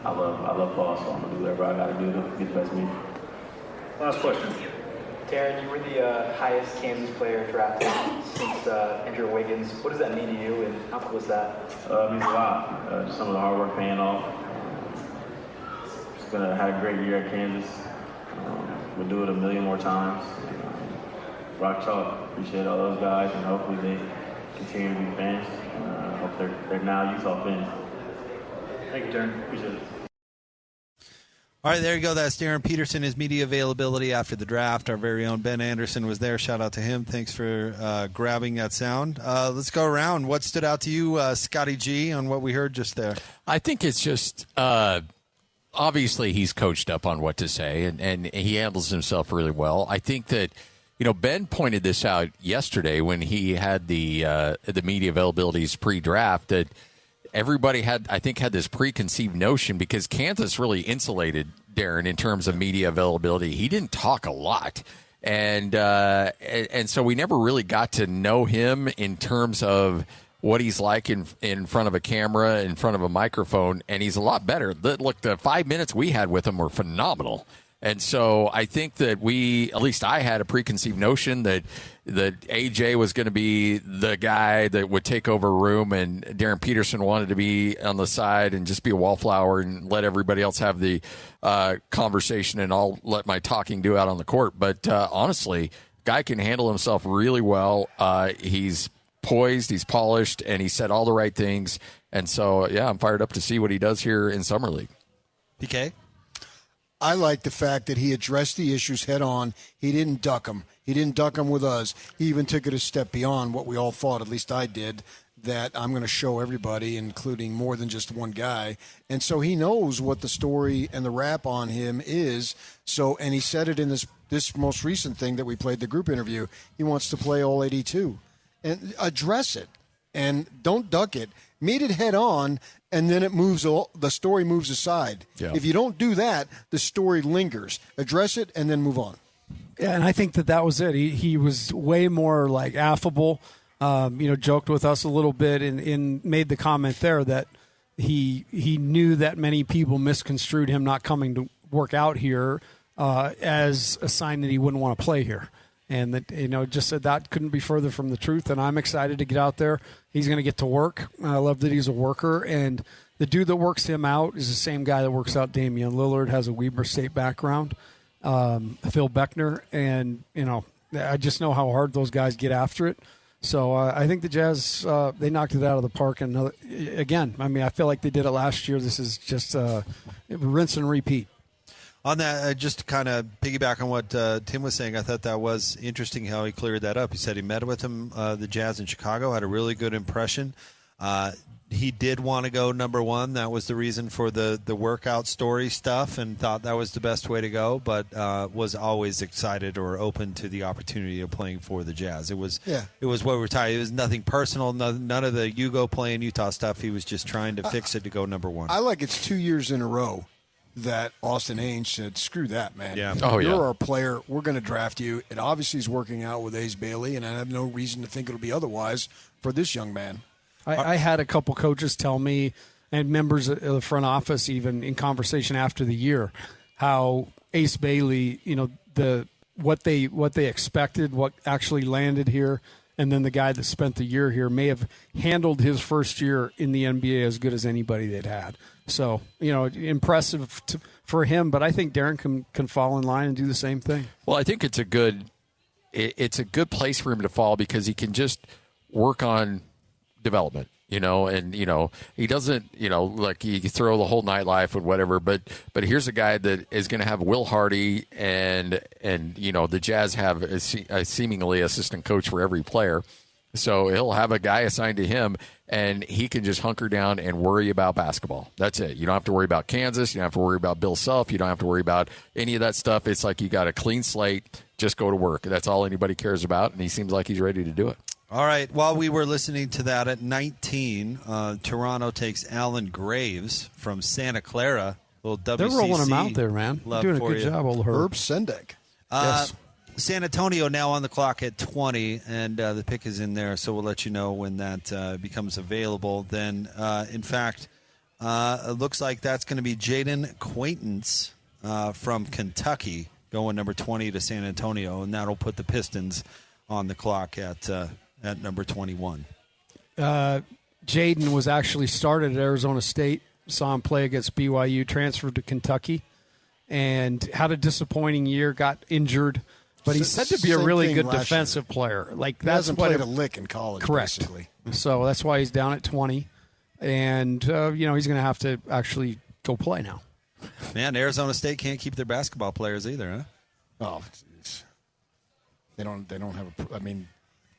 S1: I love ball, so I'm gonna do whatever I gotta do to get the best me.
S26: Last question.
S28: Darryn, you were the highest Kansas player drafted since Andrew Wiggins. What does that mean to you, and how cool was that?
S1: It means a lot. Just some of the hard work paying off. Just had a great year at Kansas. We'll do it a million more times. Rock chalk. Appreciate all those guys, and hopefully they continue to be fans. I hope they're now Utah fans.
S26: Thank you, Darryn. Appreciate it.
S3: All right, there you go. That's Darryn Peterson, his media availability after the draft. Our very own Ben Anderson was there. Shout out to him. Thanks for grabbing that sound. Let's go around. What stood out to you, Scotty G, on what we heard just there?
S5: I think it's just obviously he's coached up on what to say, and he handles himself really well. I think that, Ben pointed this out yesterday when he had the media availabilities pre-draft, that everybody had this preconceived notion, because Kansas really insulated Darryn in terms of media availability. He didn't talk a lot. And so we never really got to know him in terms of what he's like in front of a camera, in front of a microphone, and he's a lot better. Look, the 5 minutes we had with him were phenomenal. And so I think that at least I had a preconceived notion that AJ was going to be the guy that would take over a room, and Darryn Peterson wanted to be on the side and just be a wallflower and let everybody else have the conversation, and I'll let my talking do out on the court. But honestly, guy can handle himself really well. He's poised, he's polished, and he said all the right things. And so, I'm fired up to see what he does here in Summer League.
S3: PK?
S16: I like the fact that he addressed the issues head on. He didn't duck them. He didn't duck them with us. He even took it a step beyond what we all thought, at least I did, that I'm going to show everybody, including more than just one guy. And so he knows what the story and the rap on him is. So, and he said it in this most recent thing that we played, the group interview. He wants to play all 82. And address it. And don't duck it. Meet it head on, and then the story moves aside. Yeah. If you don't do that, the story lingers. Address it, and then move on.
S4: Yeah, and I think that was it. He was way more like affable, joked with us a little bit, and made the comment there that he knew that many people misconstrued him not coming to work out here as a sign that he wouldn't want to play here. And that, just said that couldn't be further from the truth. And I'm excited to get out there. He's going to get to work. I love that he's a worker. And the dude that works him out is the same guy that works out Damian Lillard, has a Weber State background. Phil Beckner, and I just know how hard those guys get after it. So I think the Jazz, they knocked it out of the park. And again, I mean, I feel like they did it last year. This is just rinse and repeat.
S3: On that, just to kind of piggyback on what Tim was saying, I thought that was interesting how he cleared that up. He said he met with him, the Jazz in Chicago, had a really good impression. He did want to go number one. That was the reason for the workout story stuff, and thought that was the best way to go, but was always excited or open to the opportunity of playing for the Jazz. It was what we were talking. It was nothing personal, none of the you go play in Utah stuff. He was just trying to fix it to go number one.
S16: I like it's 2 years in a row that Austin Ainge said, screw that, man.
S3: Yeah.
S16: You're our player. We're going to draft you. It obviously is working out with Ace Bailey, and I have no reason to think it'll be otherwise for this young man.
S4: I had a couple coaches tell me, and members of the front office even in conversation after the year, how Ace Bailey, what they expected, what actually landed here, and then the guy that spent the year here may have handled his first year in the NBA as good as anybody they'd had. So, impressive for him, but I think Darryn can fall in line and do the same thing.
S5: Well, I think it's a good place for him to fall because he can just work on development, and he doesn't, like you throw the whole nightlife and whatever, but here's a guy that is going to have Will Hardy and the Jazz have a seemingly assistant coach for every player. So he'll have a guy assigned to him, and he can just hunker down and worry about basketball. That's it. You don't have to worry about Kansas. You don't have to worry about Bill Self. You don't have to worry about any of that stuff. It's like you got a clean slate. Just go to work. That's all anybody cares about, and he seems like he's ready to do it.
S3: All right. While we were listening to that at 19, Toronto takes Alan Graves from Santa Clara. Little WCC.
S4: They're rolling him out there, man. They're doing a good job, old Herb
S16: Sendek.
S3: Yes. San Antonio now on the clock at 20, and the pick is in there, so we'll let you know when that becomes available. Then, in fact, it looks like that's going to be Jaden Quaintance from Kentucky going number 20 to San Antonio, and that'll put the Pistons on the clock at number 21.
S4: Jaden was actually started at Arizona State, saw him play against BYU, transferred to Kentucky, and had a disappointing year, got injured. But he's said to be a really good defensive player. Like
S16: he hasn't played a lick in college,
S4: correct.
S16: Basically.
S4: So that's why he's down at 20. And, he's going to have to actually go play now.
S3: Man, Arizona State can't keep their basketball players either, huh?
S16: Oh, they don't have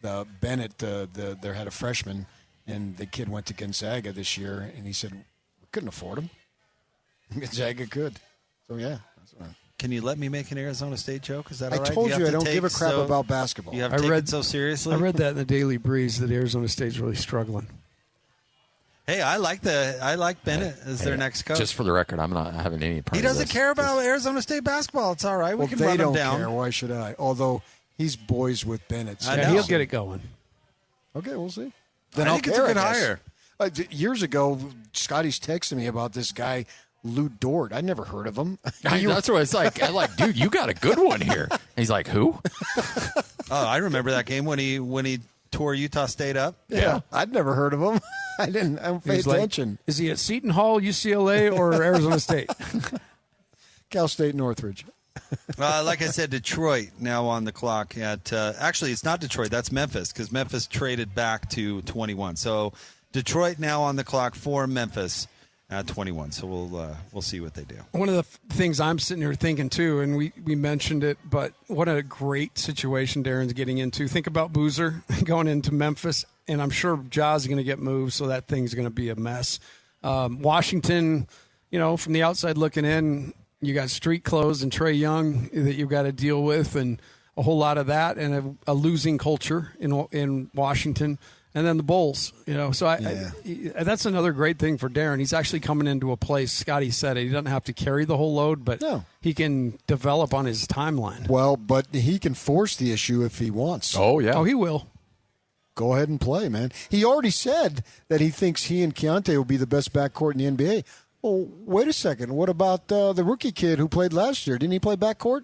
S16: the Bennett, they had a freshman, and the kid went to Gonzaga this year, and he said, we couldn't afford him. Gonzaga could. So, yeah. That's right.
S3: Can you let me make an Arizona State joke? Is that all right?
S16: I told you I don't give a crap about basketball.
S3: You have to take it so seriously?
S4: I read that in the Daily Breeze that Arizona State's really struggling.
S3: Hey, I like Bennett as their next coach.
S5: Just for the record, I'm not having any part
S3: He doesn't care about Arizona State basketball. It's all right. We can run him down.
S16: They don't care. Why should I? Although he's boys with Bennett. So
S4: he'll get it going.
S16: Okay, we'll see.
S3: Then I think it's a good hire.
S16: Years ago, Scotty's texting me about this guy, Lou Dort. I'd never heard of him.
S5: That's what it's like. I'm like, dude, you got a good one here. And he's like, who?
S3: I remember that game when he tore Utah State up.
S16: Yeah. I'd never heard of him. I don't pay attention.
S4: Is he at Seton Hall, UCLA, or Arizona State?
S16: Cal State Northridge.
S3: Like I said, Detroit now on the clock at actually it's not Detroit, that's Memphis, because Memphis traded back to 21. So Detroit now on the clock for Memphis at 21. So we'll see what they do.
S4: One of the things I'm sitting here thinking too, and we mentioned it, but what a great situation Darren's getting into. Think about Boozer going into Memphis, and I'm sure Ja's going to get moved, so that thing's going to be a mess. Washington, from the outside looking in, you got street clothes and Trae Young that you've got to deal with, and a whole lot of that, and a losing culture in Washington. And then the Bulls, So that's another great thing for Darryn. He's actually coming into a place, Scotty said it, he doesn't have to carry the whole load, but he can develop on his timeline.
S16: Well, but he can force the issue if he wants.
S5: Oh, yeah.
S4: Oh, he will.
S16: Go ahead and play, man. He already said that he thinks he and Keontae will be the best backcourt in the NBA. Well, wait a second. What about the rookie kid who played last year? Didn't he play backcourt?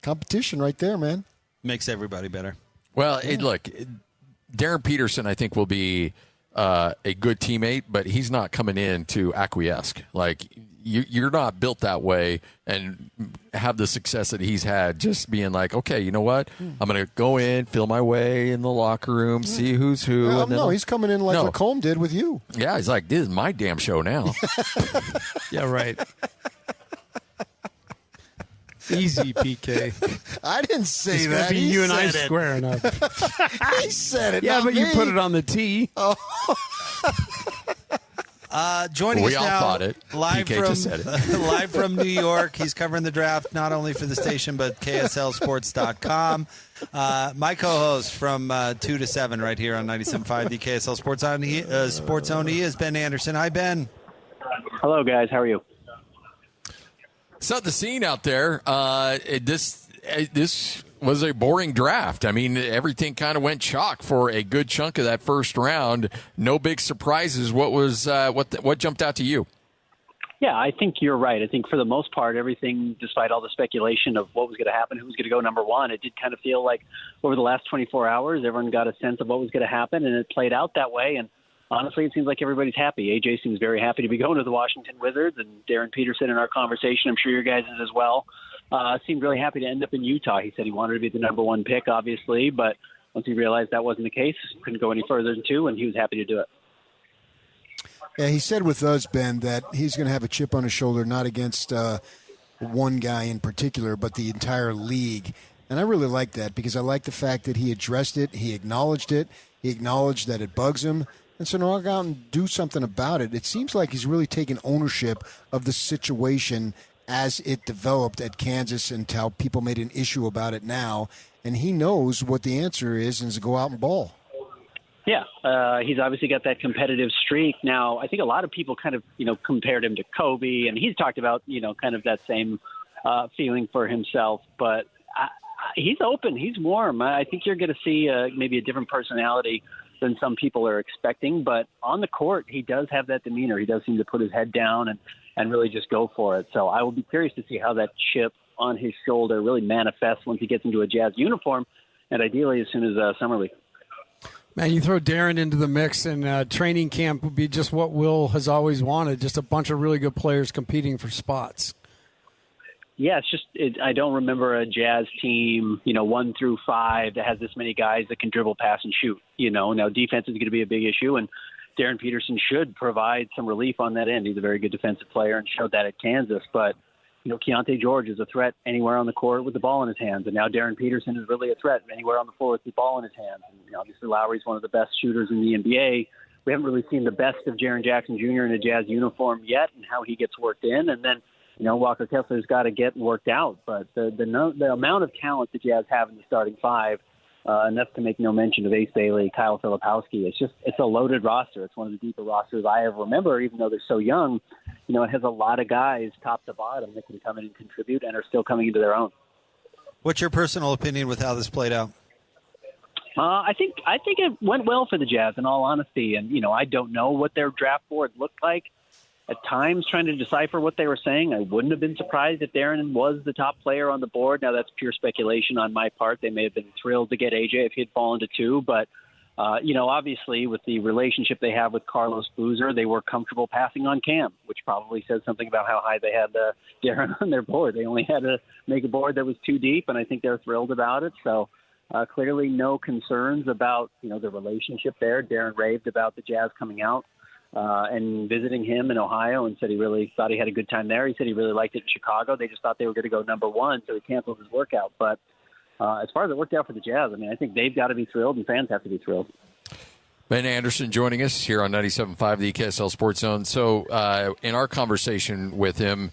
S16: Competition right there, man.
S3: Makes everybody better.
S5: Well, look, Darryn Peterson, I think, will be a good teammate, but he's not coming in to acquiesce. Like, you're not built that way and have the success that he's had just being like, okay, you know what? I'm going to go in, feel my way in the locker room, see who's who.
S16: Well,
S5: and then
S16: no, he's coming in like LaComb did with you.
S5: Yeah, he's like, this is my damn show now.
S4: Yeah, right. Easy, PK.
S16: I didn't say
S4: it's
S16: that.
S4: Be
S16: He
S4: you and I
S16: said it.
S4: squaring up.
S16: He said it.
S4: Yeah,
S16: not
S4: but
S16: me.
S4: you put it on the tee.
S16: Oh.
S3: Joining
S5: We
S3: us
S5: all
S3: now,
S5: thought it.
S3: live
S5: PK
S3: from
S5: just said it.
S3: live from New York. He's covering the draft not only for the station but KSLSports.com. My co-host from 2 to 7 right here on 97.5 the KSL Sports Zone. He is Ben Anderson. Hi, Ben.
S6: Hello, guys. How are you?
S5: Set the scene out there. This was a boring draft. I mean, everything kind of went chalk for a good chunk of that first round. No big surprises. What was what jumped out to you?
S6: Yeah, I think you're right. I think for the most part, everything, despite all the speculation of what was going to happen, who was going to go number one, it did kind of feel like over the last 24 hours, everyone got a sense of what was going to happen, and it played out that way. And honestly, it seems like everybody's happy. AJ seems very happy to be going to the Washington Wizards, and Darryn Peterson in our conversation, I'm sure your guys is as well, seemed really happy to end up in Utah. He said he wanted to be the number one pick, obviously, but once he realized that wasn't the case, couldn't go any further than 2, and he was happy to do it.
S16: Yeah, he said with us, Ben, that he's going to have a chip on his shoulder, not against one guy in particular, but the entire league. And I really like that because I like the fact that he addressed it, he acknowledged that it bugs him, and so now go out and do something about it. It seems like he's really taken ownership of the situation as it developed at Kansas and how people made an issue about it now, and he knows what the answer is and is to go out and ball.
S6: Yeah, he's obviously got that competitive streak. Now, I think a lot of people kind of, compared him to Kobe, and he's talked about, kind of that same feeling for himself. But he's open. He's warm. I think you're going to see maybe a different personality than some people are expecting. But on the court, he does have that demeanor. He does seem to put his head down and really just go for it. So I will be curious to see how that chip on his shoulder really manifests once he gets into a Jazz uniform, and ideally as soon as Summer League.
S4: Man, you throw Darryn into the mix, and training camp would be just what Will has always wanted, just a bunch of really good players competing for spots.
S6: Yeah, I don't remember a Jazz team, 1 through 5 that has this many guys that can dribble, pass, and shoot. Now defense is going to be a big issue, and Darryn Peterson should provide some relief on that end. He's a very good defensive player and showed that at Kansas, but Keontae George is a threat anywhere on the court with the ball in his hands, and now Darryn Peterson is really a threat anywhere on the floor with the ball in his hands. And obviously Lowry's one of the best shooters in the NBA. We haven't really seen the best of Jaren Jackson Jr. in a Jazz uniform yet and how he gets worked in. And then, Walker Kessler's got to get worked out. But the amount of talent the Jazz have in the starting 5, enough to make no mention of Ace Bailey, Kyle Filipowski. It's a loaded roster. It's one of the deeper rosters I ever remember, even though they're so young. It has a lot of guys top to bottom that can come in and contribute and are still coming into their own.
S3: What's your personal opinion with how this played out?
S6: I think it went well for the Jazz, in all honesty. And, I don't know what their draft board looked like. At times, trying to decipher what they were saying, I wouldn't have been surprised if Darryn was the top player on the board. Now, that's pure speculation on my part. They may have been thrilled to get AJ if he'd fallen to 2. But, obviously, with the relationship they have with Carlos Boozer, they were comfortable passing on Cam, which probably says something about how high they had Darryn on their board. They only had to make a board that was too deep, and I think they're thrilled about it. So, clearly no concerns about, the relationship there. Darryn raved about the Jazz coming out and visiting him in Ohio and said he really thought he had a good time there. He said he really liked it in Chicago. They just thought they were going to go number 1, so he canceled his workout. But as far as it worked out for the Jazz, I think they've got to be thrilled and fans have to be thrilled.
S5: Ben Anderson joining us here on 97.5 the KSL Sports Zone. So in our conversation with him,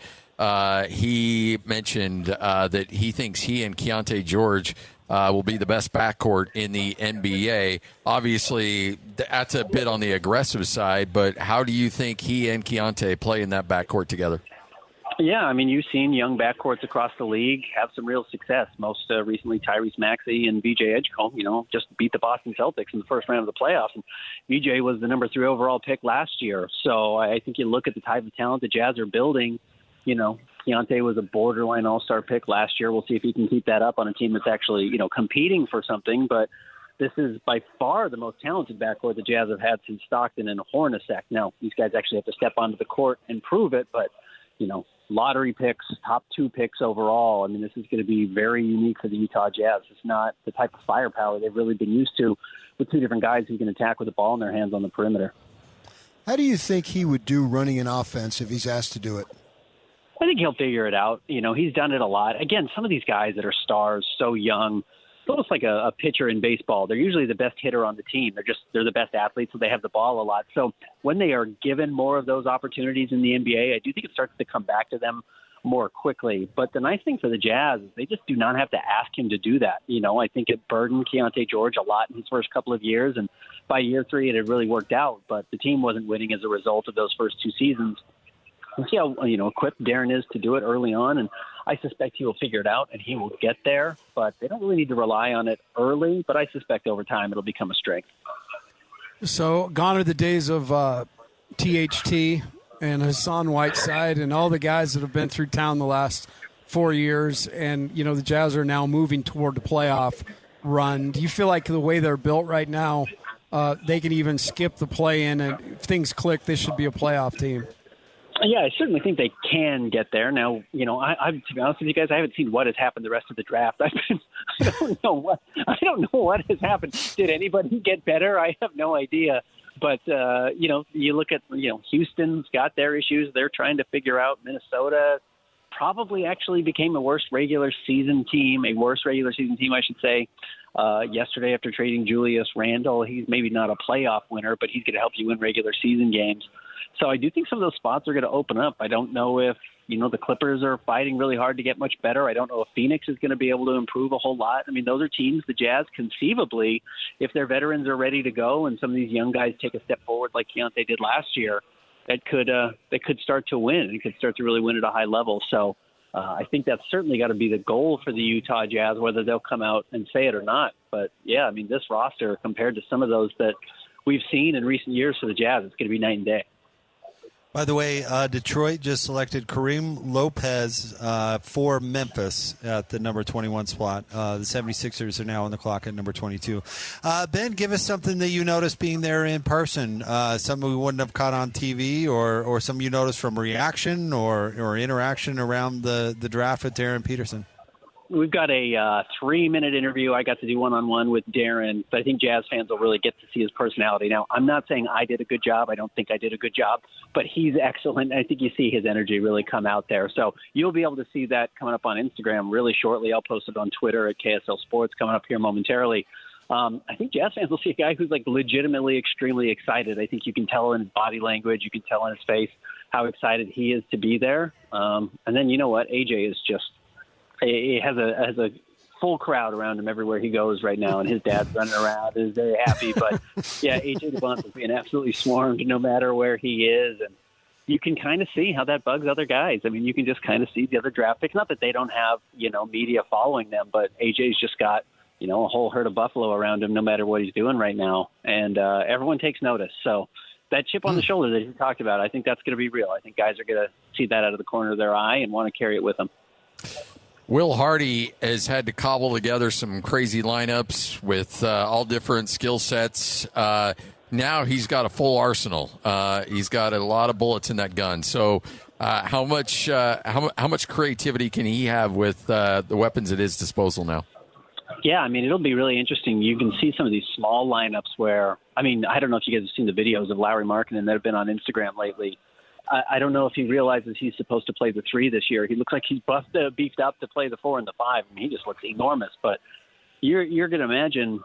S5: he mentioned that he thinks he and Keontae George will be the best backcourt in the NBA. Obviously, that's a bit on the aggressive side, but how do you think he and Keontae play in that backcourt together?
S6: Yeah, you've seen young backcourts across the league have some real success. Most recently, Tyrese Maxey and VJ Edgecombe, just beat the Boston Celtics in the first round of the playoffs. And VJ was the number 3 overall pick last year. So I think you look at the type of talent the Jazz are building. Keontae was a borderline all-star pick last year. We'll see if he can keep that up on a team that's actually, competing for something. But this is by far the most talented backcourt the Jazz have had since Stockton and Hornacek. Now, these guys actually have to step onto the court and prove it, but, lottery picks, top 2 picks overall. I mean, this is going to be very unique for the Utah Jazz. It's not the type of firepower they've really been used to with 2 different guys who can attack with the ball in their hands on the perimeter.
S16: How do you think he would do running an offense if he's asked to do it?
S6: I think he'll figure it out. He's done it a lot. Again, some of these guys that are stars, so young, it's almost like a pitcher in baseball. They're usually the best hitter on the team. They're the best athletes, so they have the ball a lot. So when they are given more of those opportunities in the NBA, I do think it starts to come back to them more quickly. But the nice thing for the Jazz is they just do not have to ask him to do that. I think it burdened Keontae George a lot in his first couple of years, and by year 3 it had really worked out. But the team wasn't winning as a result of those first 2 seasons. We'll see how equipped Darren is to do it early on, and I suspect he will figure it out and he will get there. But they don't really need to rely on it early, but I suspect over time it'll become a strength.
S4: So gone are the days of THT and Hassan Whiteside and all the guys that have been through town the last 4 years, and the Jazz are now moving toward the playoff run. Do you feel like the way they're built right now, they can even skip the play-in, and if things click, this should be a playoff team?
S6: Yeah, I certainly think they can get there. Now, to be honest with you guys, I haven't seen what has happened the rest of the draft. I don't know what has happened. Did anybody get better? I have no idea. But you look at Houston's got their issues. They're trying to figure out. Minnesota probably actually became a worse regular season team, I should say. Yesterday, after trading Julius Randle, he's maybe not a playoff winner, but he's going to help you win regular season games. So I do think some of those spots are going to open up. I don't know if, the Clippers are fighting really hard to get much better. I don't know if Phoenix is going to be able to improve a whole lot. I mean, those are teams, the Jazz, conceivably, if their veterans are ready to go and some of these young guys take a step forward like Keontae did last year, they could start to win and could start to really win at a high level. So I think that's certainly got to be the goal for the Utah Jazz, whether they'll come out and say it or not. But, yeah, I mean, this roster compared to some of those that we've seen in recent years for the Jazz, it's going to be night and day.
S3: By the way, Detroit just selected Kareem Lopez for Memphis at the number 21 spot. The 76ers are now on the clock at number 22. Ben, give us something that you noticed being there in person, something we wouldn't have caught on TV, or something you noticed from reaction or interaction around the draft with Darryn Peterson.
S6: We've got a 3-minute interview. I got to do one-on-one with Darren, but I think Jazz fans will really get to see his personality. Now, I'm not saying I did a good job. I don't think I did a good job, but he's excellent. I think you see his energy really come out there. So you'll be able to see that coming up on Instagram really shortly. I'll post it on Twitter at KSL Sports coming up here momentarily. I think Jazz fans will see a guy who's legitimately extremely excited. I think you can tell in his body language, you can tell in his face how excited he is to be there. And then you know what? AJ is just – he has a full crowd around him everywhere he goes right now, and his dad's running around and is very happy. But, yeah, AJ Dybantsa is being absolutely swarmed no matter where he is. And you can kind of see how that bugs other guys. I mean, you can just kind of see the other draft picks. Not that they don't have, media following them, but AJ's just got, a whole herd of buffalo around him no matter what he's doing right now. And everyone takes notice. So that chip on the shoulder that he talked about, I think that's going to be real. I think guys are going to see that out of the corner of their eye and want to carry it with them.
S5: Will Hardy has had to cobble together some crazy lineups with all different skill sets. Now he's got a full arsenal. He's got a lot of bullets in that gun. So how much creativity can he have with the weapons at his disposal now?
S6: Yeah, I mean, it'll be really interesting. You can see some of these small lineups where, I don't know if you guys have seen the videos of Lauri Markkanen that have been on Instagram lately. I don't know if he realizes he's supposed to play the 3 this year. He looks like he's beefed up to play the 4 and the 5. I mean, he just looks enormous. But you're going to imagine,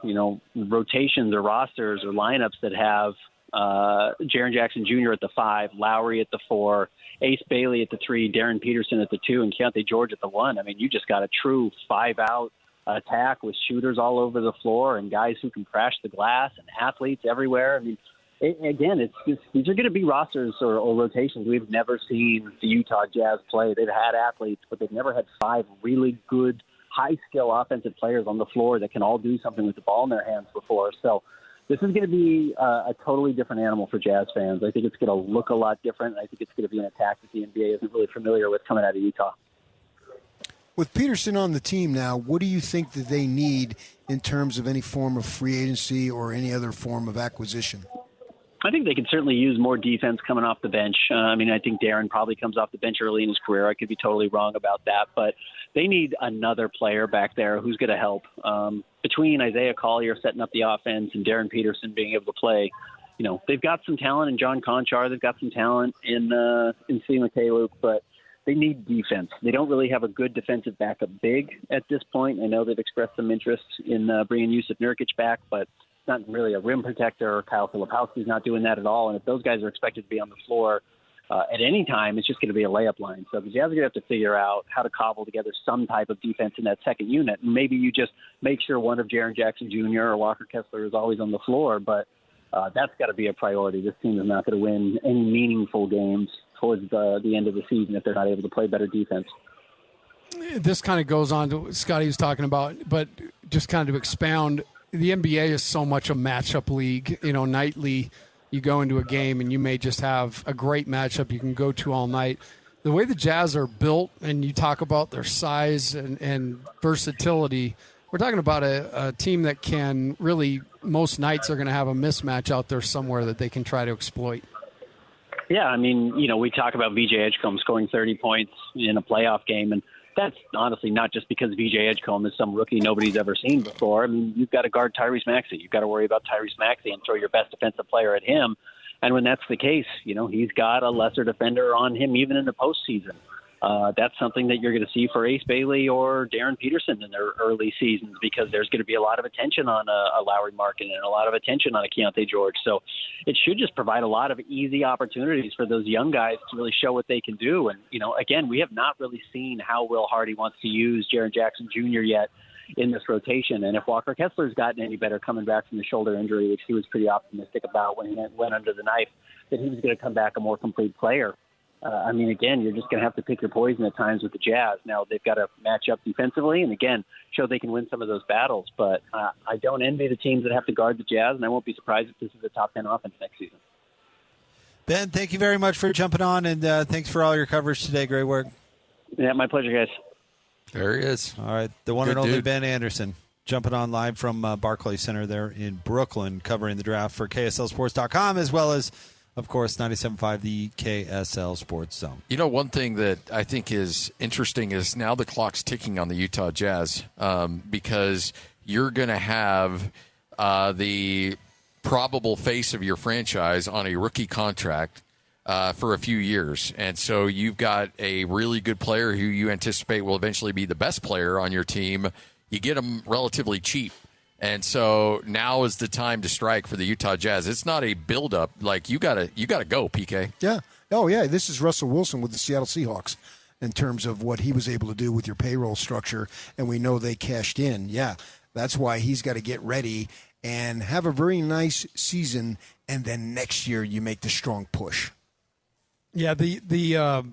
S6: rotations or rosters or lineups that have Jaren Jackson Jr. at the 5, Lowry at the 4, Ace Bailey at the 3, Darryn Peterson at the 2, and Keontae George at the 1. I mean, you just got a true 5-out attack with shooters all over the floor and guys who can crash the glass and athletes everywhere. I mean, these are going to be rosters or rotations we've never seen the Utah Jazz play. They've had athletes, but they've never had 5 really good, high-skill offensive players on the floor that can all do something with the ball in their hands before. So this is going to be a totally different animal for Jazz fans. I think it's going to look a lot different. I think it's going to be an attack that the NBA isn't really familiar with coming out of Utah.
S16: With Peterson on the team now, what do you think that they need in terms of any form of free agency or any other form of acquisition?
S6: I think they could certainly use more defense coming off the bench. I think Darryn probably comes off the bench early in his career. I could be totally wrong about that, but they need another player back there who's going to help. Between Isaiah Collier setting up the offense and Darryn Peterson being able to play, they've got some talent in John Conchar. They've got some talent in Steve McKayluke, but they need defense. They don't really have a good defensive backup big at this point. I know they've expressed some interest in bringing Yusuf Nurkic back, but not really a rim protector. Kyle Filipowski's not doing that at all. And if those guys are expected to be on the floor at any time, it's just going to be a layup line. So the Jazz are going to have to figure out how to cobble together some type of defense in that second unit. And maybe you just make sure one of Jaren Jackson Jr. or Walker Kessler is always on the floor. But that's got to be a priority. This team is not going to win any meaningful games towards the end of the season if they're not able to play better defense.
S4: This kind of goes on to what Scotty was talking about, but just kind of to expound, the NBA is so much a matchup league. Nightly you go into a game and you may just have a great matchup you can go to all night. The way the Jazz are built, and you talk about their size and versatility, we're talking about a team that can really, most nights are going to have a mismatch out there somewhere that they can try to exploit.
S6: Yeah, we talk about VJ Edgecombe scoring 30 points in a playoff game, and that's honestly not just because VJ Edgecombe is some rookie nobody's ever seen before. You've got to guard Tyrese Maxey. You've got to worry about Tyrese Maxey and throw your best defensive player at him. And when that's the case, he's got a lesser defender on him even in the postseason. That's something that you're going to see for Ace Bailey or Darryn Peterson in their early seasons, because there's going to be a lot of attention on a Lowry Markin and a lot of attention on a Keontae George. So it should just provide a lot of easy opportunities for those young guys to really show what they can do. And, again, we have not really seen how Will Hardy wants to use Jaren Jackson Jr. yet in this rotation. And if Walker Kessler's gotten any better coming back from the shoulder injury, which he was pretty optimistic about when he went under the knife, that he was going to come back a more complete player. Again, you're just going to have to pick your poison at times with the Jazz. Now, they've got to match up defensively and, again, show they can win some of those battles. But I don't envy the teams that have to guard the Jazz, and I won't be surprised if this is a top 10 offense next season.
S3: Ben, thank you very much for jumping on, and thanks for all your coverage today. Great work.
S6: Yeah, my pleasure, guys.
S5: There he is.
S3: All right, the one
S5: Good
S3: and only
S5: dude.
S3: Ben Anderson jumping on live from Barclays Center there in Brooklyn, covering the draft for KSLSports.com, as well as, of course, 97.5, the KSL Sports Zone.
S5: One thing that I think is interesting is now the clock's ticking on the Utah Jazz, because you're going to have the probable face of your franchise on a rookie contract for a few years. And so you've got a really good player who you anticipate will eventually be the best player on your team. You get him relatively cheap. And so now is the time to strike for the Utah Jazz. It's not a build-up. Like, you gotta go, PK.
S16: Yeah. Oh, yeah. This is Russell Wilson with the Seattle Seahawks in terms of what he was able to do with your payroll structure, and we know they cashed in. Yeah, that's why he's got to get ready and have a very nice season, and then next year you make the strong push.
S4: Yeah, the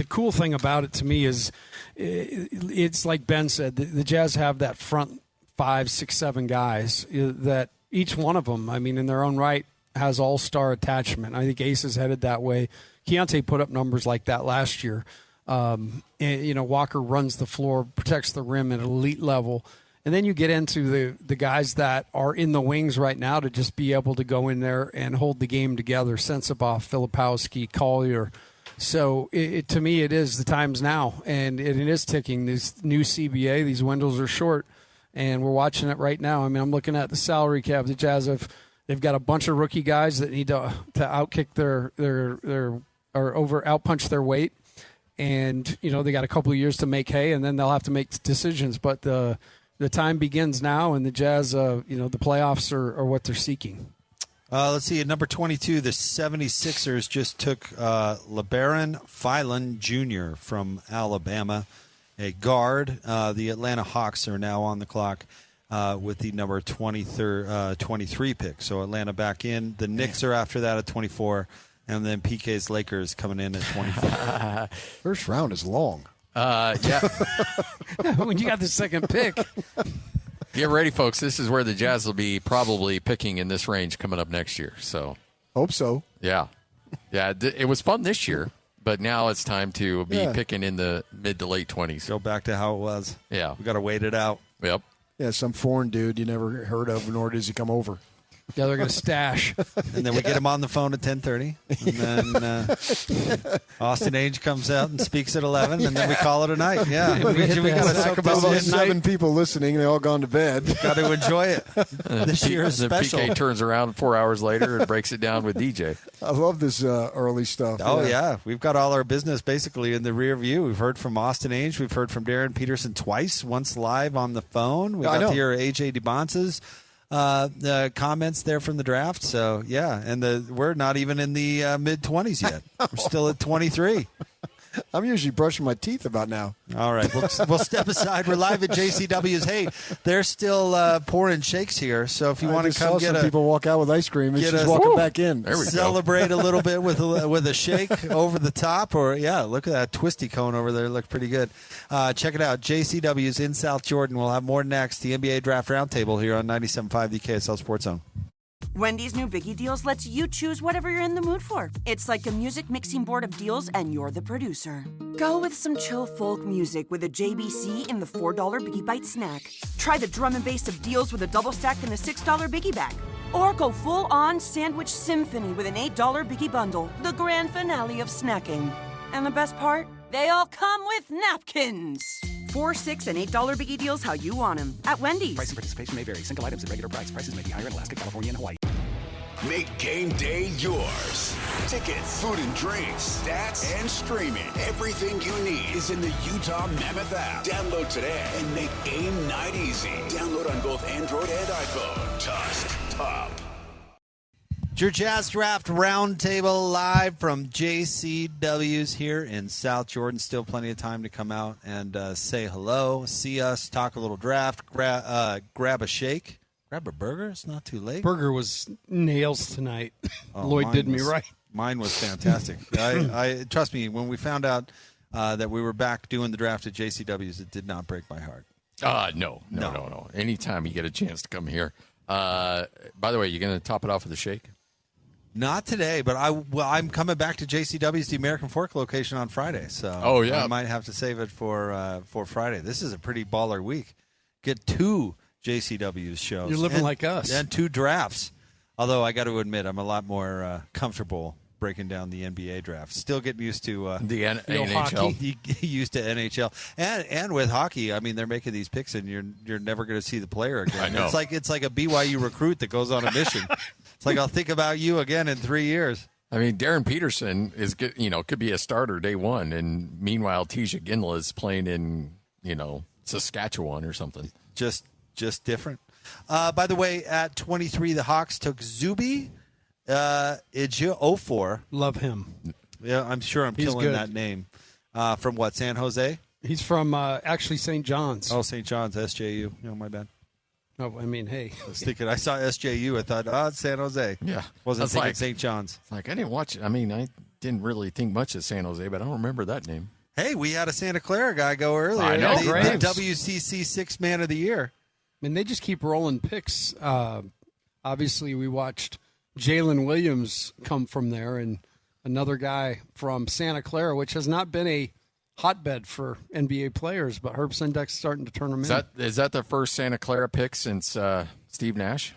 S4: cool thing about it to me is it's like Ben said, the Jazz have that front 5, 6, 7 guys that each one of them, in their own right, has all-star attachment. I think Ace is headed that way. Keontae put up numbers like that last year. Walker runs the floor, protects the rim at elite level. And then you get into the guys that are in the wings right now to just be able to go in there and hold the game together. Sensabaugh, Filipowski, Collier. So to me, it is the time's now, and it is ticking. This new CBA, these windows are short, and we're watching it right now. I'm looking at the salary cap. The Jazz they've got a bunch of rookie guys that need to outkick outpunch their weight, and they got a couple of years to make hay, and then they'll have to make decisions. But the time begins now, and the Jazz, the playoffs are what they're seeking.
S3: Let's see. At number 22, the 76ers just took LeBaron Phelan Jr. from Alabama, a guard. The Atlanta Hawks are now on the clock with the number 23 pick. So Atlanta back in. The Knicks are after that at 24, and then PK's Lakers coming in at 24.
S16: First round is long.
S5: Yeah.
S4: When you got the second pick.
S5: Get ready, folks. This is where the Jazz will be probably picking in this range coming up next year. So
S16: hope so.
S5: Yeah. Yeah, it was fun this year But now it's time to be picking in the mid to late 20s.
S3: Go back to how it was.
S5: Yeah.
S3: We got to wait it out.
S5: Yep.
S16: Yeah, some foreign dude you never heard of, nor does he come over.
S4: Yeah, they're going to stash.
S3: And then we get him on the phone at 10:30. And then Austin Ainge comes out and speaks at 11, and then we call it a night. Yeah. We got to talk about
S16: There's 7 people listening. They all gone to bed.
S3: Got to enjoy it. This year is special.
S5: PK turns around 4 hours later and breaks it down with DJ.
S16: I love this early stuff.
S3: Oh, yeah. We've got all our business basically in the rear view. We've heard from Austin Ainge. We've heard from Darryn Peterson twice, once live on the phone. We got to hear AJ Dybantsa's the comments there from the draft. So, yeah, and we're not even in the mid-20s yet. We're still at 23.
S16: I'm usually brushing my teeth about now.
S3: All right. We'll step aside. We're live at JCW's. Hey, they're still pouring shakes here. So if you want to come
S16: get people walk out with ice cream, it's just walking back in.
S5: There we
S3: celebrate a little bit with a shake over the top. Or, look at that twisty cone over there. Look pretty good. Check it out. JCW's in South Jordan. We'll have more next. The NBA Draft Roundtable here on 97.5, the KSL Sports Zone.
S8: Wendy's new Biggie Deals lets you choose whatever you're in the mood for. It's like a music mixing board of deals, and you're the producer. Go with some chill folk music with a JBC in the $4 Biggie Bite snack. Try the drum and bass of deals with a double stack in the $6 Biggie Bag. Or go full-on sandwich symphony with an $8 Biggie Bundle, the grand finale of snacking. And the best part? They all come with napkins. $4, $6, and $8 Biggie Deals how you want them at Wendy's.
S9: Price and participation may vary. Single items at regular price. Prices may be higher in Alaska, California, and Hawaii.
S11: Make game day yours. Tickets, food and drinks, stats, and streaming. Everything you need is in the Utah Mammoth app. Download today and make game night easy. Download on both Android and iPhone. Tusk Top.
S3: It's your Jazz Draft Roundtable live from JCW's here in South Jordan. Still plenty of time to come out and say hello, see us, talk a little draft, grab a shake, grab a burger. It's not too late.
S4: Burger was nails tonight. Lloyd did me right.
S3: Mine was fantastic. I trust me, when we found out that we were back doing the draft at JCW's, it did not break my heart.
S5: No. Anytime you get a chance to come here. By the way, you going to top it off with a shake?
S3: Not today, but I'm coming back to JCW's, the American Fork location, on Friday. So I might have to save it for Friday. This is a pretty baller week. Get 2 JCW's shows.
S4: You're living like us.
S3: And 2 drafts. Although I got to admit, I'm a lot more comfortable breaking down the NBA draft. Still getting used to
S5: the NHL.
S3: Used to NHL, and with hockey, I mean, they're making these picks, and you're never going to see the player again.
S5: I know.
S3: It's like a BYU recruit that goes on a mission. It's like, I'll think about you again in 3 years.
S5: I mean, Darryn Peterson is good, could be a starter day one, and meanwhile, Tisha Ginla is playing in Saskatchewan or something.
S3: Just different. By the way, at 23, the Hawks took Zuby Ejiofor.
S4: Love him.
S3: Yeah, I'm sure I'm killing
S4: good.
S3: that name. From what, San Jose?
S4: He's from actually St. John's.
S3: Oh, St. John's, SJU. My bad.
S4: Oh, I mean, hey.
S3: I saw SJU. I thought, it's San Jose.
S5: Yeah.
S3: Wasn't thinking St. John's.
S5: I didn't watch it. I mean, I didn't really think much of San Jose, but I don't remember that name.
S3: Hey, we had a Santa Clara guy go earlier.
S5: I know.
S3: The WCC 6th Man of the Year.
S4: I mean, they just keep rolling picks. Obviously, we watched Jalen Williams come from there, and another guy from Santa Clara, which has not been a hotbed for NBA players, but Herb Sendek's starting to turn them in.
S5: Is that the first Santa Clara pick since Steve Nash?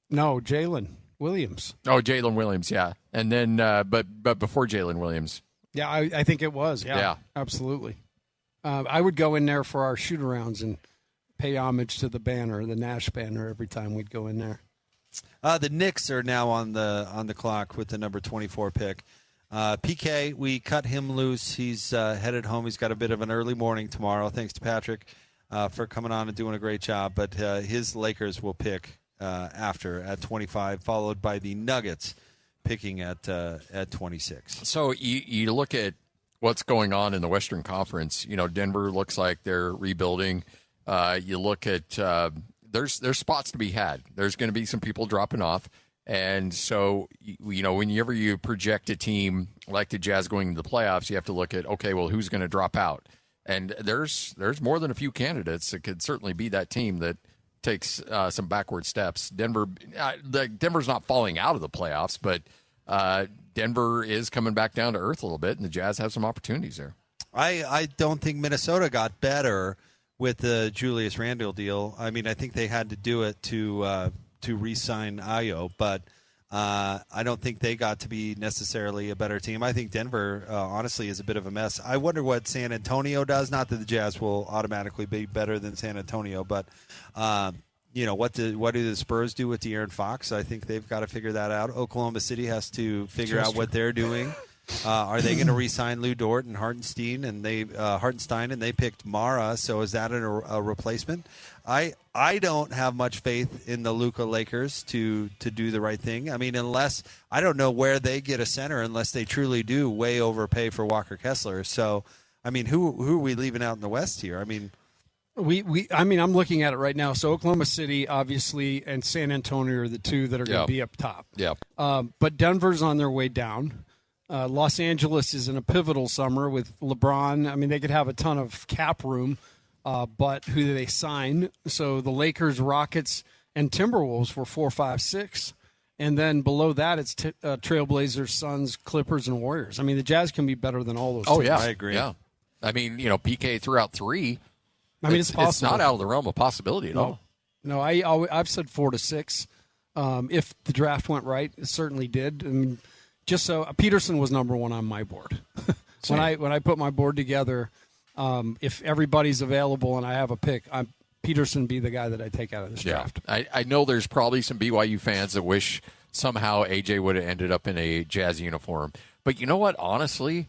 S4: No, Jalen Williams.
S5: Oh, Jalen Williams, yeah. And then, but before Jalen Williams.
S4: Yeah, I think it was. Yeah. Absolutely. I would go in there for our shoot-arounds and pay homage to the banner, the Nash banner, every time we'd go in there.
S3: The Knicks are now on the clock with the number 24 pick. PK, we cut him loose. He's headed home. He's got a bit of an early morning tomorrow. Thanks to Patrick for coming on and doing a great job. But his Lakers will pick after at 25, followed by the Nuggets picking at 26.
S5: So you look at what's going on in the Western Conference. Denver looks like they're rebuilding. You look at there's spots to be had. There's going to be some people dropping off. And so, whenever you project a team like the Jazz going into the playoffs, you have to look at, okay, well, who's going to drop out? And there's more than a few candidates that could certainly be that team that takes some backward steps. Denver's not falling out of the playoffs, but Denver is coming back down to earth a little bit, and the Jazz have some opportunities there.
S3: I don't think Minnesota got better with the Julius Randle deal. I mean, I think they had to do it to re-sign Ayo, but I don't think they got to be necessarily a better team. I think Denver, honestly, is a bit of a mess. I wonder what San Antonio does. Not that the Jazz will automatically be better than San Antonio, but what do the Spurs do with De'Aaron Fox? I think they've got to figure that out. Oklahoma City has to figure out what they're doing. Are they going to re-sign Lou Dort and Hartenstein? And they picked Mara. So is that a replacement? I don't have much faith in the Luka Lakers to do the right thing. I mean, unless I don't know where they get a center unless they truly do way overpay for Walker Kessler. So, I mean, who are we leaving out in the West here? I mean,
S4: I'm looking at it right now. So Oklahoma City, obviously, and San Antonio are the two that are going to be up top.
S5: Yeah.
S4: But Denver's on their way down. Los Angeles is in a pivotal summer with LeBron. I mean, they could have a ton of cap room, but who do they sign? So the Lakers, Rockets, and Timberwolves were 4, 5, 6. And then below that, it's Trailblazers, Suns, Clippers, and Warriors. I mean, the Jazz can be better than all those teams.
S5: Oh, yeah.
S3: I agree.
S5: Yeah. I mean, PK threw out 3.
S4: I mean, it's possible.
S5: It's not out of the realm of possibility at all.
S4: No, I've said 4 to 6. If the draft went right, it certainly did. I mean, just so Peterson was number 1 on my board. when I put my board together, if everybody's available and I have a pick, Peterson be the guy that I take out of this draft.
S5: I know there's probably some BYU fans that wish somehow AJ would have ended up in a Jazz uniform. But you know what? Honestly,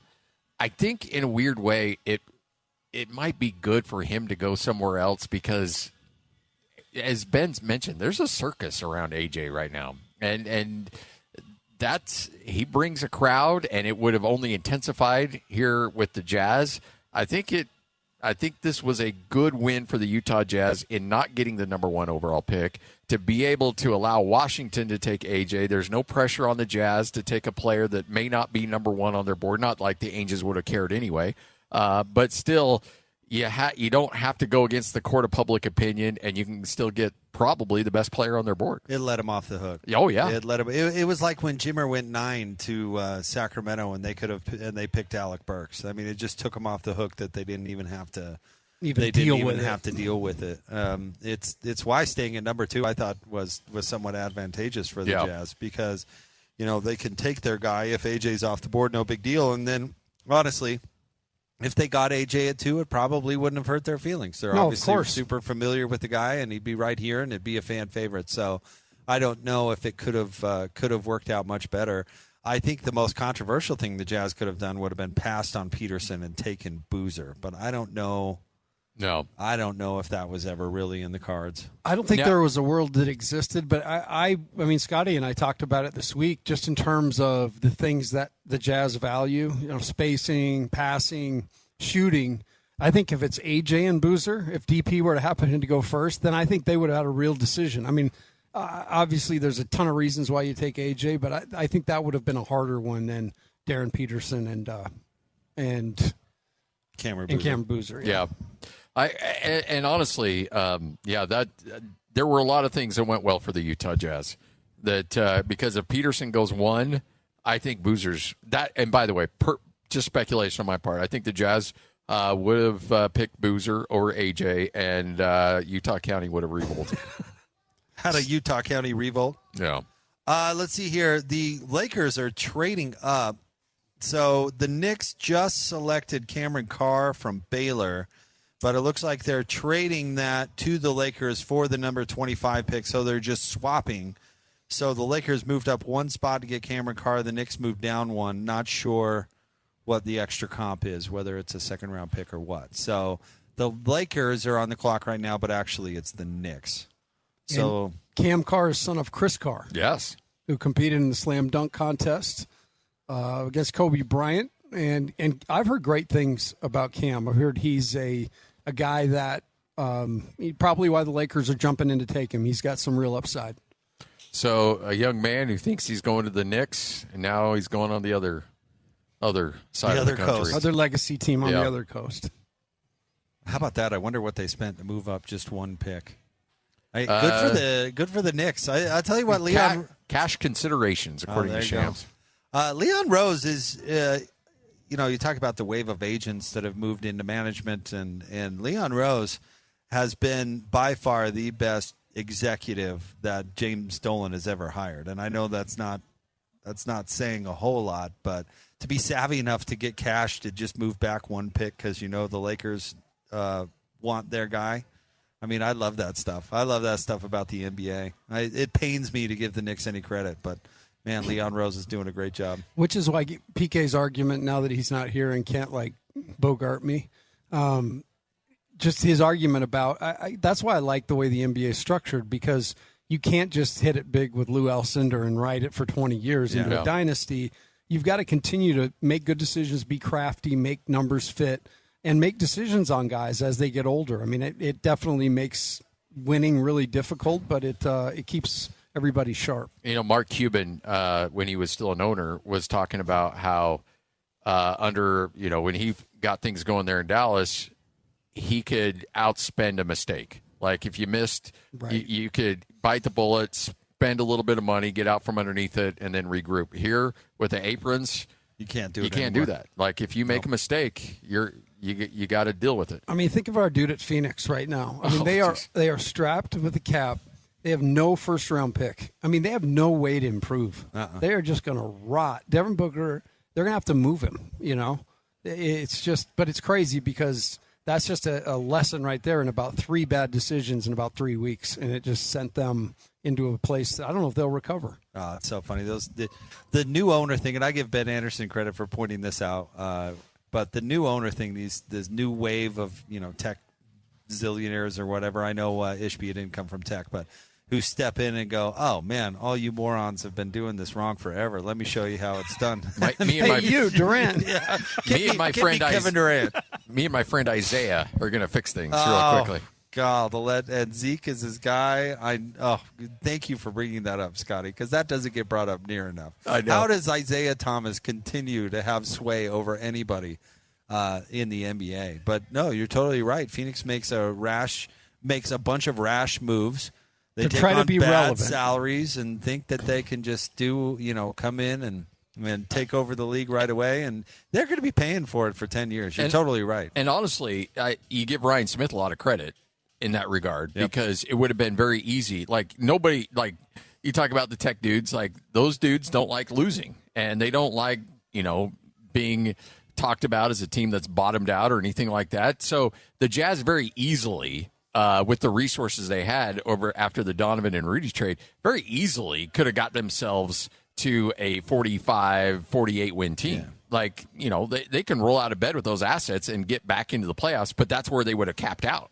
S5: I think in a weird way it might be good for him to go somewhere else because, as Ben's mentioned, there's a circus around AJ right now. And he brings a crowd, and it would have only intensified here with the Jazz. I think this was a good win for the Utah Jazz in not getting the number 1 overall pick, to be able to allow Washington to take AJ. There's no pressure on the Jazz to take a player that may not be number 1 on their board, not like the Angels would have cared anyway. But still, you don't have to go against the court of public opinion, and you can still get probably the best player on their board.
S3: It let him off the hook.
S5: Oh yeah,
S3: it was like when Jimmer went 9 to Sacramento, and they picked Alec Burks. I mean, it just took him off the hook that they didn't even have to deal with it. It's why staying at number 2 I thought was somewhat advantageous for the Jazz, because they can take their guy if AJ's off the board, no big deal. And then honestly, if they got AJ at 2, it probably wouldn't have hurt their feelings. They're obviously super familiar with the guy, and he'd be right here, and it'd be a fan favorite. So I don't know if it could have worked out much better. I think the most controversial thing the Jazz could have done would have been passed on Peterson and taken Boozer, but I don't know.
S5: No,
S3: I don't know if that was ever really in the cards.
S4: I don't think there was a world that existed, but I mean, Scotty and I talked about it this week, just in terms of the things that the Jazz value, spacing, passing, shooting. I think if it's AJ and Boozer, if DP were to happen to go first, then I think they would have had a real decision. I mean, obviously there's a ton of reasons why you take AJ, but I think that would have been a harder one than Darryn Peterson and Cameron Boozer.
S5: Yeah. And honestly, there were a lot of things that went well for the Utah Jazz. That because if Peterson goes 1, I think Boozer's that. And by the way, just speculation on my part, I think the Jazz would have picked Boozer over AJ, and Utah County would have revolted.
S3: Had a Utah County revolt?
S5: Yeah.
S3: Let's see here. The Lakers are trading up. So the Knicks just selected Cameron Carr from Baylor, but it looks like they're trading that to the Lakers for the number 25 pick, so they're just swapping. So the Lakers moved up 1 spot to get Cameron Carr. The Knicks moved down 1. Not sure what the extra comp is, whether it's a second-round pick or what. So the Lakers are on the clock right now, but actually it's the Knicks. So
S4: and Cam Carr is son of Chris Carr.
S5: Yes.
S4: Who competed in the slam dunk contest against Kobe Bryant. And I've heard great things about Cam. I've heard he's a guy that probably why the Lakers are jumping in to take him. He's got some real upside.
S5: So a young man who thinks he's going to the Knicks, and now he's going on the other side of the country.
S4: Coast. Other legacy team on the other coast.
S3: How about that? I wonder what they spent to move up just 1 pick. Good for the Knicks. I tell you what, Leon.
S5: Cash considerations, according to Shams.
S3: Leon Rose is, you talk about the wave of agents that have moved into management, and Leon Rose has been by far the best executive that James Dolan has ever hired. And I know that's not saying a whole lot, but to be savvy enough to get cash to just move back one pick because the Lakers want their guy. I mean, I love that stuff. I love that stuff about the NBA. It pains me to give the Knicks any credit, but man, Leon Rose is doing a great job.
S4: Which is why PK's argument, now that he's not here and can't bogart me, just his argument about that's why I like the way the NBA is structured, because you can't just hit it big with Lou Alcindor and ride it for 20 years into a dynasty. You've got to continue to make good decisions, be crafty, make numbers fit, and make decisions on guys as they get older. I mean, it definitely makes winning really difficult, but it keeps everybody sharp.
S5: Mark Cuban, when he was still an owner, was talking about how when he got things going there in Dallas, he could outspend a mistake. Like if you missed, you could bite the bullet, spend a little bit of money, get out from underneath it, and then regroup. Here with the aprons,
S3: you can't do it.
S5: You can't do that. Like if you make a mistake, you got to deal with it.
S4: I mean, think of our dude at Phoenix right now. I mean, they are strapped with a cap. They have no first-round pick. I mean, they have no way to improve. They are just going to rot. Devin Booker, they're going to have to move him, It's just – but it's crazy because that's just a lesson right there in about 3 bad decisions in about 3 weeks, and it just sent them into a place that I don't know if they'll recover.
S3: Oh, it's so funny. The new owner thing, and I give Ben Anderson credit for pointing this out, but the new owner thing, this new wave of, tech zillionaires or whatever. I know Ishbia didn't come from tech, but – who step in and go, oh, man, all you morons have been doing this wrong forever. Let me show you how it's done.
S4: Durant.
S5: Me and my friend
S3: Kevin Durant.
S5: Me and my friend Isaiah are going to fix things real quickly.
S3: God, and Zeke is his guy. Thank you for bringing that up, Scotty, because that doesn't get brought up near enough.
S5: I know.
S3: How does Isaiah Thomas continue to have sway over anybody in the NBA? But no, you're totally right. Phoenix makes a bunch of rash moves. They take
S4: try
S3: on
S4: to be
S3: bad
S4: relevant
S3: salaries and think that they can just come in and take over the league right away, and they're going to be paying for it for 10 years. You're totally right.
S5: And honestly, you give Ryan Smith a lot of credit in that regard because it would have been very easy. Like nobody, you talk about the tech dudes, like those dudes don't like losing, and they don't like being talked about as a team that's bottomed out or anything like that. So the Jazz very easily. With the resources they had after the Donovan and Rudy trade, very easily could have got themselves to a 45, 48 win team. Yeah. They can roll out of bed with those assets and get back into the playoffs, but that's where they would have capped out.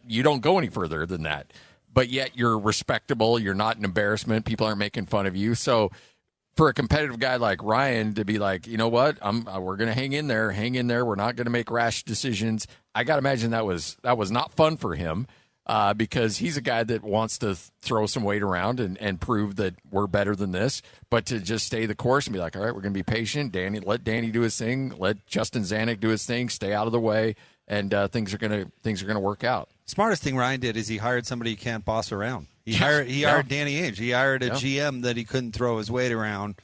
S5: You don't go any further than that. But yet you're respectable. You're not an embarrassment. People aren't making fun of you. So for a competitive guy like Ryan to be like, you know what, we're going to hang in there. We're not going to make rash decisions. I got to imagine that was not fun for him because he's a guy that wants to throw some weight around and prove that we're better than this. But to just stay the course and be like, all right, we're going to be patient. Let Danny do his thing. Let Justin Zanuck do his thing. Stay out of the way, and things are going to work out.
S3: Smartest thing Ryan did is he hired somebody he can't boss around. He hired Danny Ainge. He hired a GM that he couldn't throw his weight around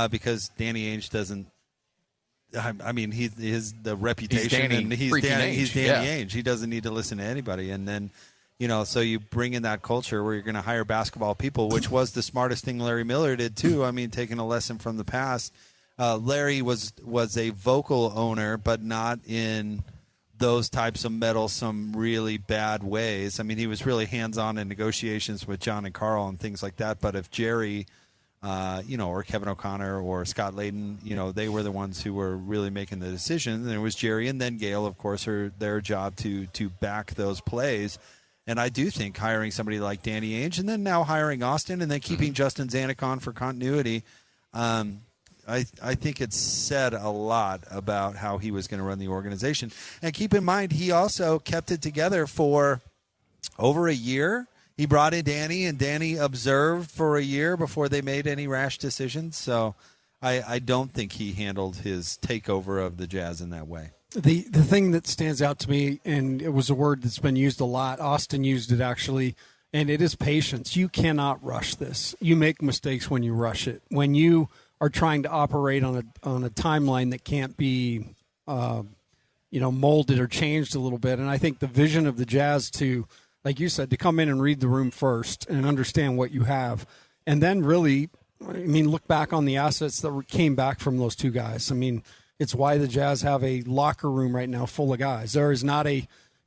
S3: because Danny Ainge doesn't. I mean, he's the reputation, and he's Danny Ainge. He doesn't need to listen to anybody. And then, so you bring in that culture where you're going to hire basketball people, which was the smartest thing Larry Miller did too. I mean, taking a lesson from the past. Larry was a vocal owner, but not in those types of meddlesome, really bad ways. I mean, he was really hands-on in negotiations with John and Carl and things like that. But if Jerry, or Kevin O'Connor or Scott Layden, they were the ones who were really making the decision. And it was Jerry and then Gail, of course, their job to back those plays. And I do think hiring somebody like Danny Ainge and then now hiring Austin and then keeping Justin Zanuck on for continuity, I think it said a lot about how he was going to run the organization. And keep in mind, he also kept it together for over a year. He brought in Danny, and Danny observed for a year before they made any rash decisions. So I don't think he handled his takeover of the Jazz in that way.
S4: The thing that stands out to me, and it was a word that's been used a lot, Austin used it actually, and it is patience. You cannot rush this. You make mistakes when you rush it. When you are trying to operate on a timeline that can't be molded or changed a little bit. And I think the vision of the Jazz to, like you said, to come in and read the room first and understand what you have, and then really, look back on the assets that came back from those two guys. It's why the Jazz have a locker room right now full of guys. There is not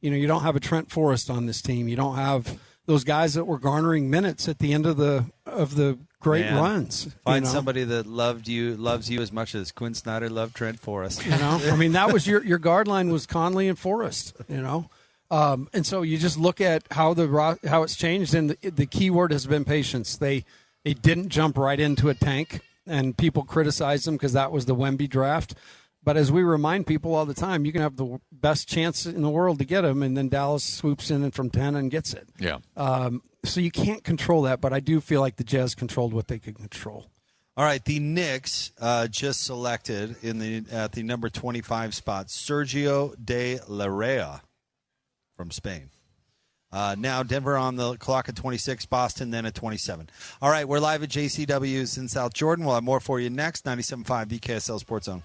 S4: you don't have a Trent Forrest on this team. You don't have those guys that were garnering minutes at the end of the great runs.
S3: Find somebody that loves you as much as Quinn Snyder loved Trent Forrest.
S4: That was your guard line was Conley and Forrest. And so you just look at how it's changed, and the key word has been patience. They didn't jump right into a tank, and people criticize them because that was the Wemby draft. But as we remind people all the time, you can have the best chance in the world to get him, and then Dallas swoops in from 10 and gets it.
S5: Yeah.
S4: So you can't control that, but I do feel like the Jazz controlled what they could control.
S3: All right, the Knicks just selected at the number 25 spot Sergio de la Rea from Spain. Now Denver on the clock at 26, Boston then at 27. All right, we're live at JCW's in South Jordan. We'll have more for you next. 97.5 the KSL Sports Zone.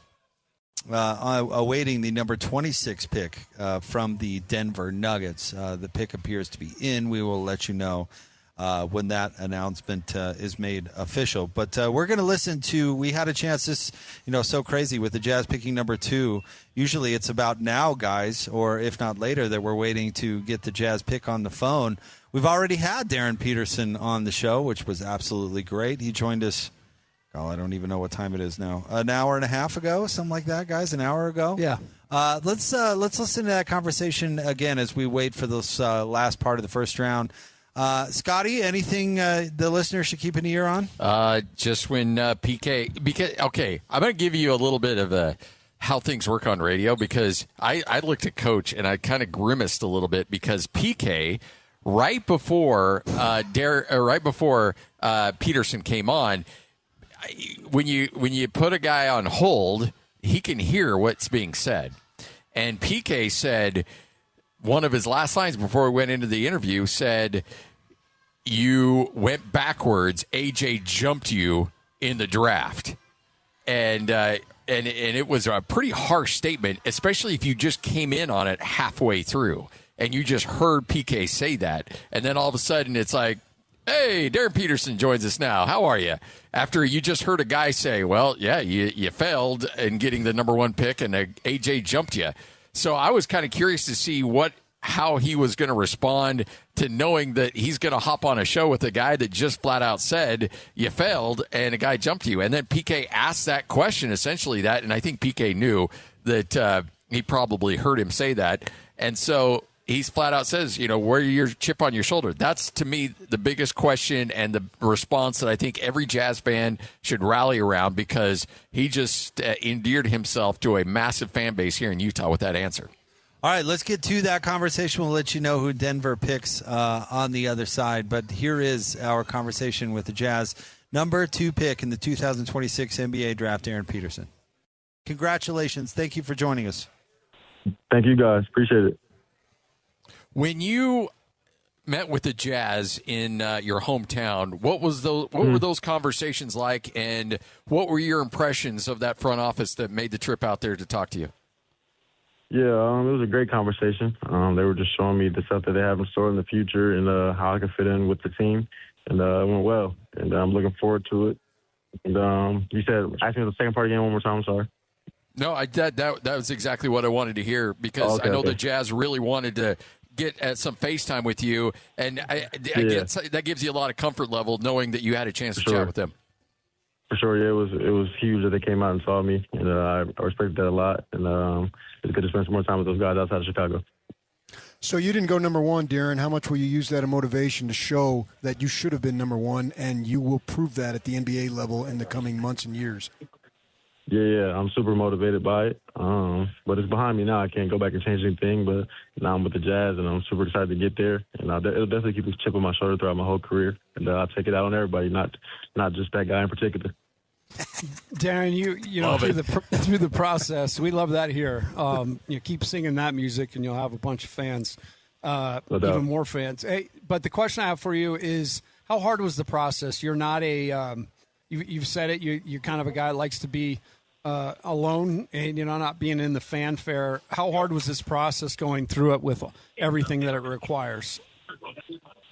S3: Awaiting the number 26 pick from the Denver Nuggets. The pick appears to be in. We will let you know when that announcement is made official. But we're going to listen to, we had a chance, this, so crazy with the Jazz picking number 2. Usually it's about now, guys, or if not later, that we're waiting to get the Jazz pick on the phone. We've already had Darryn Peterson on the show, which was absolutely great. He joined us, I don't even know what time it is now. An hour and a half ago, something like that, guys. An hour ago.
S4: Yeah.
S3: Let's listen to that conversation again as we wait for this last part of the first round. Scotty, anything the listener should keep an ear on?
S5: Just when PK. Okay, I'm going to give you a little bit of how things work on radio, because I looked at Coach and I kind of grimaced a little bit because PK right before Peterson came on. When you put a guy on hold, he can hear what's being said. And PK said, one of his last lines before we went into the interview said, "You went backwards. AJ jumped you in the draft." And it was a pretty harsh statement, especially if you just came in on it halfway through and you just heard PK say that. And then all of a sudden it's like, "Hey, Darryn Peterson joins us now. How are you?" After you just heard a guy say, "Well, yeah, you failed in getting the number 1 pick and AJ jumped you." So I was kind of curious to see how he was going to respond to knowing that he's going to hop on a show with a guy that just flat out said, "You failed and a guy jumped you." And then PK asked that question, essentially that, and I think PK knew that he probably heard him say that. And so he's flat out says, where your chip on your shoulder? That's, to me, the biggest question and the response that I think every Jazz fan should rally around, because he just endeared himself to a massive fan base here in Utah with that answer.
S3: All right, let's get to that conversation. We'll let you know who Denver picks on the other side. But here is our conversation with the Jazz number 2 pick in the 2026 NBA draft, Darryn Peterson. Congratulations. Thank you for joining us.
S12: Thank you, guys. Appreciate it.
S5: When you met with the Jazz in your hometown, what were those conversations like, and what were your impressions of that front office that made the trip out there to talk to you?
S12: Yeah, it was a great conversation. They were just showing me the stuff that they have in store in the future and how I can fit in with the team, and it went well. And I'm looking forward to it. And you said, ask me the second part again one more time. I'm sorry.
S5: No, that was exactly what I wanted to hear, because I know the Jazz really wanted to get some FaceTime with you, and I guess that gives you a lot of comfort level knowing that you had a chance to chat with them.
S12: For sure, yeah, it was huge that they came out and saw me, and I respect that a lot, and it's good to spend some more time with those guys outside of Chicago.
S16: So you didn't go number 1, Darryn. How much will you use that as motivation to show that you should have been number 1, and you will prove that at the NBA level in the coming months and years?
S12: Yeah, I'm super motivated by it, but it's behind me now. I can't go back and change anything, but now I'm with the Jazz, and I'm super excited to get there, and it'll definitely keep a chip on my shoulder throughout my whole career, and I'll take it out on everybody, not just that guy in particular.
S4: Darryn, you know through the process, we love that here. You keep singing that music, and you'll have a bunch of fans, even more fans. Hey, but the question I have for you is, how hard was the process? You're not a you've said it. You're kind of a guy that likes to be alone and, not being in the fanfare. How hard was this process going through it with everything that it requires?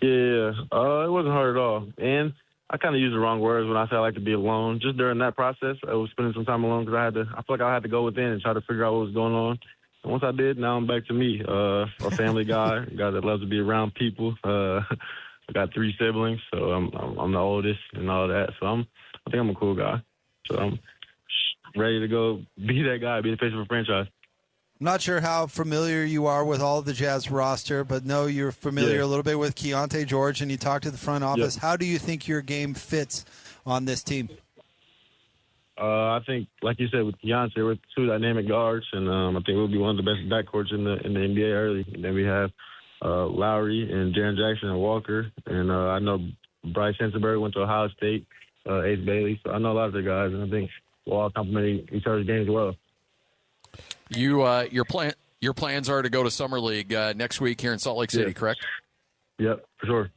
S12: Yeah, it wasn't hard at all. And I kind of used the wrong words when I said I like to be alone. Just during that process, I was spending some time alone because I feel like I had to go within and try to figure out what was going on. And once I did, now I'm back to me, a family guy, a guy that loves to be around people. I got 3 siblings, so I'm the oldest and all that. So I think I'm a cool guy. So I'm ready to go be that guy, be the face of a franchise.
S3: I'm not sure how familiar you are with all of the Jazz roster, but know you're familiar a little bit with Keontae George, and you talked to the front office. How do you think your game fits on this team?
S12: I think, like you said, with Keontae, we're 2 dynamic guards, and I think we'll be one of the best backcourts in the NBA early. And then we have Lowry and Jaren Jackson and Walker, and I know Bryce Sensenberg went to Ohio State, Ace Bailey, so I know a lot of the guys, and I think we'll all complement each other's games well.
S5: Your plans are to go to Summer League next week here in Salt Lake City, correct?
S12: Yep, for sure.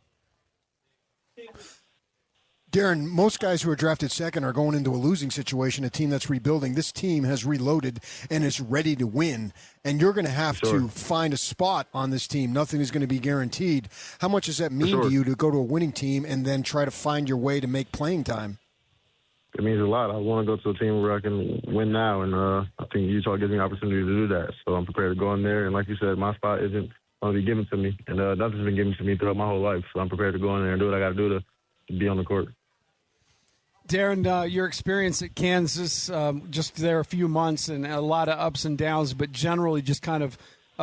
S16: Darren, most guys who are drafted second are going into a losing situation, a team that's rebuilding. This team has reloaded and is ready to win, and you're going to have to find a spot on this team. Nothing is going to be guaranteed. How much does that mean to you to go to a winning team and then try to find your way to make playing time?
S12: It means a lot. I want to go to a team where I can win now, and I think Utah gives me an opportunity to do that. So I'm prepared to go in there, and like you said, my spot isn't going to be given to me, and nothing's been given to me throughout my whole life. So I'm prepared to go in there and do what I got to do to be on the court.
S4: Darren, your experience at Kansas, just there a few months and a lot of ups and downs, but generally just kind of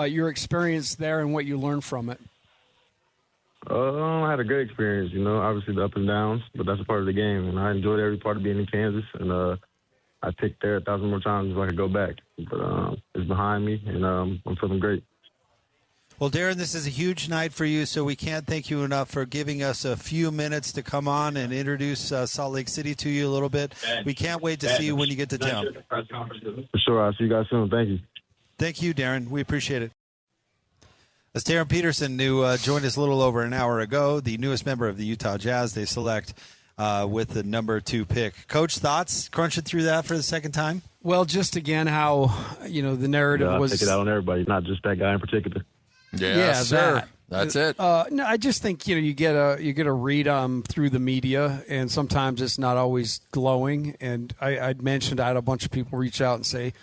S4: your experience there and what you learned from it.
S12: I had a great experience, obviously the ups and downs, but that's a part of the game, and I enjoyed every part of being in Kansas, and I'd pick there 1,000 more times if I could go back. But it's behind me, and I'm feeling great.
S3: Well, Darren, this is a huge night for you, so we can't thank you enough for giving us a few minutes to come on and introduce Salt Lake City to you a little bit. We can't wait to see you when you get to town.
S12: For sure. I'll see you guys soon. Thank you.
S3: Thank you, Darren. We appreciate it. That's Darryn Peterson, who joined us a little over an hour ago, the newest member of the Utah Jazz. They select with the number 2 pick. Coach, thoughts crunching through that for the second time?
S4: Well, just again how, the narrative was.
S12: Take it out on everybody, not just that guy in particular.
S5: Yeah, sir. That's it.
S4: No, I just think you get a read through the media, and sometimes it's not always glowing. And I'd mentioned I had a bunch of people reach out and say,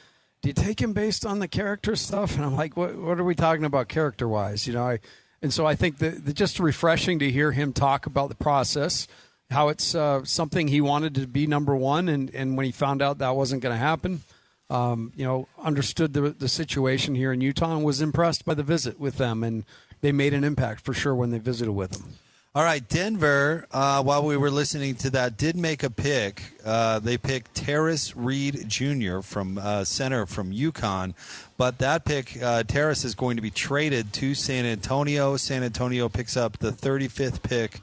S4: "Do you take him based on the character stuff?" And I'm like, "What are we talking about character wise?" And so I think that just refreshing to hear him talk about the process, how it's something he wanted to be number 1, and when he found out that wasn't going to happen. Understood the situation here in Utah and was impressed by the visit with them, and they made an impact for sure when they visited with them.
S3: All right, Denver, while we were listening to that, did make a pick. They picked Terrace Reed Jr. from center from UConn, but that pick, Terrace, is going to be traded to San Antonio. San Antonio picks up the 35th pick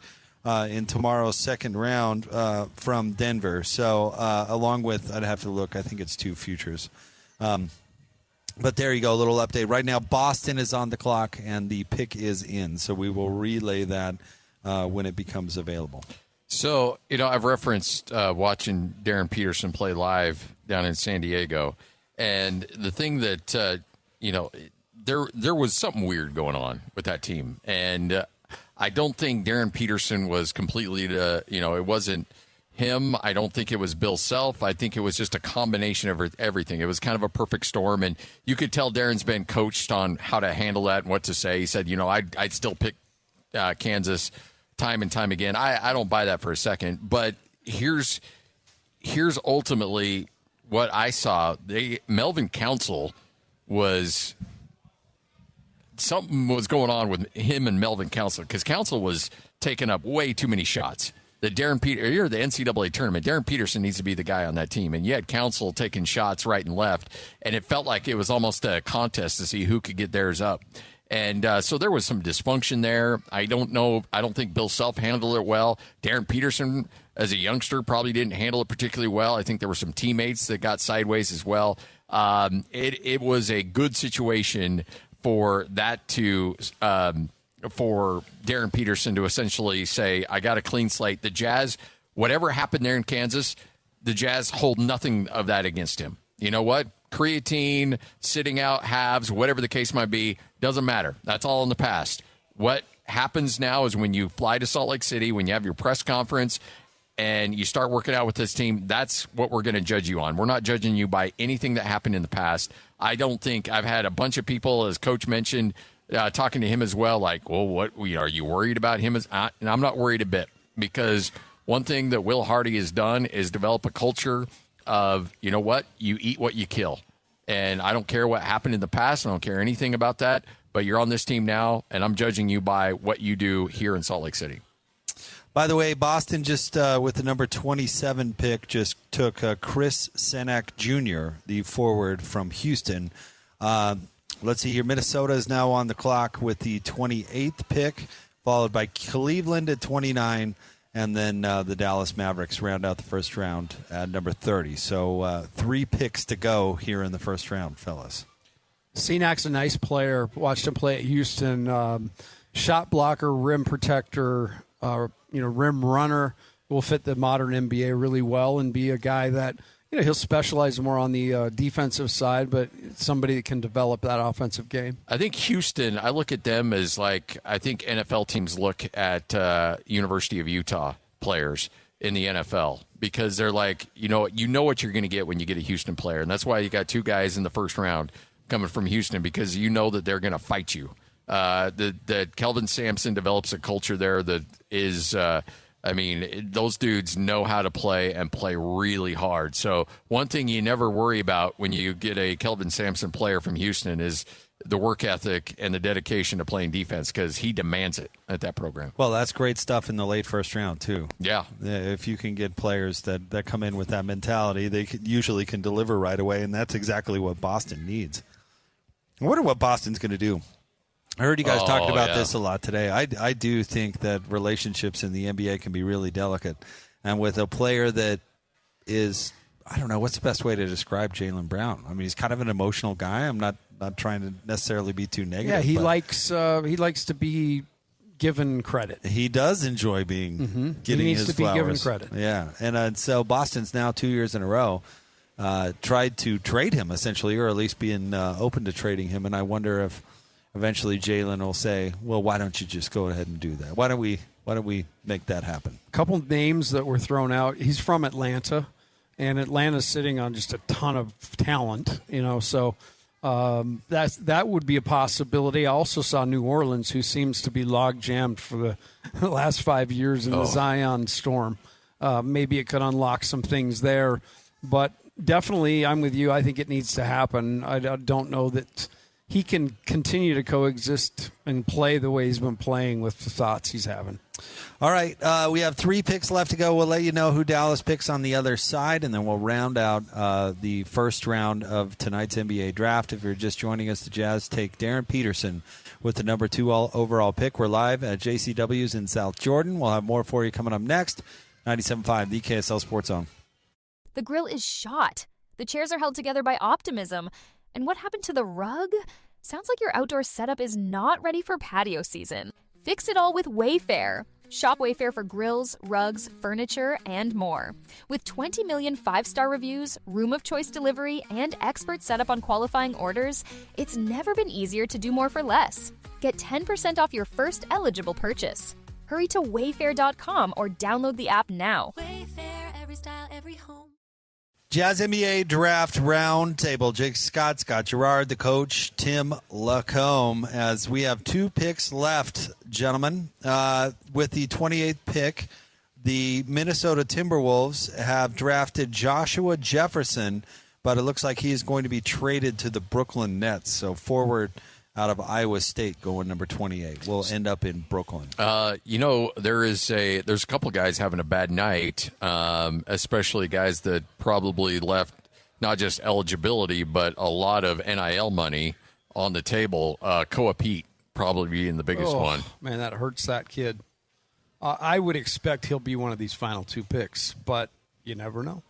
S3: in tomorrow's second round from Denver. So along with, I'd have to look, I think it's 2 futures. But there you go, a little update. Right now, Boston is on the clock, and the pick is in. So we will relay that when it becomes available.
S5: So, I've referenced watching Darryn Peterson play live down in San Diego. And the thing that, there was something weird going on with that team. And I don't think Darryn Peterson was completely it wasn't him. I don't think it was Bill Self. I think it was just a combination of everything. It was kind of a perfect storm, and you could tell Darren's been coached on how to handle that and what to say. He said, I'd still pick Kansas time and time again. I don't buy that for a second, but here's ultimately what I saw. Melvin Council was... Something was going on with him and Melvin Council, because Council was taking up way too many shots. You're the NCAA tournament. Darryn Peterson needs to be the guy on that team. And you had Council taking shots right and left, and it felt like it was almost a contest to see who could get theirs up. And so there was some dysfunction there. I don't know. I don't think Bill Self handled it well. Darryn Peterson, as a youngster, probably didn't handle it particularly well. I think there were some teammates that got sideways as well. It was a good situation for that to for Darryn Peterson to essentially say, I got a clean slate. The Jazz whatever happened there in Kansas, the Jazz hold nothing of that against him. You know what? Creatine, sitting out halves, whatever the case might be, doesn't matter. That's all in the past. What happens now is when you fly to Salt Lake City, when you have your press conference, and you start working out with this team, that's what we're going to judge you on. We're not judging you by anything that happened in the past. I don't think I've had a bunch of people, as Coach mentioned, talking to him as well, like, well, what are you worried about him? And I'm not worried a bit, because one thing that Will Hardy has done is develop a culture of, you know what, you eat what you kill. And I don't care what happened in the past. I don't care anything about that. But you're on this team now, and I'm judging you by what you do here in Salt Lake City.
S3: By the way, Boston just with the number 27 pick just took Chris Senak Jr., the forward from Houston. Let's see here. Minnesota is now on the clock with the 28th pick, followed by Cleveland at 29, and then the Dallas Mavericks round out the first round at number 30. So 3 picks to go here in the first round, fellas.
S4: Senak's a nice player. Watched him play at Houston. Shot blocker, rim protector, rim runner. Will fit the modern NBA really well and be a guy that, he'll specialize more on the defensive side, but somebody that can develop that offensive game.
S5: I think Houston, I look at them as like, I think NFL teams look at University of Utah players in the NFL, because they're like, you know what you're going to get when you get a Houston player. And that's why you got 2 guys in the first round coming from Houston, because you know that they're going to fight you. That Kelvin Sampson develops a culture there that is, those dudes know how to play and play really hard. So one thing you never worry about when you get a Kelvin Sampson player from Houston is the work ethic and the dedication to playing defense, because he demands it at that program.
S3: Well, that's great stuff in the late first round, too.
S5: Yeah.
S3: If you can get players that come in with that mentality, they usually can deliver right away, and that's exactly what Boston needs. I wonder what Boston's going to do. I heard you guys talking about this a lot today. I do think that relationships in the NBA can be really delicate. And with a player that is, I don't know, what's the best way to describe Jaylen Brown? I mean, he's kind of an emotional guy. I'm not trying to necessarily be too negative.
S4: Yeah, he likes to be given credit.
S3: He does enjoy being getting his flowers. He needs to be given credit. Yeah, and so Boston's now 2 years in a row tried to trade him, essentially, or at least being open to trading him. And I wonder if eventually Jaylen will say, well, why don't you just go ahead and do that? Why don't we make that happen?
S4: A couple names that were thrown out. He's from Atlanta, and Atlanta's sitting on just a ton of talent, so that would be a possibility. I also saw New Orleans, who seems to be log jammed for the last 5 years in the Zion storm. Maybe it could unlock some things there, but definitely I'm with you. I think it needs to happen. I don't know that he can continue to coexist and play the way he's been playing with the thoughts he's having.
S3: All right, we have 3 picks left to go. We'll let you know who Dallas picks on the other side, and then we'll round out the first round of tonight's NBA draft. If you're just joining us, the Jazz take Darryn Peterson with the number 2 overall pick. We're live at JCW's in South Jordan. We'll have more for you coming up next. 97.5, the KSL Sports Zone.
S10: The grill is shot. The chairs are held together by optimism. And what happened to the rug? Sounds like your outdoor setup is not ready for patio season. Fix it all with Wayfair. Shop Wayfair for grills, rugs, furniture, and more. With 20 million 5-star reviews, room of choice delivery, and expert setup on qualifying orders, it's never been easier to do more for less. Get 10% off your first eligible purchase. Hurry to wayfair.com or download the app now.
S13: Wayfair, every style, every home.
S3: Jazz NBA Draft Roundtable. Jake Scott Garrard, the coach, Tim LaComb, as we have 2 picks left, gentlemen. With the 28th pick, the Minnesota Timberwolves have drafted Joshua Jefferson, but it looks like he is going to be traded to the Brooklyn Nets. So forward out of Iowa State going number 28. Will end up in Brooklyn.
S5: There's a couple guys having a bad night, especially guys that probably left not just eligibility, but a lot of NIL money on the table. Koa Pete probably being the biggest one.
S4: Man, that hurts that kid. I would expect he'll be one of these final 2 picks, but you never know.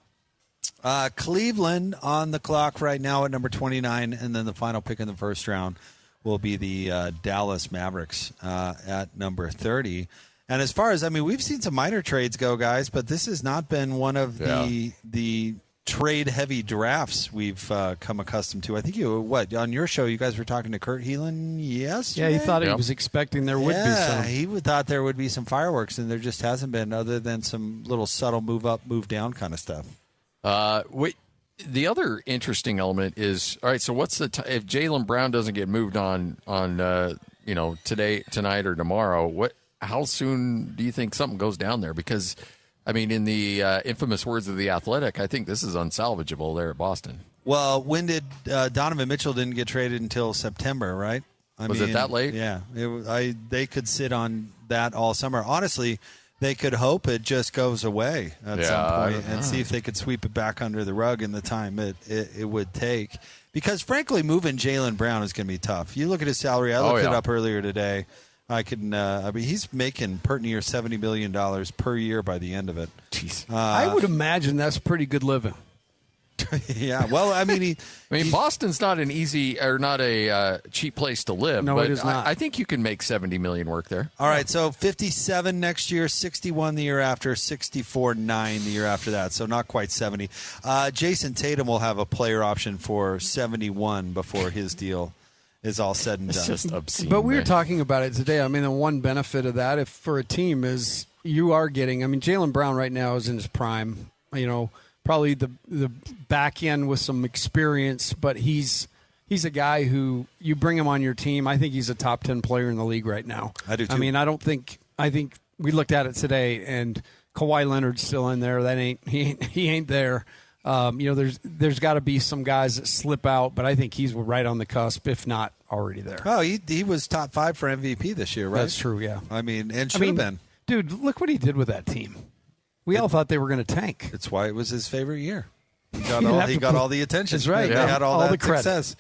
S3: Cleveland on the clock right now at number 29, and then the final pick in the first round will be the Dallas Mavericks at number 30. And as far as, I mean, we've seen some minor trades go, guys, but this has not been one of the trade-heavy drafts we've come accustomed to. I think on your show, you guys were talking to Kurt Heelan yesterday?
S4: Yeah, he thought he was expecting there would be some.
S3: He thought there would be some fireworks, and there just hasn't been, other than some little subtle move up, move down kind of stuff.
S5: The other interesting element is, all right, so what's if Jaylen Brown doesn't get moved on today, tonight, or tomorrow, how soon do you think something goes down there? Because, I mean, in the infamous words of The Athletic, I think this is unsalvageable there at Boston.
S3: Well, when did Donovan Mitchell didn't get traded until September, right?
S5: Was it that late?
S3: Yeah. They could sit on that all summer. Honestly, they could hope it just goes away at some point and see if they could sweep it back under the rug in the time it would take. Because, frankly, moving Jaylen Brown is going to be tough. You look at his salary. I looked it up earlier today. He's making pert near $70 million per year by the end of it.
S5: Jeez.
S4: I would imagine that's pretty good living.
S3: Yeah, well, I mean,
S5: Boston's not an easy or not a cheap place to live.
S4: No,
S5: but
S4: it is not.
S5: I think you can make $70 million work there.
S3: All right, so 57 next year, 61 the year after, 64.9 the year after that. So not quite 70. Jason Tatum will have a player option for 71 before his deal is all said and done.
S5: It's just obscene.
S4: But we were talking about it today. I mean, the one benefit of that, for a team, is you are getting. I mean, Jaylen Brown right now is in his prime. Probably the back end with some experience, but he's a guy who you bring him on your team. I think he's a top 10 player in the league right now.
S3: I do too.
S4: I mean, I think we looked at it today, and Kawhi Leonard's still in there. He ain't there. There's got to be some guys that slip out, but I think he's right on the cusp, if not already there.
S3: Oh, he was top 5 for MVP this year, right?
S4: That's true. Yeah.
S3: I mean, and should have been.
S4: Dude, look what he did with that team. We all thought they were going to tank.
S3: That's why it was his favorite year. He got all the attention.
S4: That's right.
S3: They had all that
S4: the credit.
S3: success.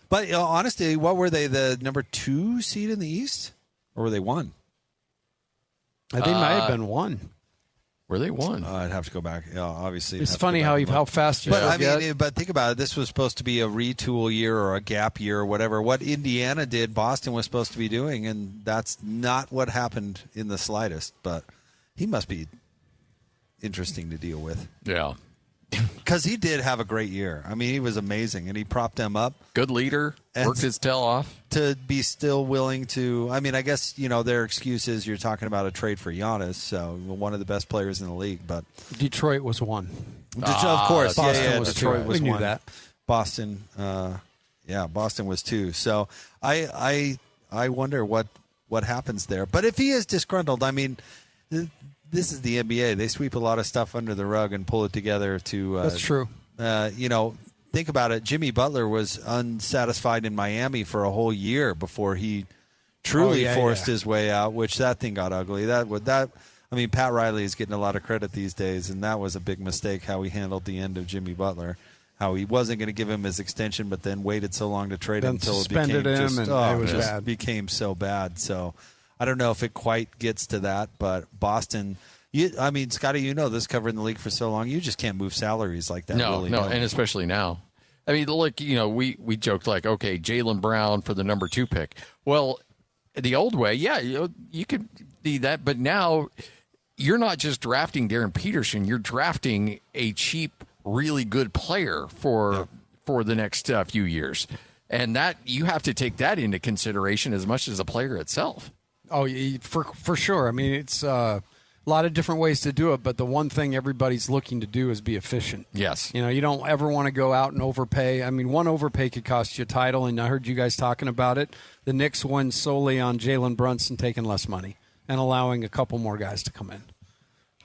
S3: But honestly, what were they, the number 2 seed in the East? Or were they 1?
S4: I think might have been 1.
S5: Were they 1?
S3: I'd have to go back. Yeah, obviously.
S4: It's funny how fast you
S3: forget. But think about it. This was supposed to be a retool year or a gap year or whatever. What Indiana did, Boston was supposed to be doing, and that's not what happened in the slightest. But he must be interesting to deal with.
S5: Yeah.
S3: Because he did have a great year. I mean, he was amazing, and he propped them up.
S5: Good leader, worked his tail off.
S3: To be still willing to, I mean, I guess, their excuse is you're talking about a trade for Giannis, so one of the best players in the league. But
S4: Detroit was 1.
S3: Of course.
S4: Boston was
S3: Detroit
S4: 2.
S3: was
S4: We knew
S3: 1.
S4: that.
S3: Boston, Boston was 2. So I wonder what happens there. But if he is disgruntled, I mean, this is the NBA. They sweep a lot of stuff under the rug and pull it together to.
S4: That's true.
S3: Think about it. Jimmy Butler was unsatisfied in Miami for a whole year before he truly forced his way out, which that thing got ugly. I mean, Pat Riley is getting a lot of credit these days, and that was a big mistake how he handled the end of Jimmy Butler. How he wasn't going to give him his extension, but then waited so long to trade him until it became so bad. So I don't know if it quite gets to that, but Boston. Scotty, this covering the league for so long, you just can't move salaries like that.
S5: No, and especially now. I mean, look, we joked like, okay, Jaylen Brown for the number 2 pick. Well, the old way, you could be that, but now you're not just drafting Darryn Peterson, you're drafting a cheap, really good player for the next few years, and that you have to take that into consideration as much as the player itself.
S4: Oh, for sure. I mean, it's a lot of different ways to do it, but the one thing everybody's looking to do is be efficient.
S5: Yes.
S4: You don't ever want to go out and overpay. I mean, one overpay could cost you a title, and I heard you guys talking about it. The Knicks won solely on Jalen Brunson taking less money and allowing a couple more guys to come in.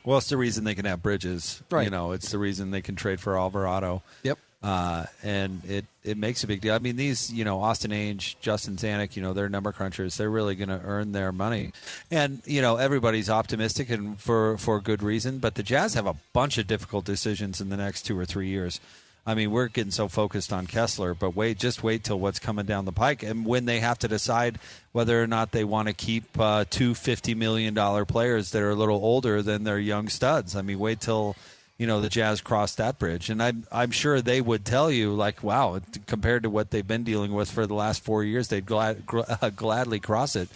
S3: Well, it's the reason they can have Bridges.
S4: Right.
S3: It's the reason they can trade for Alvarado.
S4: Yep.
S3: And it makes a big deal. I mean, these, Austin Ainge, Justin Zanuck, they're number crunchers. They're really going to earn their money. And, everybody's optimistic and for good reason. But the Jazz have a bunch of difficult decisions in the next 2 or 3 years. I mean, we're getting so focused on Kessler, but wait till what's coming down the pike. And when they have to decide whether or not they want to keep 2 $50 million players that are a little older than their young studs. I mean, wait till the Jazz cross that bridge. And I'm sure they would tell you, like, wow, compared to what they've been dealing with for the last 4 years, they'd gladly cross it.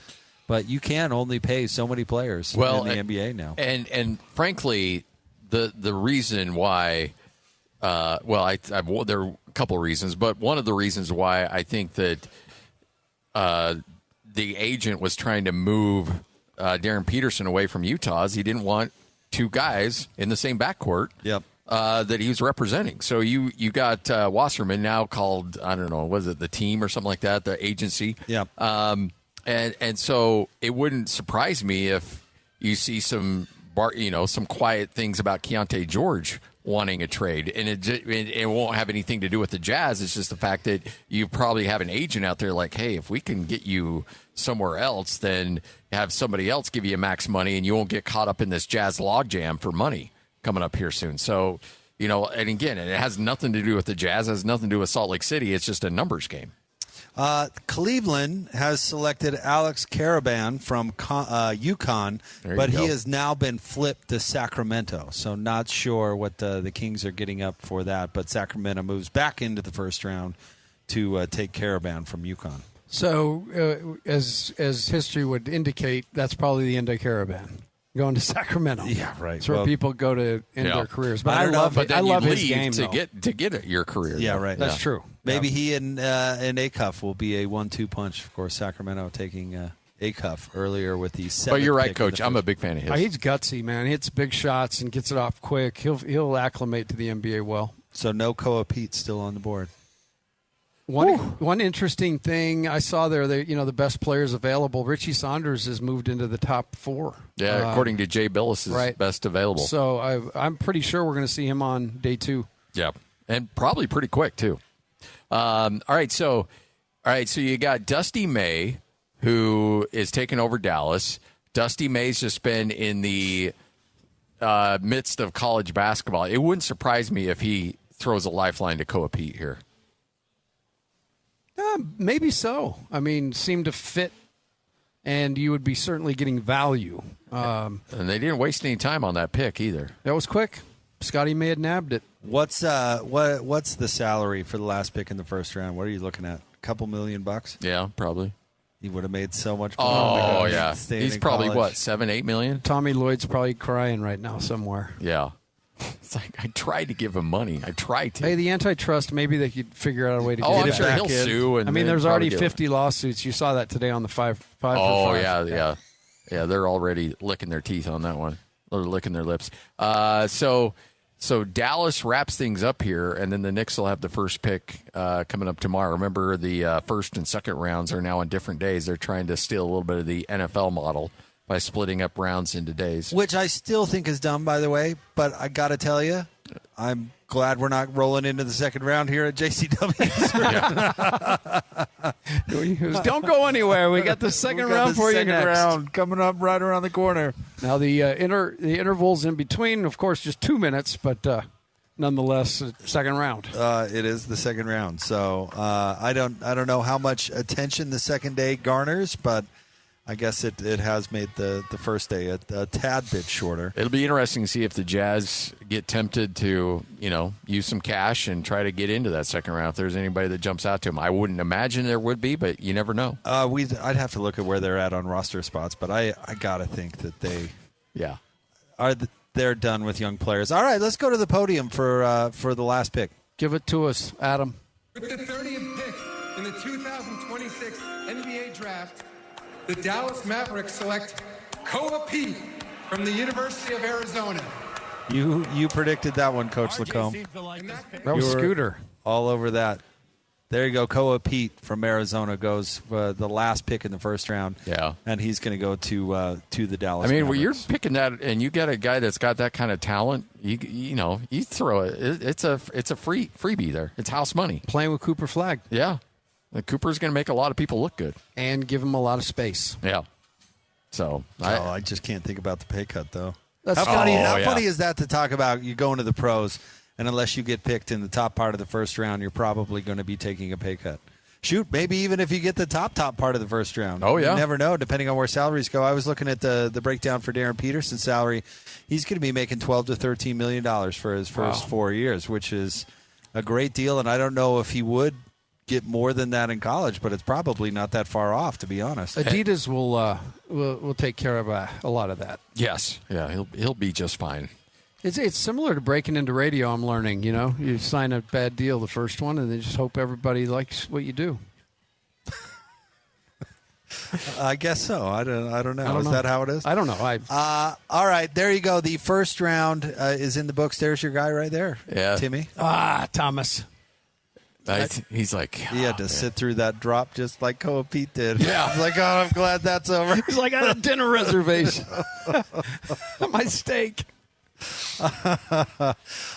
S3: But you can only pay so many players in the NBA now.
S5: And frankly, the reason why, there are a couple of reasons, but one of the reasons why I think that the agent was trying to move Darryn Peterson away from Utah is he didn't want two guys in the same backcourt.
S3: Yep.
S5: That he was representing. So you got Wasserman now called, I don't know, was it the team or something like that, the agency?
S3: Yeah.
S5: And so it wouldn't surprise me if you see some quiet things about Keontae George wanting a trade, and it won't have anything to do with the Jazz. It's just the fact that you probably have an agent out there like, hey, if we can get you somewhere else, then have somebody else give you max money, and you won't get caught up in this Jazz logjam for money coming up here soon. So, and again, it has nothing to do with the Jazz. It has nothing to do with Salt Lake City. It's just a numbers game.
S3: Cleveland has selected Alex Karaban from UConn, but he has now been flipped to Sacramento. So not sure what the Kings are getting up for that, but Sacramento moves back into the first round to take Karaban from UConn.
S4: So as history would indicate, that's probably the end of Karaban. Going to Sacramento.
S3: Yeah, right.
S4: That's where people go to end their careers. But I love his game
S5: to get your career.
S3: Yeah, right.
S4: That's true.
S3: Maybe he and Acuff will be a 1-2 punch. Of course, Sacramento taking Acuff earlier with the 7th.
S5: But you're right, Coach. I'm a big fan of his.
S4: He's gutsy, man. He hits big shots and gets it off quick. He'll acclimate to the NBA well.
S3: So no Koa Pete still on the board.
S4: One interesting thing I saw there, the best players available, Richie Saunders has moved into the top 4.
S5: Yeah, according to Jay Billis, is best available.
S4: So I'm pretty sure we're going to see him on day 2.
S5: Yeah, and probably pretty quick too. All right, so you got Dusty May, who is taking over Dallas. Dusty May's just been in the midst of college basketball. It wouldn't surprise me if he throws a lifeline to Koa Pete here.
S4: Maybe so. I mean, seemed to fit, and you would be certainly getting value.
S5: And they didn't waste any time on that pick either.
S4: That was quick. Scotty May had nabbed it.
S3: What's the salary for the last pick in the first round? What are you looking at? A couple $1 million?
S5: Yeah, probably.
S3: He would have made so much money.
S5: Oh, yeah. He's probably,
S3: college.
S5: $7-8 million?
S4: Tommy Lloyd's probably crying right now somewhere.
S5: Yeah. It's like, I tried to give him money. I tried to.
S4: Hey, the antitrust, maybe they could figure out a way to get
S5: I'm
S4: it
S5: sure
S4: back
S5: he'll
S4: in.
S5: sue. And
S4: there's already 50 lawsuits. You saw that today on the 5 for 5.
S5: Yeah. Yeah, they're already licking their teeth on that one. They're licking their lips. So Dallas wraps things up here, and then the Knicks will have the first pick coming up tomorrow. Remember, the first and second rounds are now on different days. They're trying to steal a little bit of the NFL model by splitting up rounds into days.
S3: Which I still think is dumb, by the way, but I got to tell you, I'm glad we're not rolling into the second round here at JCW.
S4: Don't go anywhere. We got the second round for you next.
S3: Round coming up right around the corner.
S4: Now the intervals in between, of course, just 2 minutes, but nonetheless, second round.
S3: It is the second round, so I don't know how much attention the second day garners, but I guess it has made the first day a tad bit shorter.
S5: It'll be interesting to see if the Jazz get tempted to, use some cash and try to get into that second round. If there's anybody that jumps out to them, I wouldn't imagine there would be, but you never know.
S3: I'd have to look at where they're at on roster spots, but I gotta think that they're done with young players. All right, let's go to the podium for the last pick.
S4: Give it to us, Adam.
S14: With the 30th pick in the 2026 NBA Draft, the Dallas Mavericks select Koa Pete from the University of Arizona.
S3: You predicted that one, Coach LaComb.
S4: That was Scooter.
S3: All over that. There you go. Koa Pete from Arizona goes the last pick in the first round.
S5: Yeah.
S3: And he's going to go to the Dallas
S5: Mavericks.
S3: Mavericks.
S5: You're picking that, and you got a guy that's got that kind of talent. You throw it. It's a freebie there. It's house money.
S4: Playing with Cooper Flagg.
S5: Yeah. Cooper's going to make a lot of people look good.
S4: And give him a lot of space.
S5: Yeah. So
S3: I just can't think about the pay cut, though.
S4: That's
S3: how funny is that to talk about? You go into the pros, and unless you get picked in the top part of the first round, you're probably going to be taking a pay cut. Shoot, maybe even if you get the top part of the first round.
S5: Oh, yeah.
S3: You never know, depending on where salaries go. I was looking at the breakdown for Darryn Peterson's salary. He's going to be making $12 to $13 million for his first 4 years, which is a great deal, and I don't know if he would get more than that in college, but it's probably not that far off, to be honest.
S4: Adidas will take care of a lot of that.
S5: Yes. Yeah, he'll be just fine.
S4: It's similar to breaking into radio, I'm learning. You sign a bad deal the first one, and then just hope everybody likes what you do.
S3: I guess so. I don't know. Is that how it is?
S4: I don't know.
S3: All right, there you go. The first round is in the books. There's your guy right there, Timmy.
S4: Thomas.
S5: He's like...
S3: He had to sit through that drop just like Koa Pete did.
S4: Yeah.
S3: He's like, I'm glad that's over.
S4: He's like, I had a dinner reservation. My steak.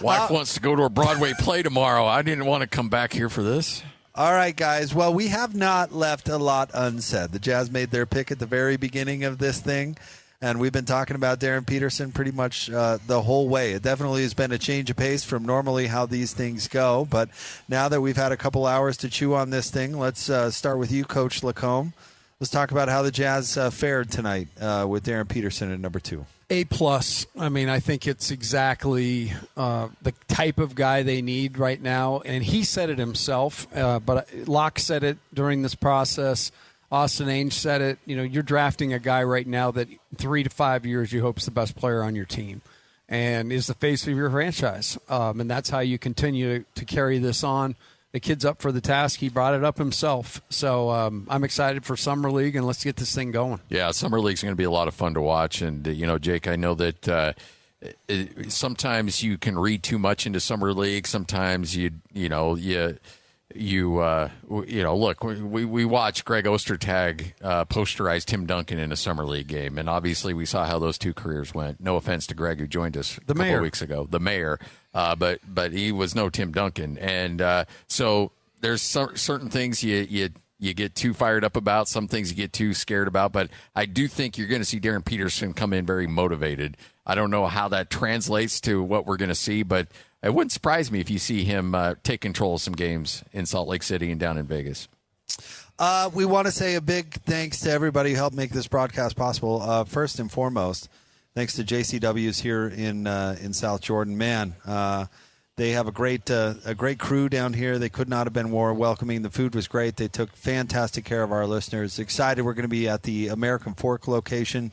S5: Wife wants to go to a Broadway play tomorrow. I didn't want to come back here for this.
S3: All right, guys. Well, we have not left a lot unsaid. The Jazz made their pick at the very beginning of this thing, and we've been talking about Darryn Peterson pretty much the whole way. It definitely has been a change of pace from normally how these things go, but now that we've had a couple hours to chew on this thing, let's start with you, Coach LaComb. Let's talk about how the Jazz fared tonight with Darryn Peterson at number 2.
S4: A+. I mean, I think it's exactly the type of guy they need right now. And he said it himself, but Locke said it during this process. Austin Ainge said it. You're drafting a guy right now that 3 to 5 years you hope is the best player on your team and is the face of your franchise. And that's how you continue to carry this on. The kid's up for the task. He brought it up himself. So I'm excited for Summer League, and let's get this thing going.
S5: Yeah, Summer League's going to be a lot of fun to watch. And, Jake, I know that sometimes you can read too much into Summer League. Sometimes look, we watched Greg Ostertag posterize Tim Duncan in a Summer League game, and obviously we saw how those two careers went. No offense to Greg, who joined us a couple of weeks ago, the mayor, but he was no Tim Duncan, and so there's certain things you get too fired up about, some things you get too scared about, but I do think you're going to see Darryn Peterson come in very motivated. I don't know how that translates to what we're going to see, but it wouldn't surprise me if you see him take control of some games in Salt Lake City and down in Vegas.
S3: We want to say a big thanks to everybody who helped make this broadcast possible. First and foremost, thanks to JCW's here in South Jordan. Man, they have a great crew down here. They could not have been more welcoming. The food was great. They took fantastic care of our listeners. Excited we're going to be at the American Fork location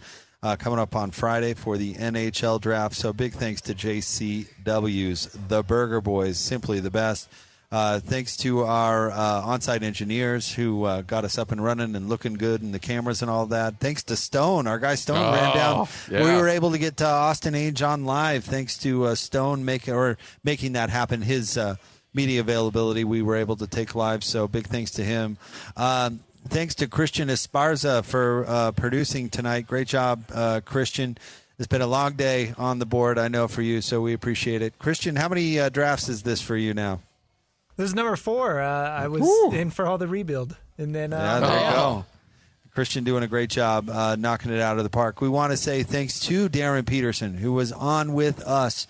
S3: coming up on Friday for the NHL draft. So big thanks to JCW's, the Burger Boys, simply the best. Thanks to our on-site engineers who got us up and running and looking good and the cameras and all that. Thanks to Stone. Our guy Stone ran down. Yeah. We were able to get Austin Ainge on live thanks to Stone making that happen. His media availability we were able to take live, so big thanks to him. Thanks to Christian Esparza for producing tonight. Great job, Christian. It's been a long day on the board, I know, for you, so we appreciate it. Christian, how many drafts is this for you now?
S15: This is number 4. I was in for all the rebuild. And then,
S3: there you go. Christian doing a great job knocking it out of the park. We want to say thanks to Darryn Peterson, who was on with us,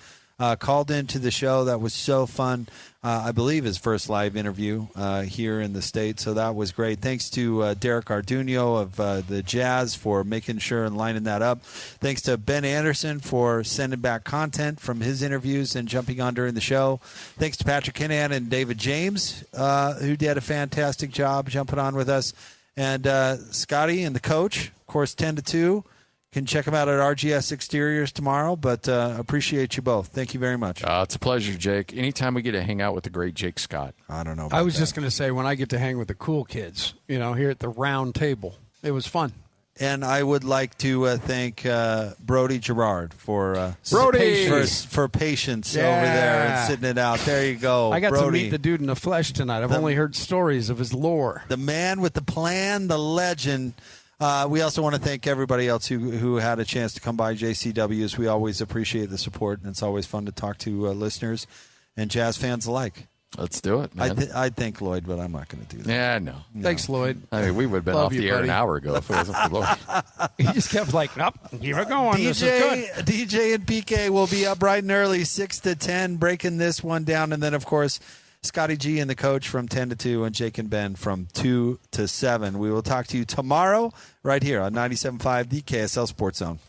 S3: called into the show. That was so fun. I believe his first live interview here in the States, so that was great. Thanks to Derek Arduino of the Jazz for making sure and lining that up. Thanks to Ben Anderson for sending back content from his interviews and jumping on during the show. Thanks to Patrick Kinahan and David James, who did a fantastic job jumping on with us. And Scotty and the coach, of course, 10 to 2. Can check them out at RGS Exteriors tomorrow, but appreciate you both. Thank you very much.
S5: It's a pleasure, Jake. Anytime we get to hang out with the great Jake Scott.
S3: I don't know
S4: about I was just going to say, when I get to hang with the cool kids, here at the Roundtable, it was fun.
S3: And I would like to thank Brody Garrard for patience over there and sitting it out. There you go,
S4: I got
S3: Brody.
S4: to meet the dude in the flesh tonight. I've only heard stories of his lore.
S3: The man with the plan, the legend. We also want to thank everybody else who had a chance to come by JCW's. We always appreciate the support, and it's always fun to talk to listeners and Jazz fans alike.
S5: Let's do it, man.
S3: I'd thank Lloyd, but I'm not going to do that.
S5: Yeah, no.
S4: Thanks, Lloyd.
S5: I mean, we would have been off the air an hour ago if it wasn't for Lloyd.
S4: He just kept like, nope, keep it going. This is good.
S3: DJ and PK will be up bright and early, 6 to 10, breaking this one down. And then, of course, Scotty G and the coach from 10 to 2, and Jake and Ben from 2 to 7. We will talk to you tomorrow right here on 97.5, the KSL Sports Zone.